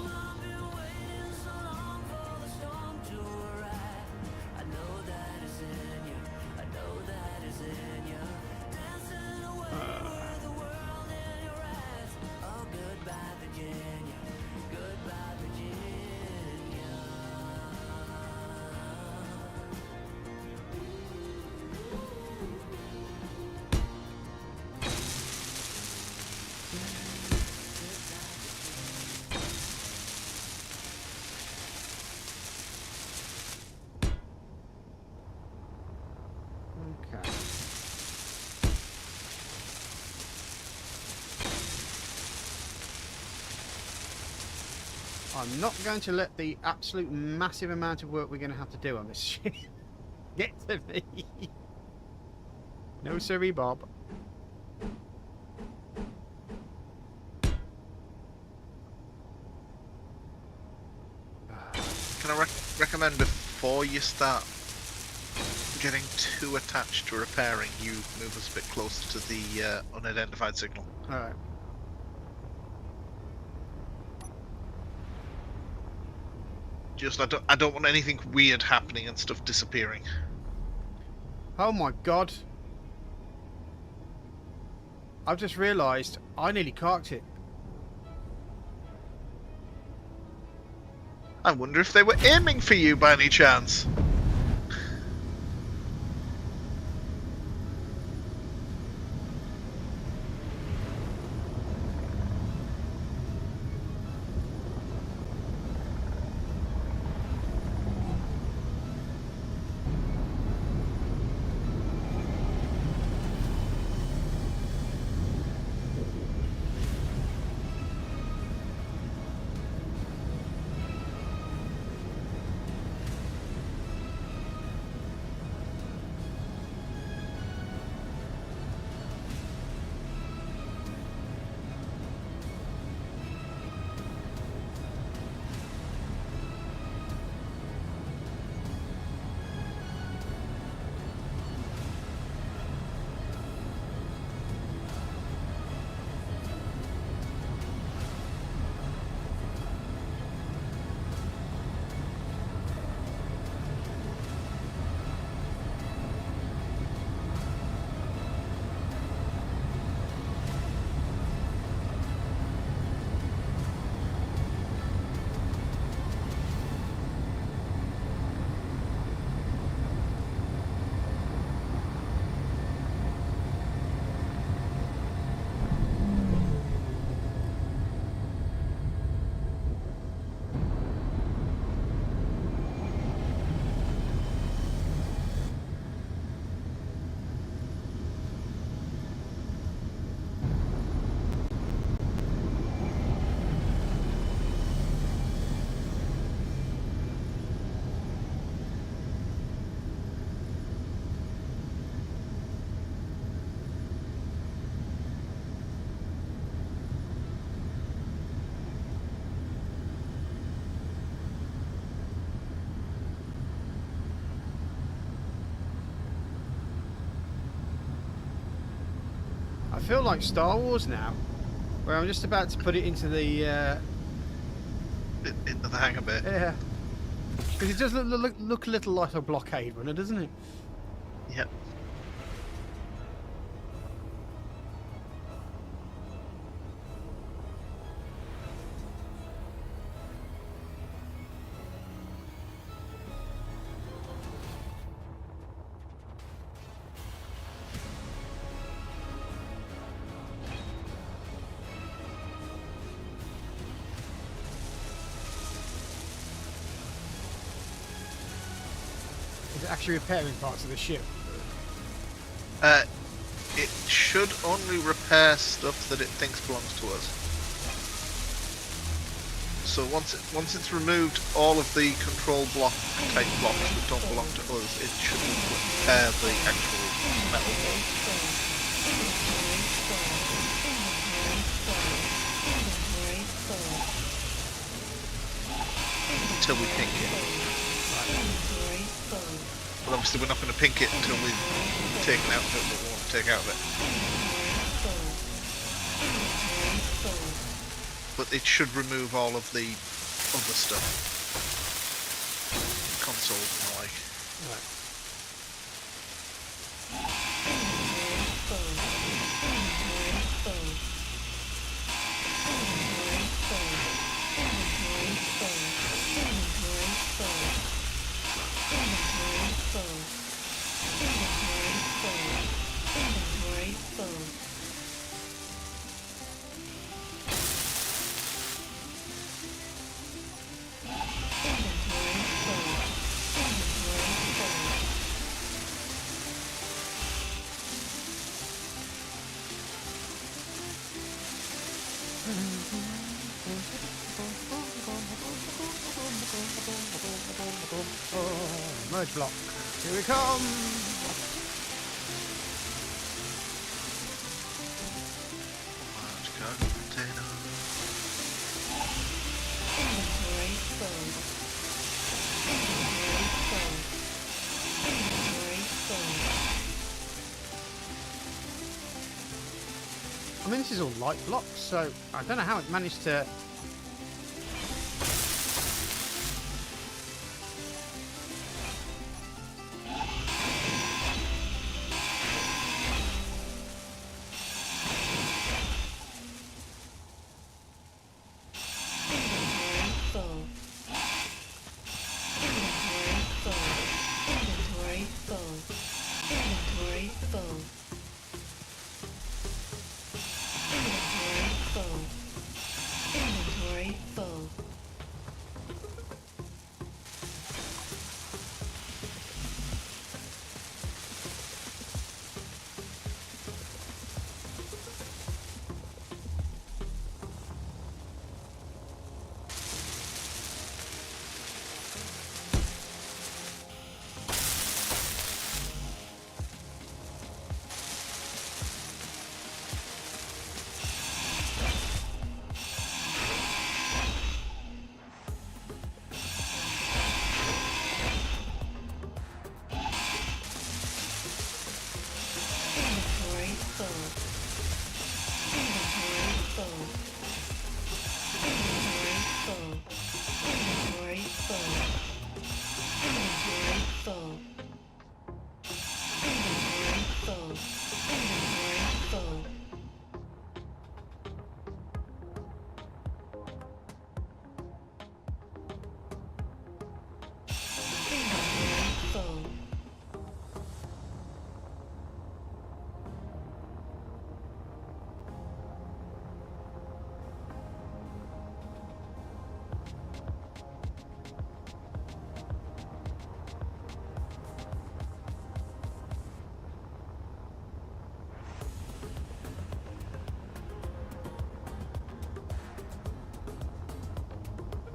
I've been waiting so long for the storm to arrive. I know that is in you. I know that is in you. Dancing away with the world in your eyes. Oh, goodbye, Virginia. Goodbye, Virginia. Okay. I'm not going to let the absolute massive amount of work we're going to have to do on this ship get to me. No siree, Bob. Can I recommend before you start getting too attached to repairing, you move us a bit closer to the unidentified signal. Alright. Just I don't want anything weird happening and stuff disappearing. Oh my god. I've just realised I nearly carked it. I wonder if they were aiming for you by any chance. I feel like Star Wars now, where I'm just about to put it into the Into the hang a bit. yeah, because it does look a little like a blockade runner, doesn't it? Yep. Is it actually repairing parts of the ship? It should only repair stuff that it thinks belongs to us. So once it's removed all of the control block type blocks that don't belong to us, it should repair the actual metal one. Until we pink it. But obviously we're not going to pink it until we've taken out what we want to take out of it. But it should remove all of the other stuff. Consoles and the like. Right. Merge block. Here we come. Large cargo container. I mean, this is all light blocks, so I don't know how it managed to.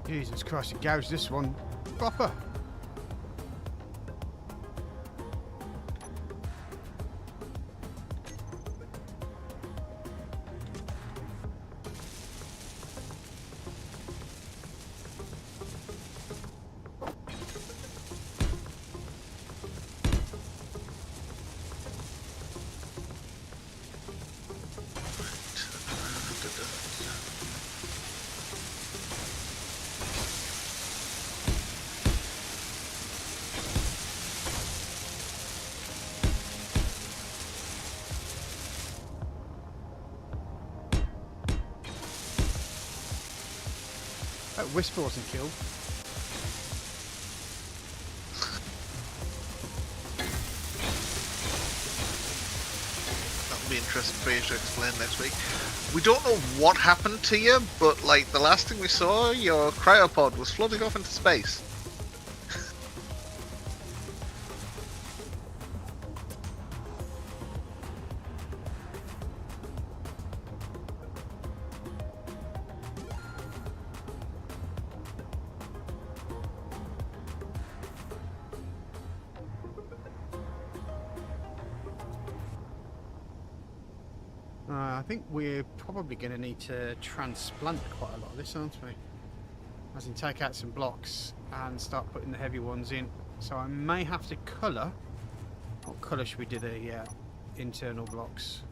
Jesus Christ, it gouged this one proper. Whisper wasn't killed. That'll be interesting for you to explain next week. We don't know what happened to you, but like the last thing we saw, your cryopod was floating off into space. I think we're probably going to need to transplant quite a lot of this, aren't we? As in take out some blocks and start putting the heavy ones in. So I may have to colour. What colour should we do the internal blocks?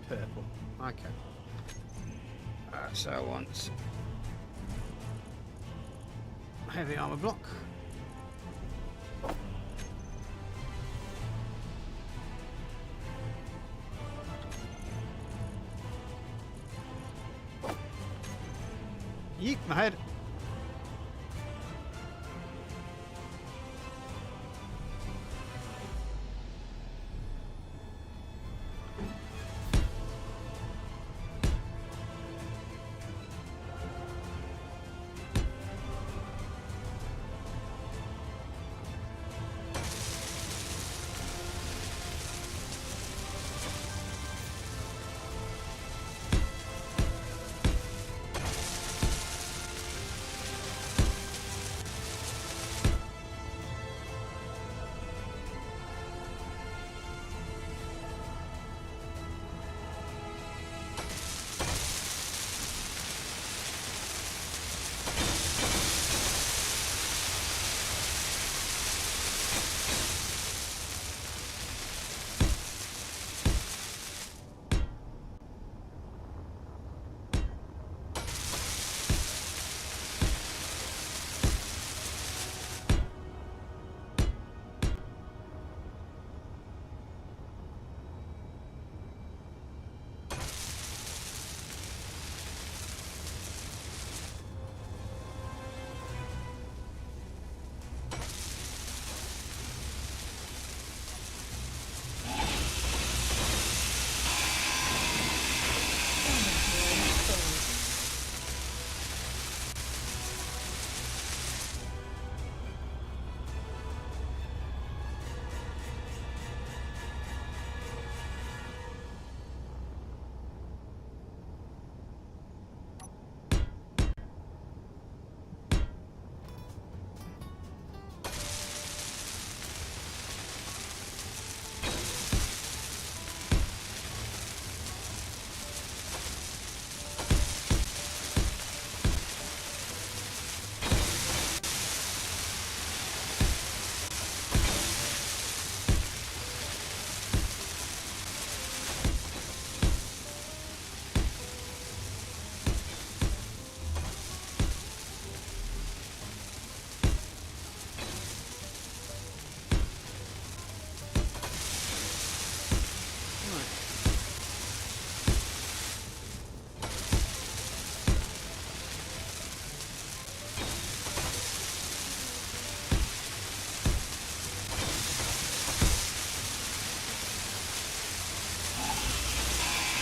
Purple. Okay. So I want heavy armour block. Yeet, my head.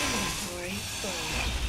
Inventory full. Inventory full.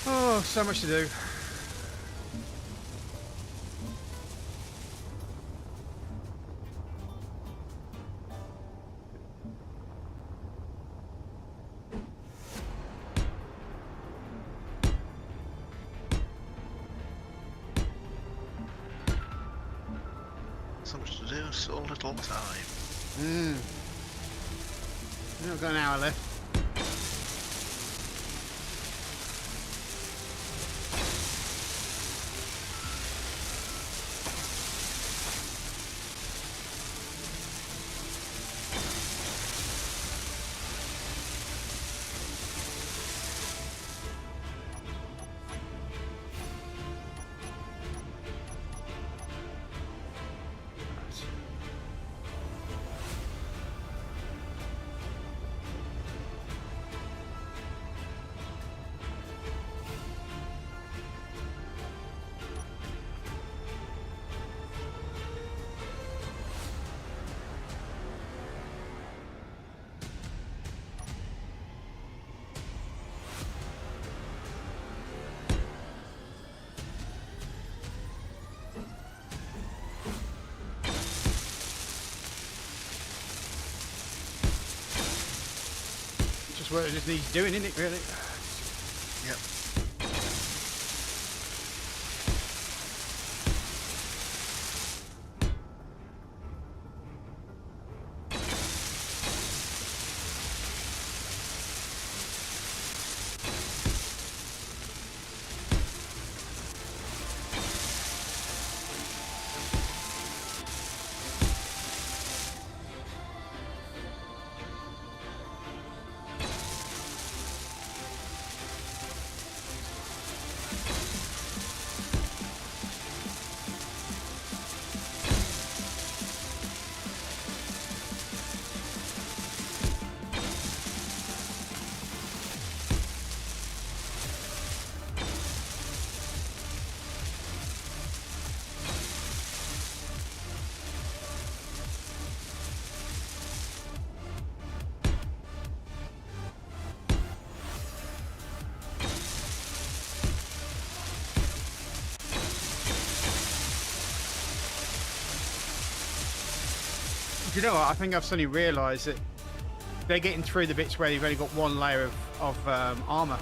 Oh, so much to do. So much to do, so little time. We've got an hour left. Just what it just needs doing, isn't it, really? Yep. Do you know what? I think I've suddenly realised that they're getting through the bits where you've only got one layer of armour.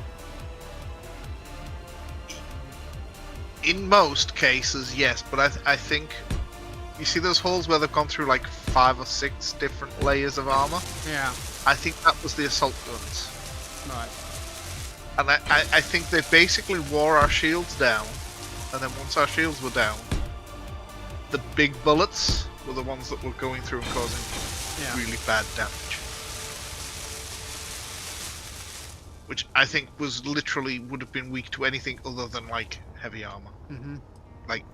In most cases, yes, but I think you see those holes where they've gone through like 5 or 6 different layers of armor. Yeah. I think that was the assault guns, Right. and I think they basically wore our shields down, and then once our shields were down, the big bullets were the ones that were going through and causing Yeah. really bad damage. Which I think was literally would have been weak to anything other than like heavy armor. Mm-hmm. Like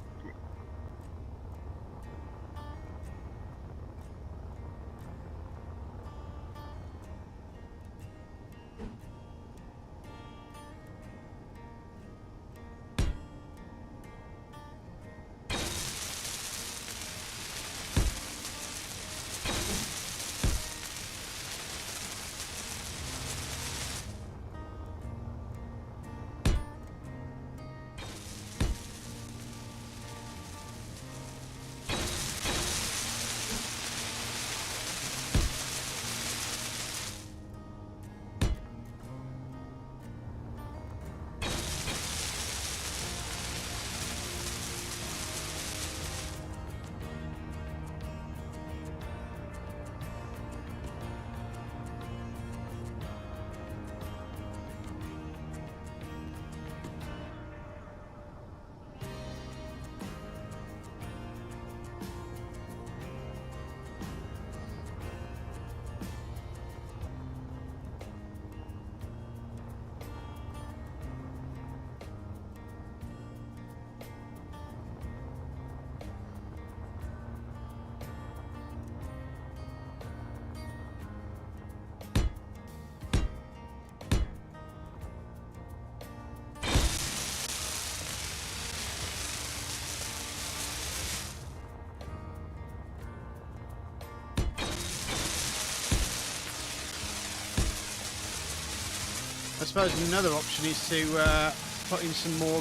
I suppose another option is to put in some more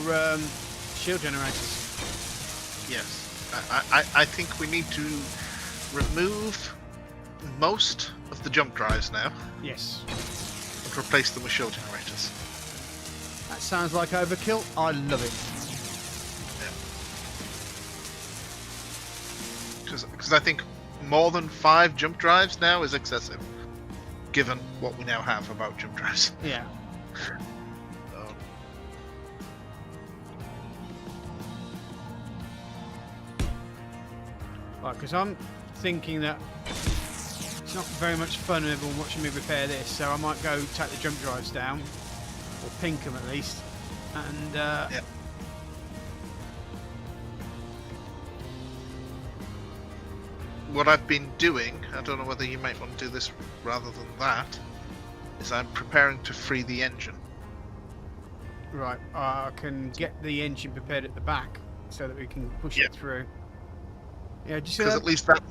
shield generators. yes, I think we need to remove most of the jump drives now Yes. and replace them with shield generators. That sounds like overkill. I love it. because I think more than 5 jump drives now is excessive, given what we now have about jump drives. Yeah. So, Right, because I'm thinking that it's not very much fun in everyone watching me repair this, so I might go take the jump drives down, or pink them at least, and yeah. What I've been doing, I don't know whether you might want to do this rather than that, is I'm preparing to free the engine. right, I can get the engine prepared at the back so that we can push Yeah. it through. Yeah, just Because at least that's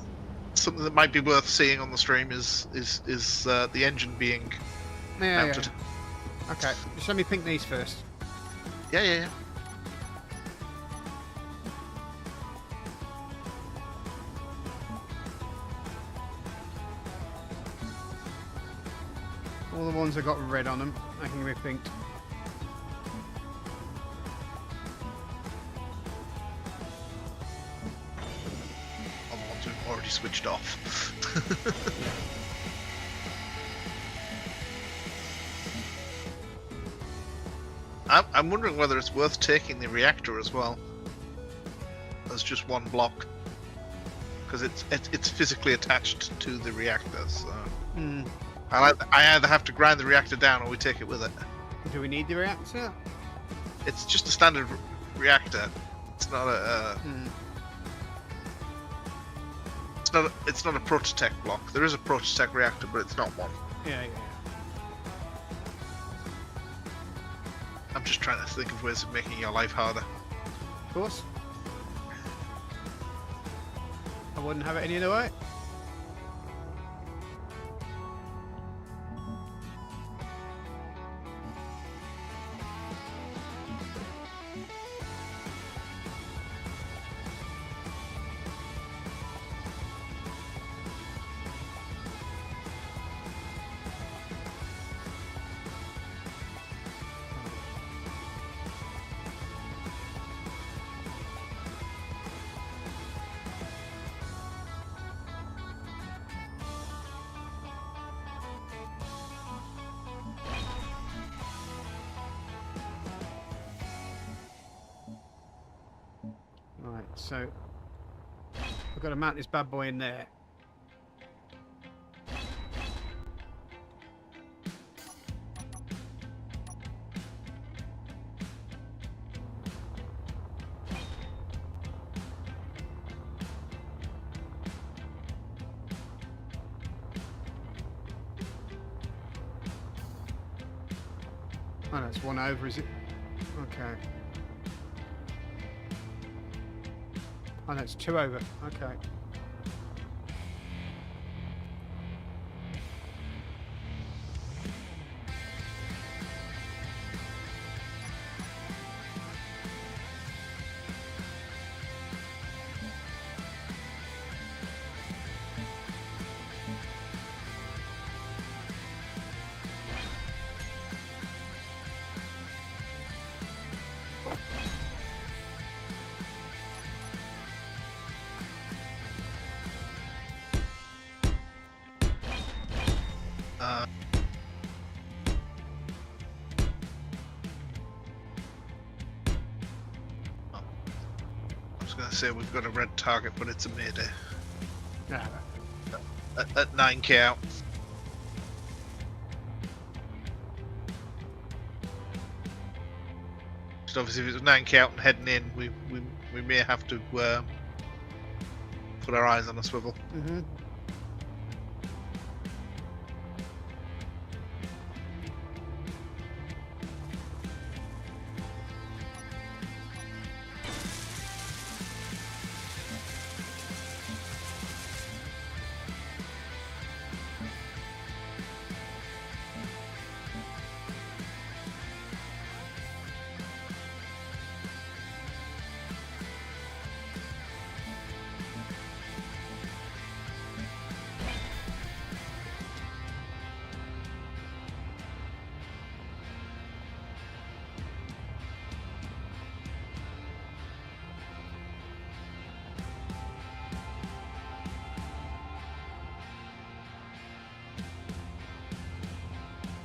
something that might be worth seeing on the stream is the engine being mounted. yeah. Okay, just let me pink these first. Yeah. All the ones that got red on them, I can be pinked. On the ones we've already switched off. I'm wondering whether it's worth taking the reactor as well as just one block, because it's physically attached to the reactor. So Hmm. I either have to grind the reactor down or we take it with it. Do we need the reactor? It's just a standard reactor. It's not a. Hmm. It's not a Prototech block. There is a Prototech reactor, but it's not one. Yeah. I'm just trying to think of ways of making your life harder. Of course. I wouldn't have it any other way. Right, so I've got to mount this bad boy in there. Oh, that's one over, is it? Okay. Oh, that's 2 over. Okay. I was going to say we've got a red target, but it's a Mayday Yeah. at 9k out. So obviously, if it was 9k out and heading in, we may have to put our eyes on a swivel. Mm-hmm.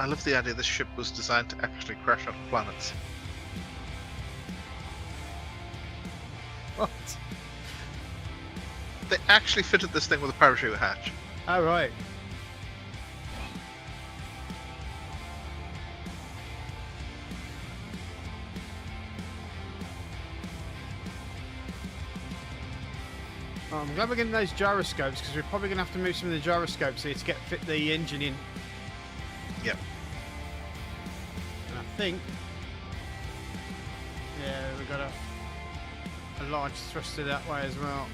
I love the idea this ship was designed to actually crash off planets. What? They actually fitted this thing with a parachute hatch. Oh, right. Oh, I'm glad we're getting those gyroscopes because we're probably going to have to move some of the gyroscopes here to fit the engine in. Yep. And I think, yeah, we've got a large thruster that way as well.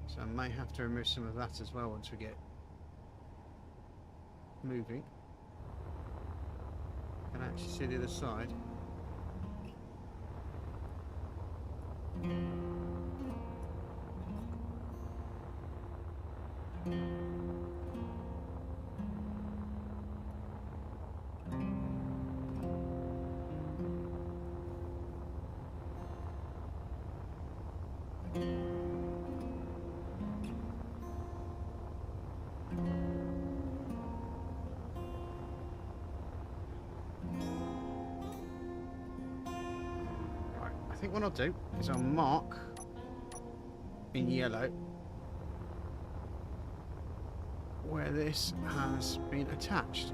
So I may have to remove some of that as well once we get moving. I can actually see the other side. I think what I'll do is I'll mark in yellow where this has been attached.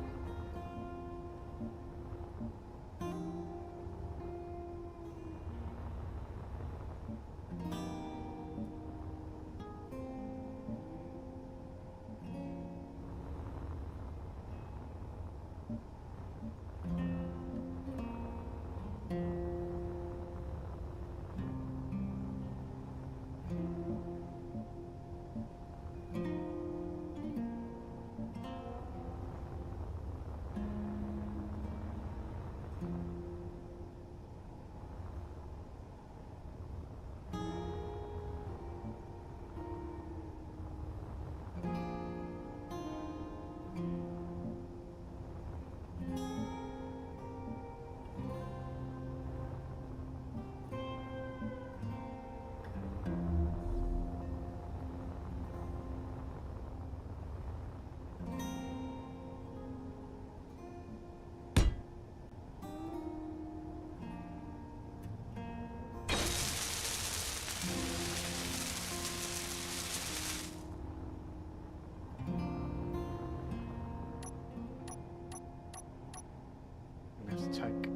I'm going to take.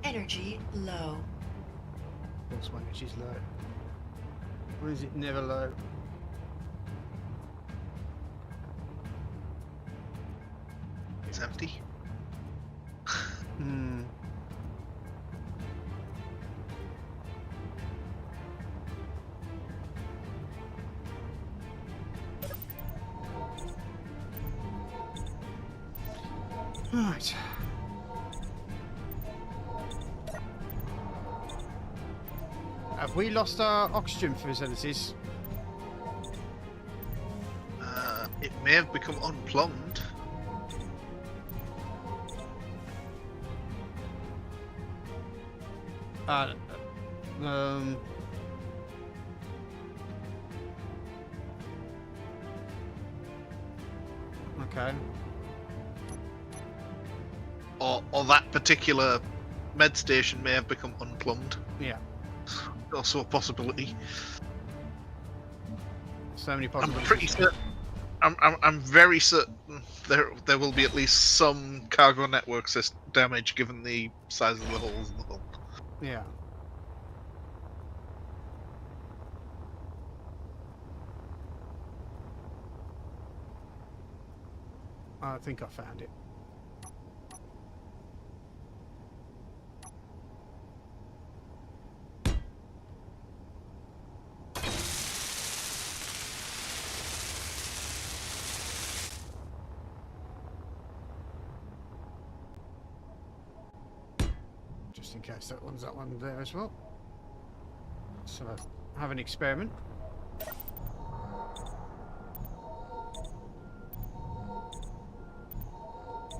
Energy low. What's my energy's low? Or is it never low? It's empty. Hmm. Right. Have we lost our oxygen facilities? It may have become unplumbed. Um. Okay. Or that particular med station may have become unplumbed. Yeah. Also a possibility. So many I'm possibilities. pretty certain. I'm very certain there will be at least some cargo network system damage given the size of the holes in the hull. Yeah. I think I found it. Just in case that one there as well. So have an experiment.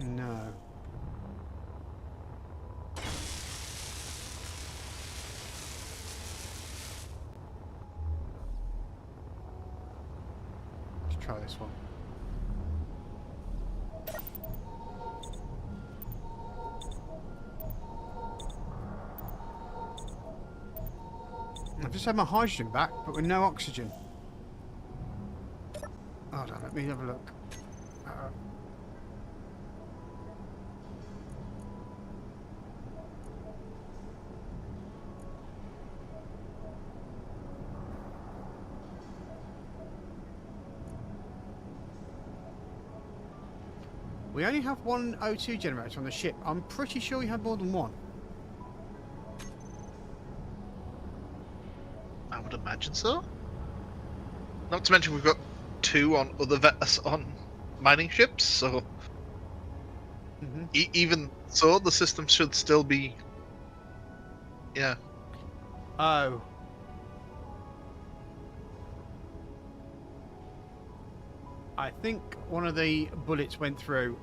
No. Let's try this one. I've just had my hydrogen back, but with no oxygen. Hold on, let me have a look. We only have one O2 generator on the ship. I'm pretty sure we had more than one. I would imagine so. Not to mention we've got 2 on on mining ships, so even so, the system should still be. Yeah. Oh. I think one of the bullets went through,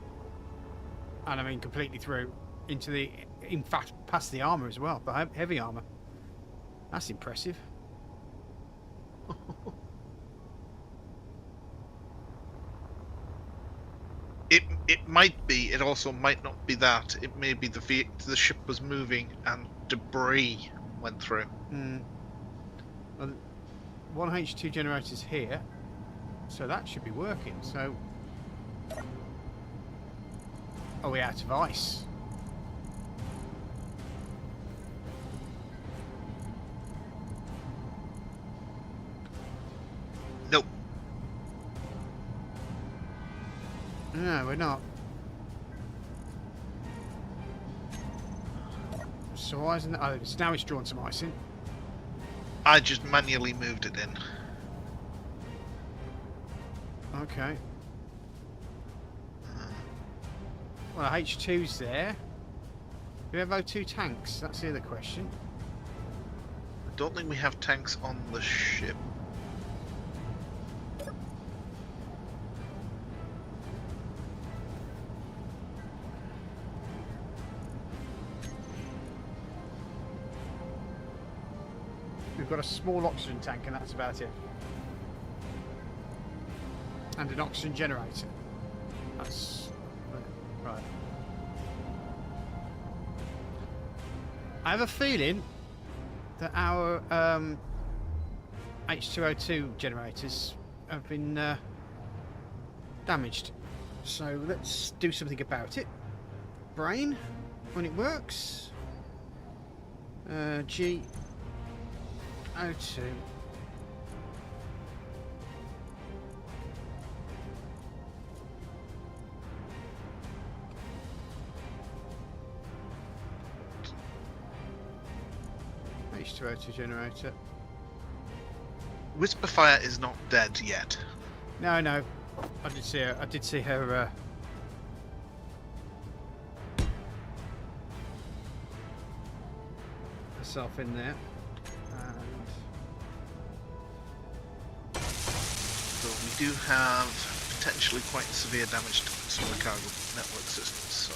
and I mean completely through, into the, in fact, past the armor as well, the heavy armor. That's impressive. It might be. It also might not be that. It may be the ship was moving and debris went through. Well, one H2 generator's here, so that should be working. So, are we out of ice? Nope. No, we're not. So why isn't that? Oh, now it's drawn some ice in. I just manually moved it in. Okay. Well, H2's there. Do we have O2 tanks? That's the other question. I don't think we have tanks on the ship. We've got a small oxygen tank, and that's about it. And an oxygen generator. That's right. I have a feeling that our H2O2 generators have been damaged. So let's do something about it. Brain, when it works. G O2. H2O2 generator. Whisperfire is not dead yet. No, no. I did see her. I did see her. Herself in there. And So we do have potentially quite severe damage to some of the cargo network systems. So.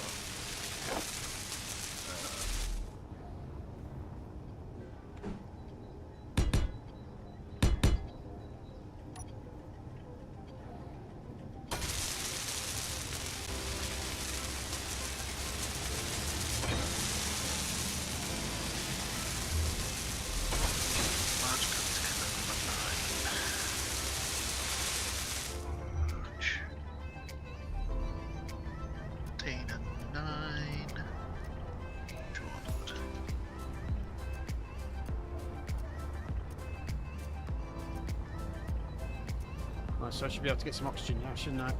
So I should be able to get some oxygen now, shouldn't I?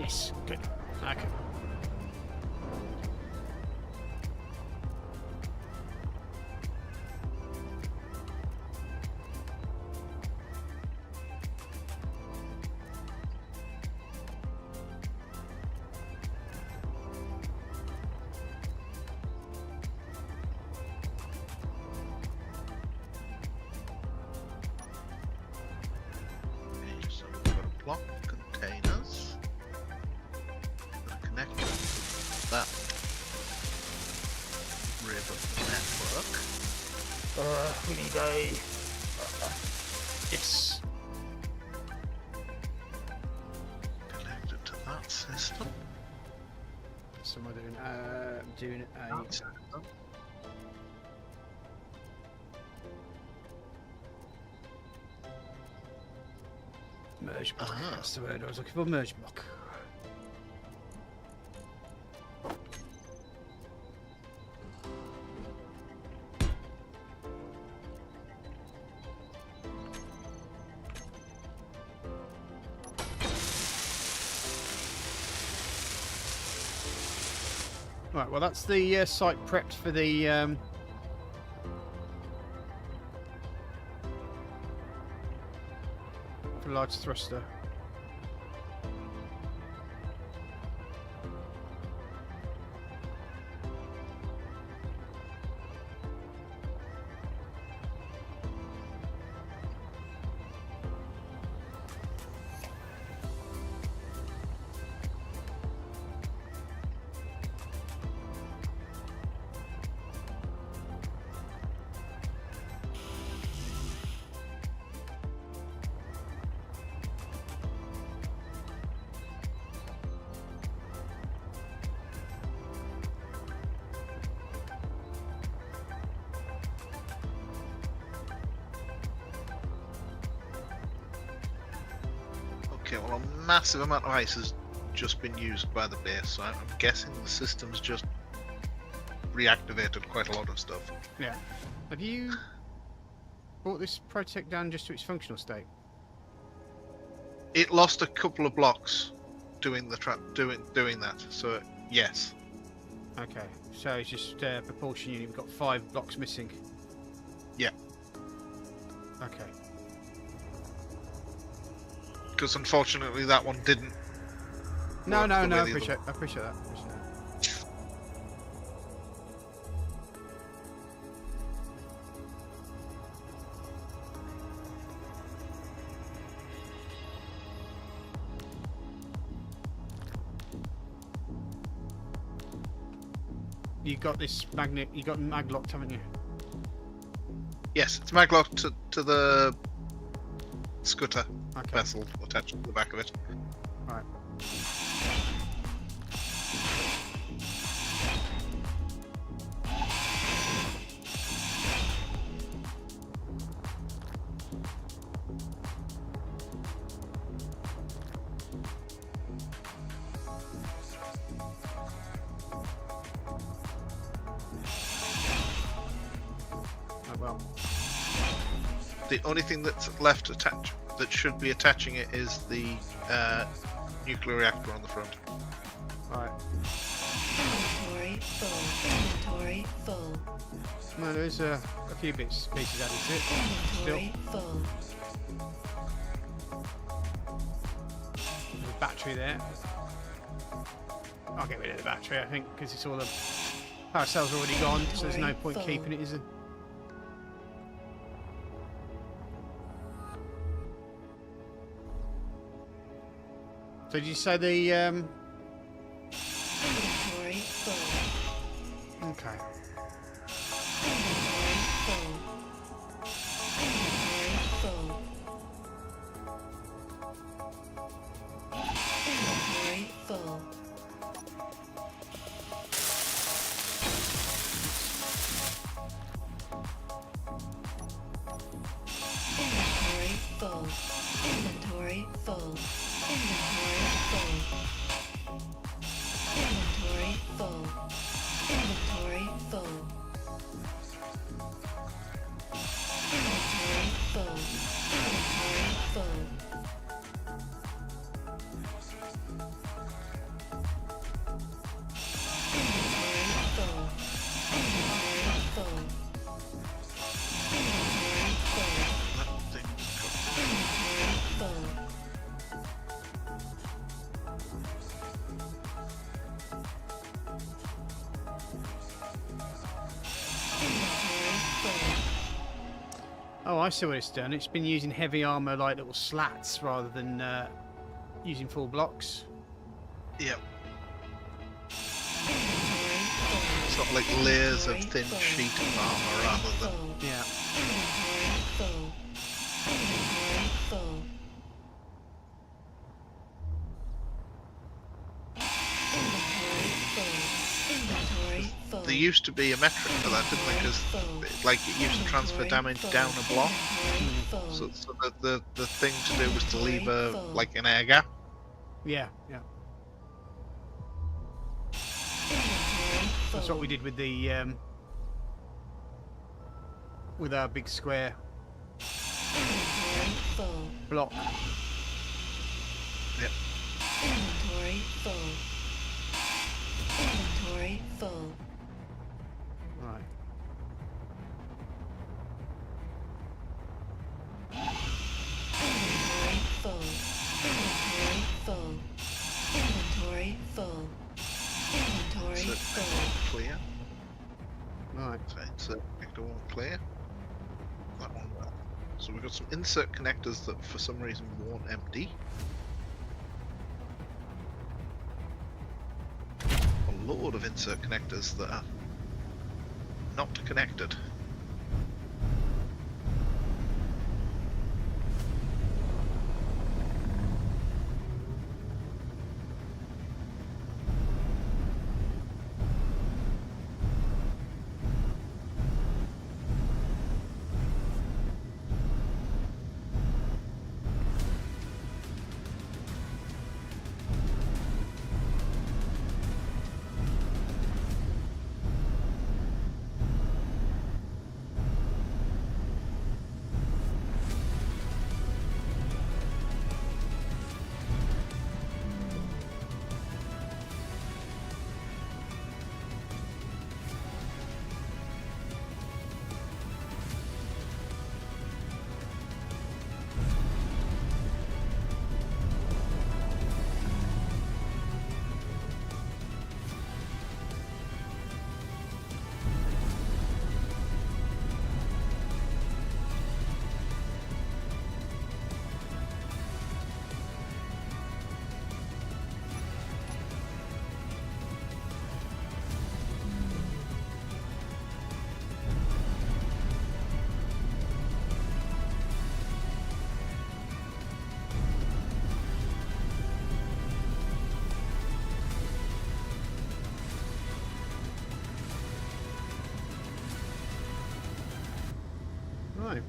Yes. Good. Okay. Okay, so we've got a block containers. Connect that river network. We need a. Yes. Connect it to that system. So am I doing a. That system. Merge block. Ah. That's the word I was looking for. Merge block. Right, well that's the site prepped for the for large thruster. Okay, well, a massive amount of ice has just been used by the base, so I'm guessing the system's just reactivated quite a lot of stuff. Yeah. Have you brought this Protect down just to its functional state? It lost a couple of blocks doing the doing that, so yes. Okay, so it's just propulsion unit. We've got 5 blocks missing. Yeah. Okay. Because unfortunately that one didn't. No, work no, the no. way I the other appreciate that. Appreciate that. You got this magnet. You got mag locked, haven't you? Yes, it's maglocked to the scooter Okay. vessel attached to the back of it. Right. Oh, well. The only thing that's left attached that should be attaching it is the nuclear reactor on the front. Right. Inventory full. Inventory full. No, there's a few pieces added to it. Still, Inventory full. there's a battery there. I'll get rid of the battery, I think, because it's all the power cell's already gone, so there's no point Full. keeping it, is there? So did you say the Inventory full. okay. Inventory full. Inventory full. Inventory full. Inventory full. Inventory full. Inventory full. Inventory full. Inventory full. Oh, I see what it's done. It's been using heavy armor like little slats rather than using full blocks. Yep. Inventory full. Sort of like layers of Inventory thin full. sheet of armor rather than. Full. Yeah. Inventory full. Inventory full. Inventory full. Inventory full. There used to be a metric for that, didn't there? Because like it used to transfer damage down a block. So the thing to do was to leave a like an air gap. Yeah, yeah. That's what we did with the with our big square Inventory full. block. Yep. Inventory full. Inventory full. Right. Inventory full. Inventory full. Inventory full. Inventory So full. clear. Right. So insert connector one clear. That one well. So we've got some insert connectors that for some reason won't empty. A load of insert connectors that are not connected. Right.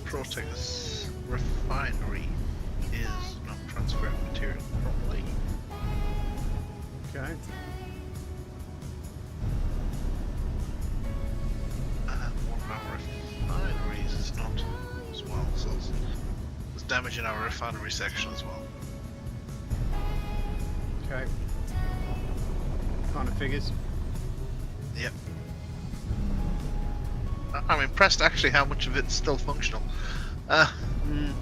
Proteus refinery is not transferring material properly. Okay. And one of our refineries is not as well, so there's damage in our refinery section as well. Okay. Kind of figures. Yep. I'm impressed actually how much of it's still functional. Mm.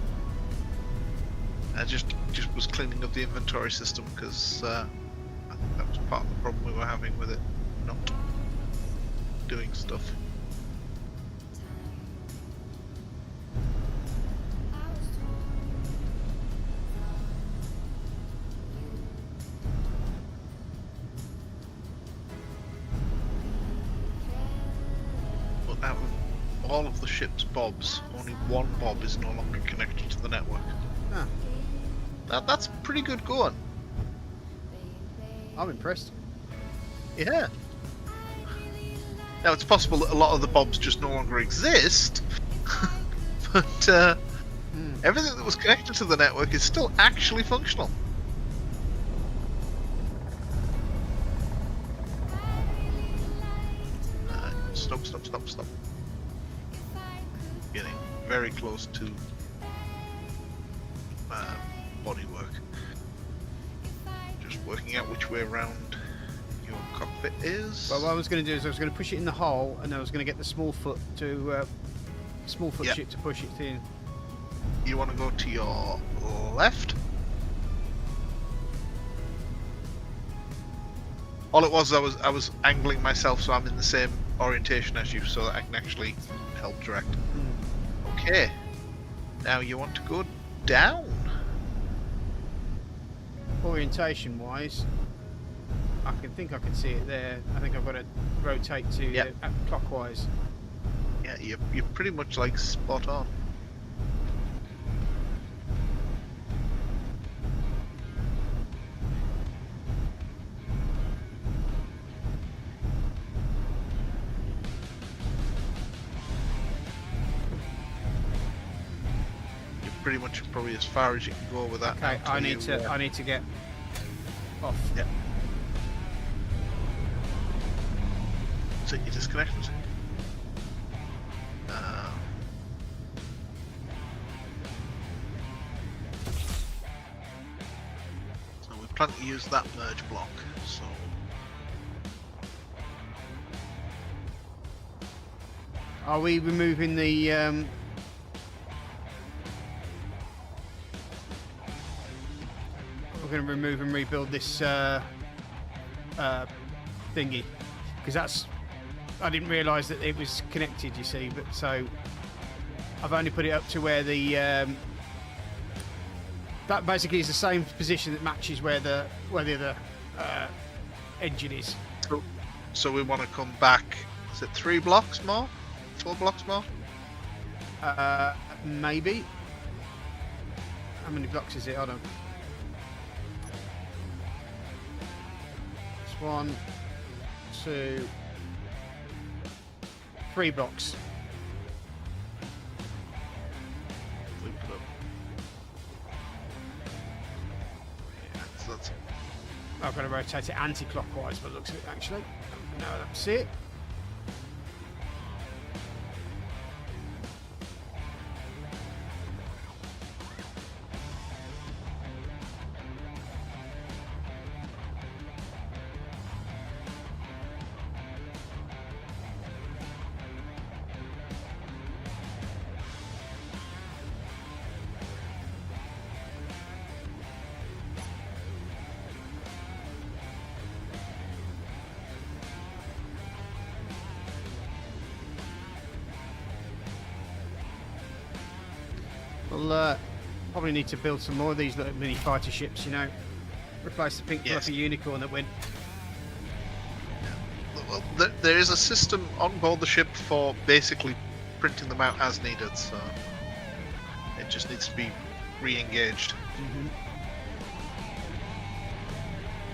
I just was cleaning up the inventory system because I think that was part of the problem we were having with it not doing stuff. But out of all of the ship's bobs, only one bob is no longer connected to the network. Ah, That's pretty good going. I'm impressed. Yeah. Now it's possible that a lot of the bobs just no longer exist, but everything that was connected to the network is still actually functional. Stop. Getting very close to bodywork. Just working out which way around your cockpit is. Well, what I was going to do is I was going to push it in the hole, and I was going to get the small foot Yep. ship to push it in. You want to go to your left? All it was, I was angling myself so I'm in the same orientation as you, so that I can actually help direct. Okay. Now you want to go down. Orientation wise, I can see it there. I think I've got to rotate to Yep. clockwise. Yeah, you're pretty much like spot on. You're pretty much probably as far as you can go with that. Okay, now I till need you, to I need to get off. Yeah. So you disconnected. So we plan to use that merge block. So Are we removing the? We're going to remove and rebuild this thingy, because that's. I didn't realise that it was connected. You see, but so I've only put it up to where the. That basically is the same position that matches where the other engine is. so we want to come back. Is it 3 blocks more? 4 blocks more? Maybe. How many blocks is it? Hold on. It's 1, 2, 3 blocks. We put up. Yeah, so that's I've got to rotate it anti-clockwise, but it looks at it actually. No, that's it. We'll probably need to build some more of these little mini fighter ships, you know. Replace the pink Yes. fluffy unicorn that went. well, there is a system on board the ship for basically printing them out as needed, so it just needs to be re-engaged.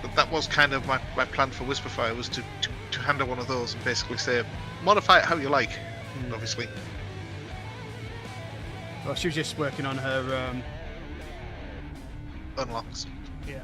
But that was kind of my plan for Whisperfire, was to hand her one of those and basically say, modify it how you like, obviously. Well, she was just working on her. Unlocks. Yeah.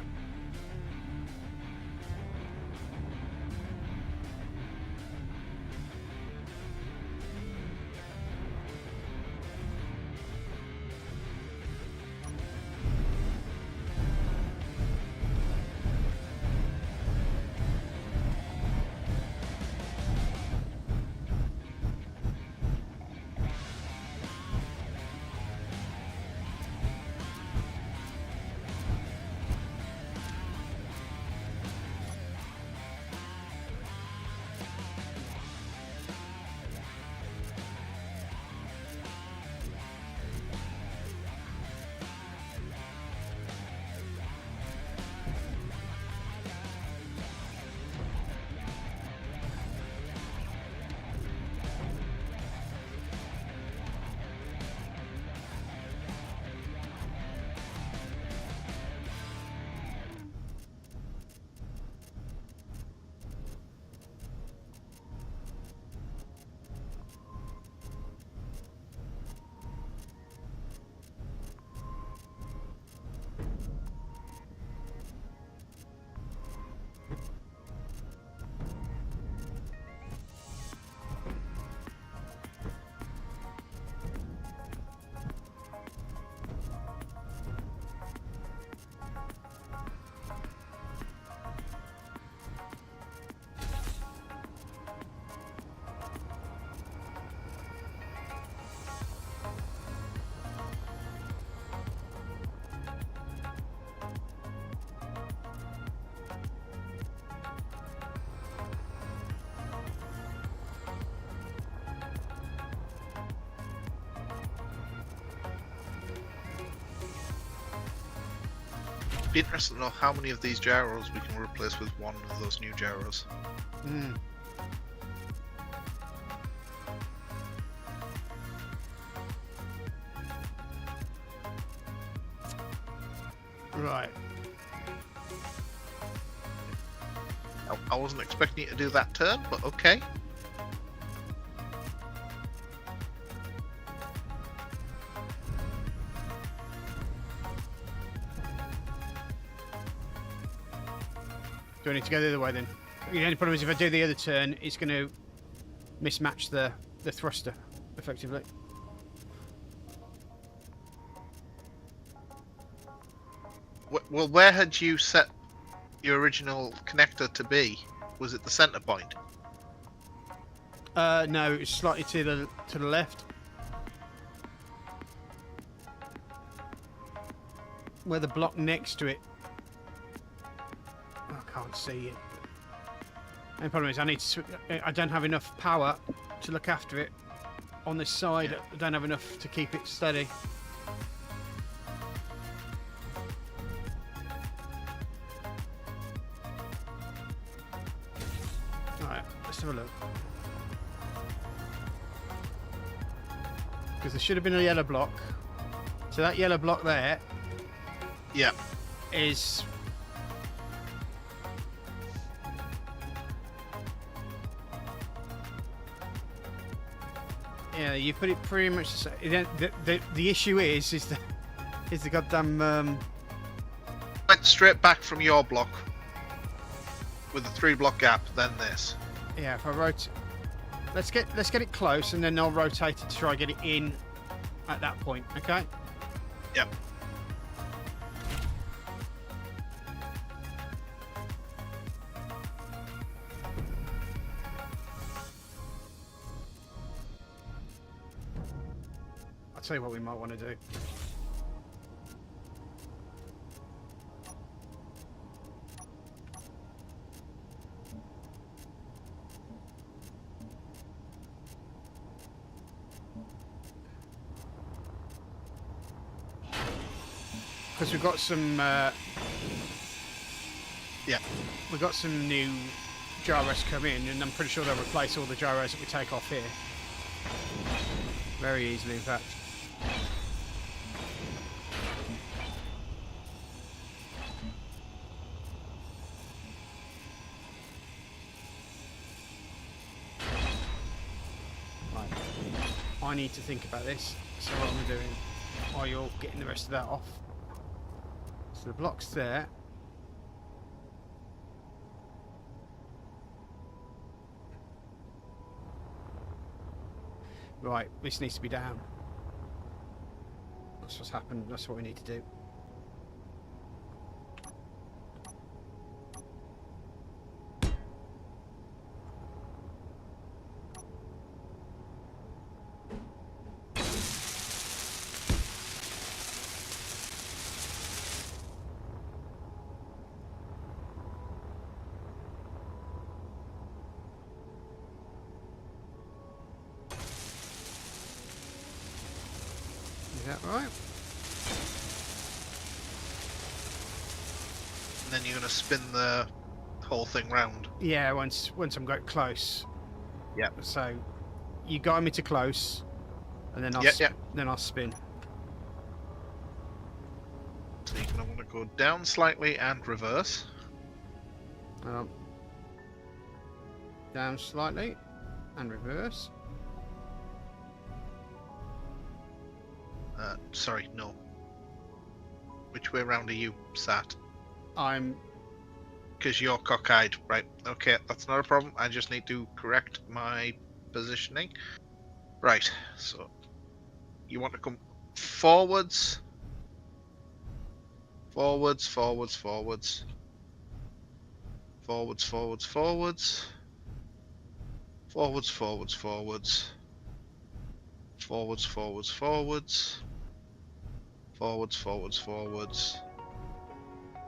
be interested to know how many of these gyros we can replace with one of those new gyros. Mm. Right. I wasn't expecting you to do that turn, but okay. Do I need to go the other way then? The only problem is if I do the other turn, it's going to mismatch the thruster, effectively. Well, where had you set your original connector to be? Was it the center point? No, it's slightly to the left. Where the block next to it. I can't see it. The only problem is I don't have enough power to look after it on this side. I don't have enough to keep it steady. Alright, let's have a look. Because there should have been a yellow block. So that yellow block there Yeah. is... Yeah, you put it pretty much... The issue is the goddamn... Went straight back from your block with a 3-block gap, then this. Yeah, if I rotate... Let's get it close, and then I'll rotate it to try and get it in at that point, okay? Yep. I'll tell you what we might want to do. Because we've got some... Yeah. We've got some new gyros come in, and I'm pretty sure they'll replace all the gyros that we take off here. Very easily, in fact. Right. I need to think about this. So what I'm doing while you're getting the rest of that off. So the block's there. Right, this needs to be down. That's what's happened. That's what we need to do. Is that right? And then you're going to spin the whole thing round. Yeah, once I'm got close. Yeah. So you guide me to close, and then I'll then I'll spin. So you're going to want to go down slightly and reverse. Down slightly and reverse. Sorry, no. Which way round are you sat? I'm Because you're cockeyed, right? Okay, that's not a problem. I just need to correct my positioning. Right, so you want to come forwards, forwards, forwards, forwards, forwards, forwards, forwards, forwards, forwards, forwards, forwards, forwards, forwards, forwards, forwards, forwards,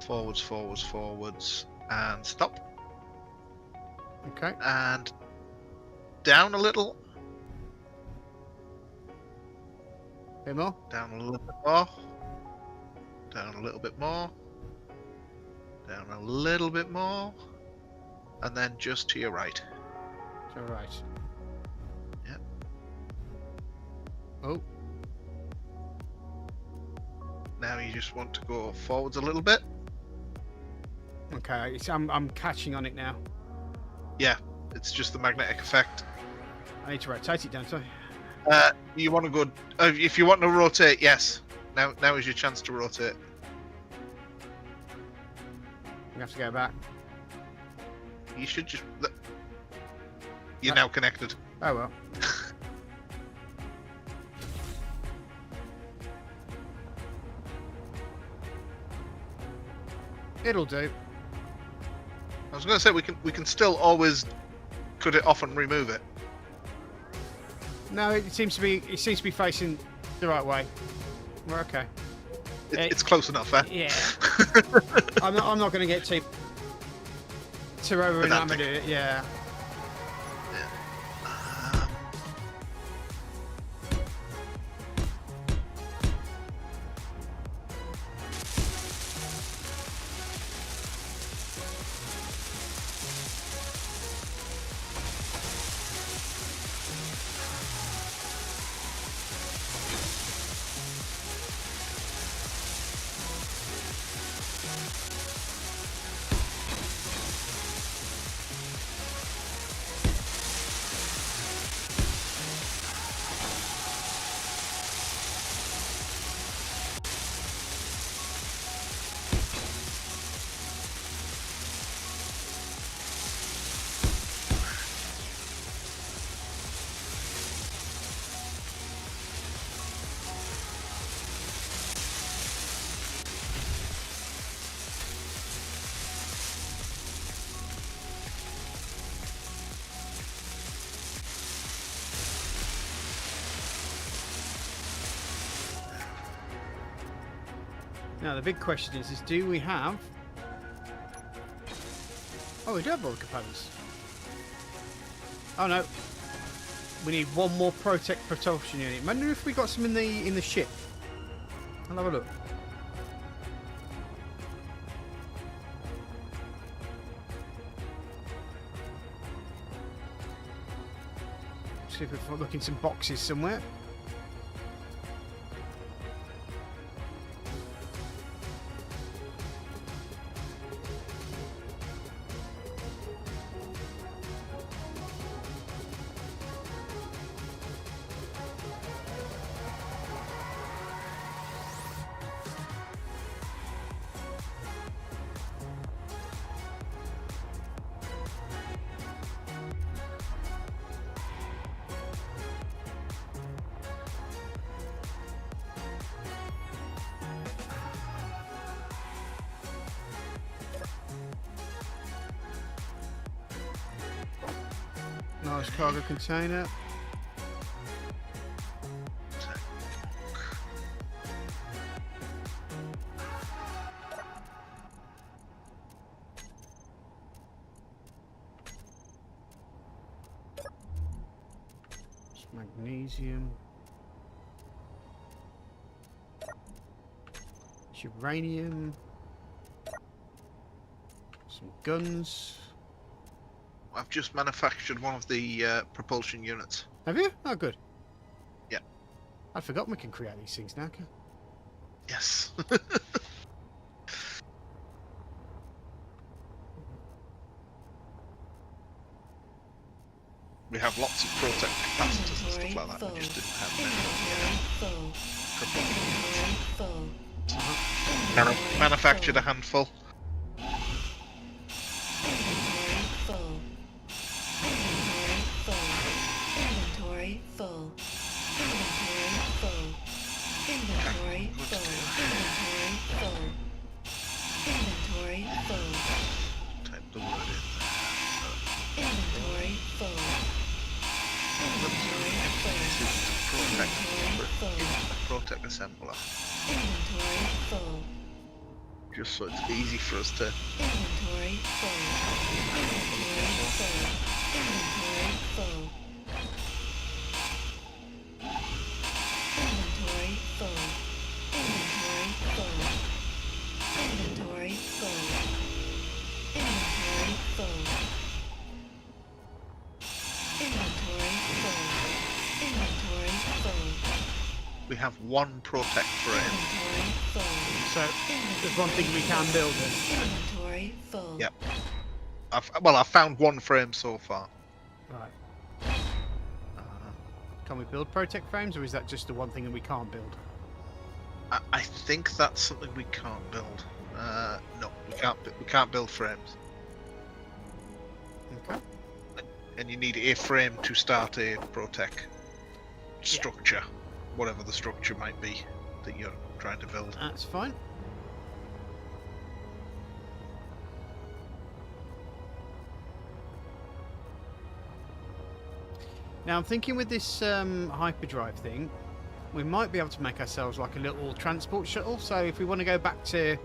forwards, forwards, forwards, and stop. okay. And down a little. Bit more. Down a little bit more. Down a little bit more. Down a little bit more. And then just to your right. All right. Yep. Oh, Now you just want to go forwards a little bit. okay. I'm catching on it now. Yeah, it's just the magnetic effect. I need to rotate it, don't I? You want to go... if you want to rotate, yes. Now is your chance to rotate. We have to go back. You should just... You're now connected. Oh well. It'll do. I was going to say we can still always cut it off and remove it. No, it seems to be facing the right way. We're okay. It's close enough, eh? Yeah. I'm not going to get too over enamored with it. Yeah. Now the big question is do we have... Oh, we do have all the components. Oh no. We need one more Protect propulsion unit. Wonder if we got some in the ship. I'll have a look. See if we can look in some boxes somewhere. Nice cargo container. It's magnesium. It's uranium. Some guns. I've just manufactured one of the propulsion units. Have you? Oh, good. Yeah. I'd forgotten we can create these things now. Yes. We have lots of Protect capacitors and stuff like that. We just didn't have many propulsion units. Manufactured a handful. Inventory full. Inventory full. Inventory full. Inventory full. Inventory full. Type the word in. Inventory full. Inventory full. Protect assembler. Inventory full. Just so it's easy for us to. Inventory full. Inventory full. Inventory full. Inventory full. Inventory full. Inventory full. we have one Protect frame. Inventory full. So there's one thing we can build. Inventory full. Yep. I've found one frame so far. Right. Can we build Protect frames, or is that just the one thing that we can't build? I think that's something we can't build. No, we can't. We can't build frames, Okay. and you need a frame to start a Protect structure, whatever the structure might be that you're trying to build. That's fine. Now I'm thinking with this hyperdrive thing, we might be able to make ourselves like a little transport shuttle. So if we want to go back to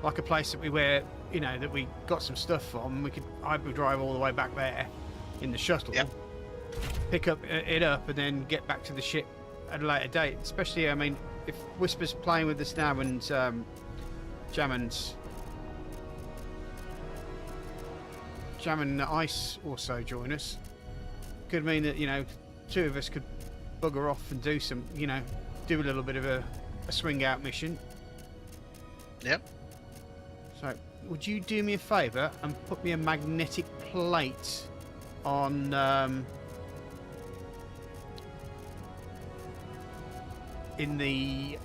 like a place that we were, you know, that we got some stuff from, we could hyperdrive all the way back there in the shuttle, Yep. pick it up, and then get back to the ship at a later date. Especially, I mean, if Whisper's playing with us now and Jam and Ice also join us, could mean that, you know, two of us could bugger off and do some, you know, do a little bit of a swing out mission. Yep. So, would you do me a favour and put me a magnetic plate on in the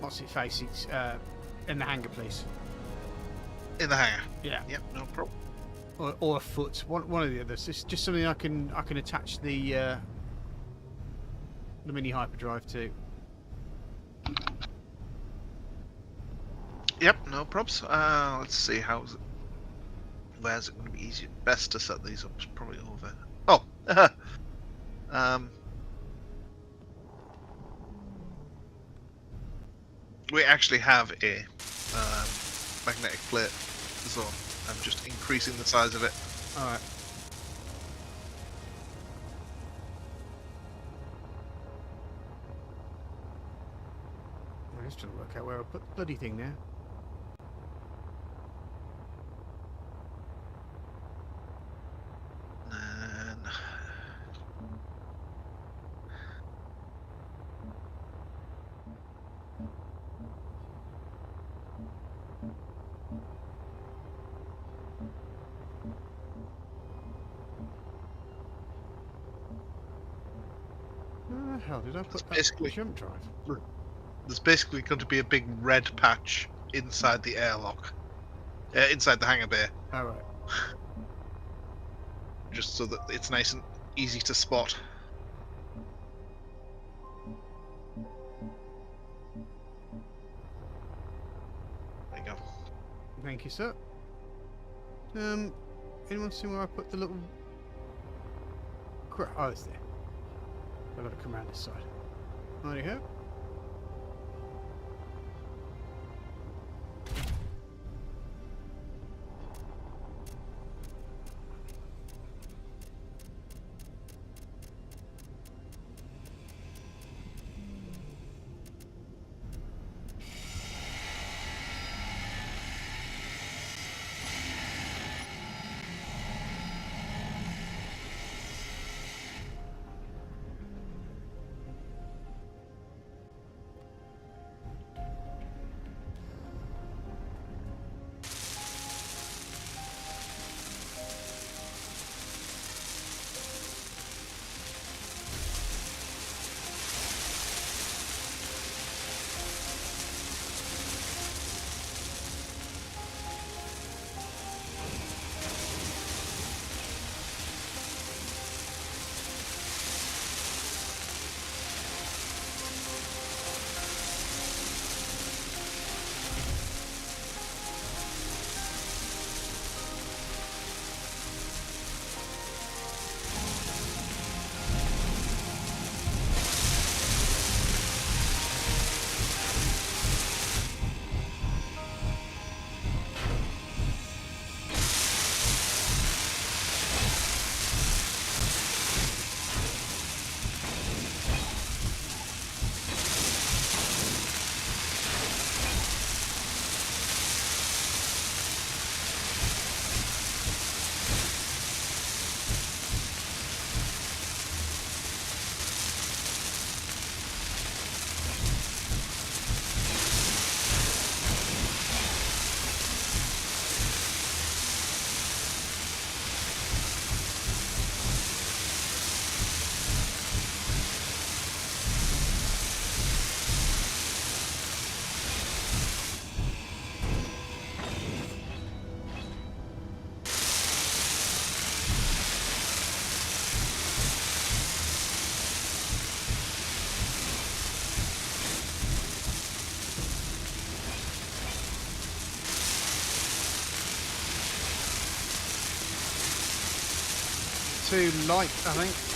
what's it face? It's in the hangar, please. In the hangar. Yeah. Yep. No problem. Or a foot, one of the others. It's just something I can attach the mini hyperdrive to. Yep. No probs. Let's see where's it going to be easier? Best to set these up is probably over. Oh. We actually have a magnetic plate zone. I'm just increasing the size of it. All right. I'm just trying to work out where I put the bloody thing there. And Where the hell did I put that basically- jump drive? there's basically going to be a big red patch inside the airlock, inside the hangar bay, All right. just so that it's nice and easy to spot. There you go. Thank you, sir. Anyone see where I put the little? Oh, it's there. I've got to come around this side. Righty ho. too light, I think.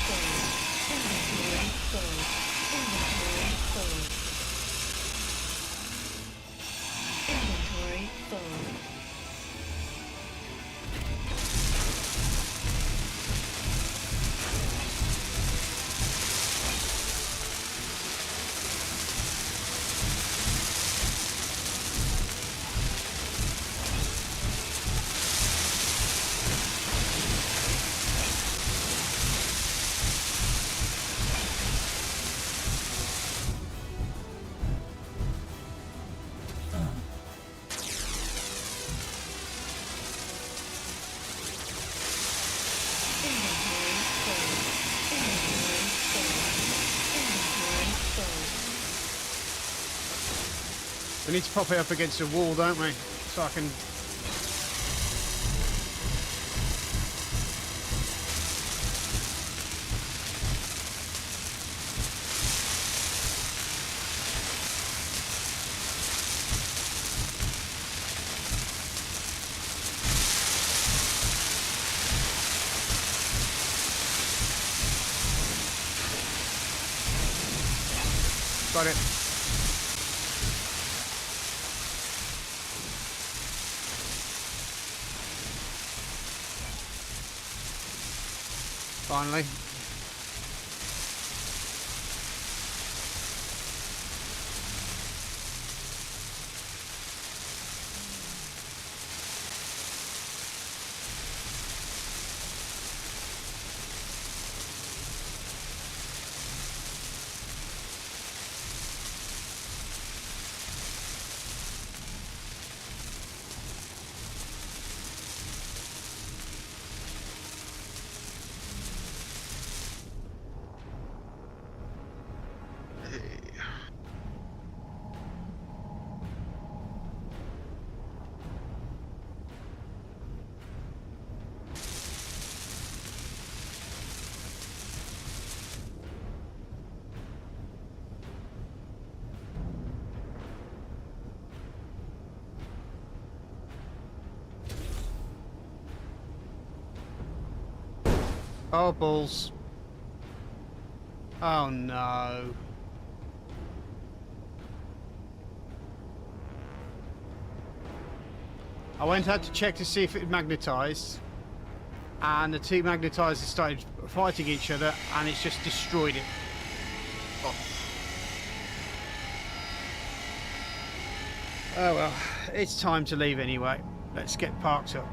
Inventory full. Inventory full. Inventory full. Inventory full. We need to pop it up against a wall, don't we? So I can... Got it. Finally. Oh, balls. Oh, no. I went out to check to see if it had magnetised, and the two magnetisers started fighting each other, and it's just destroyed it. Oh, Oh well, it's time to leave anyway. Let's get parked up.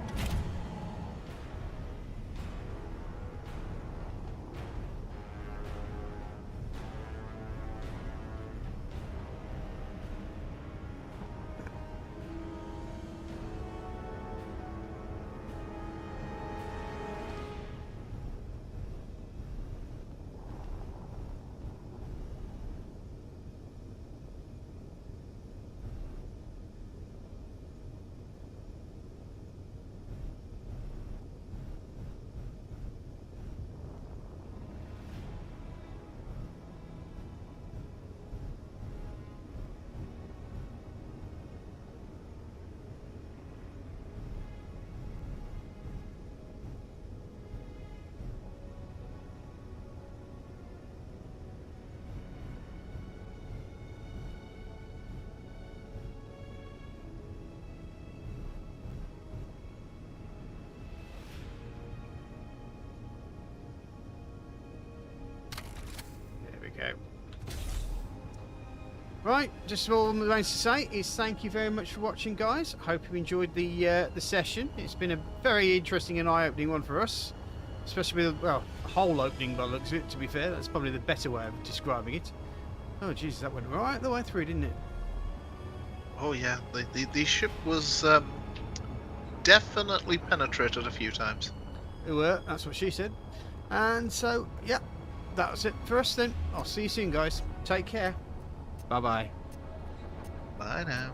Go. Right, just all that remains to say is thank you very much for watching, guys. Hope you enjoyed the session. It's been a very interesting and eye-opening one for us, especially with, well, a whole opening by the looks of it, to be fair. That's probably the better way of describing it. Oh Jesus, that went right the way through, didn't it? oh yeah, the ship was definitely penetrated a few times. Who were? That's what she said. And so, yeah, that was it for us then. I'll see you soon, guys. Take care. Bye bye. Bye now.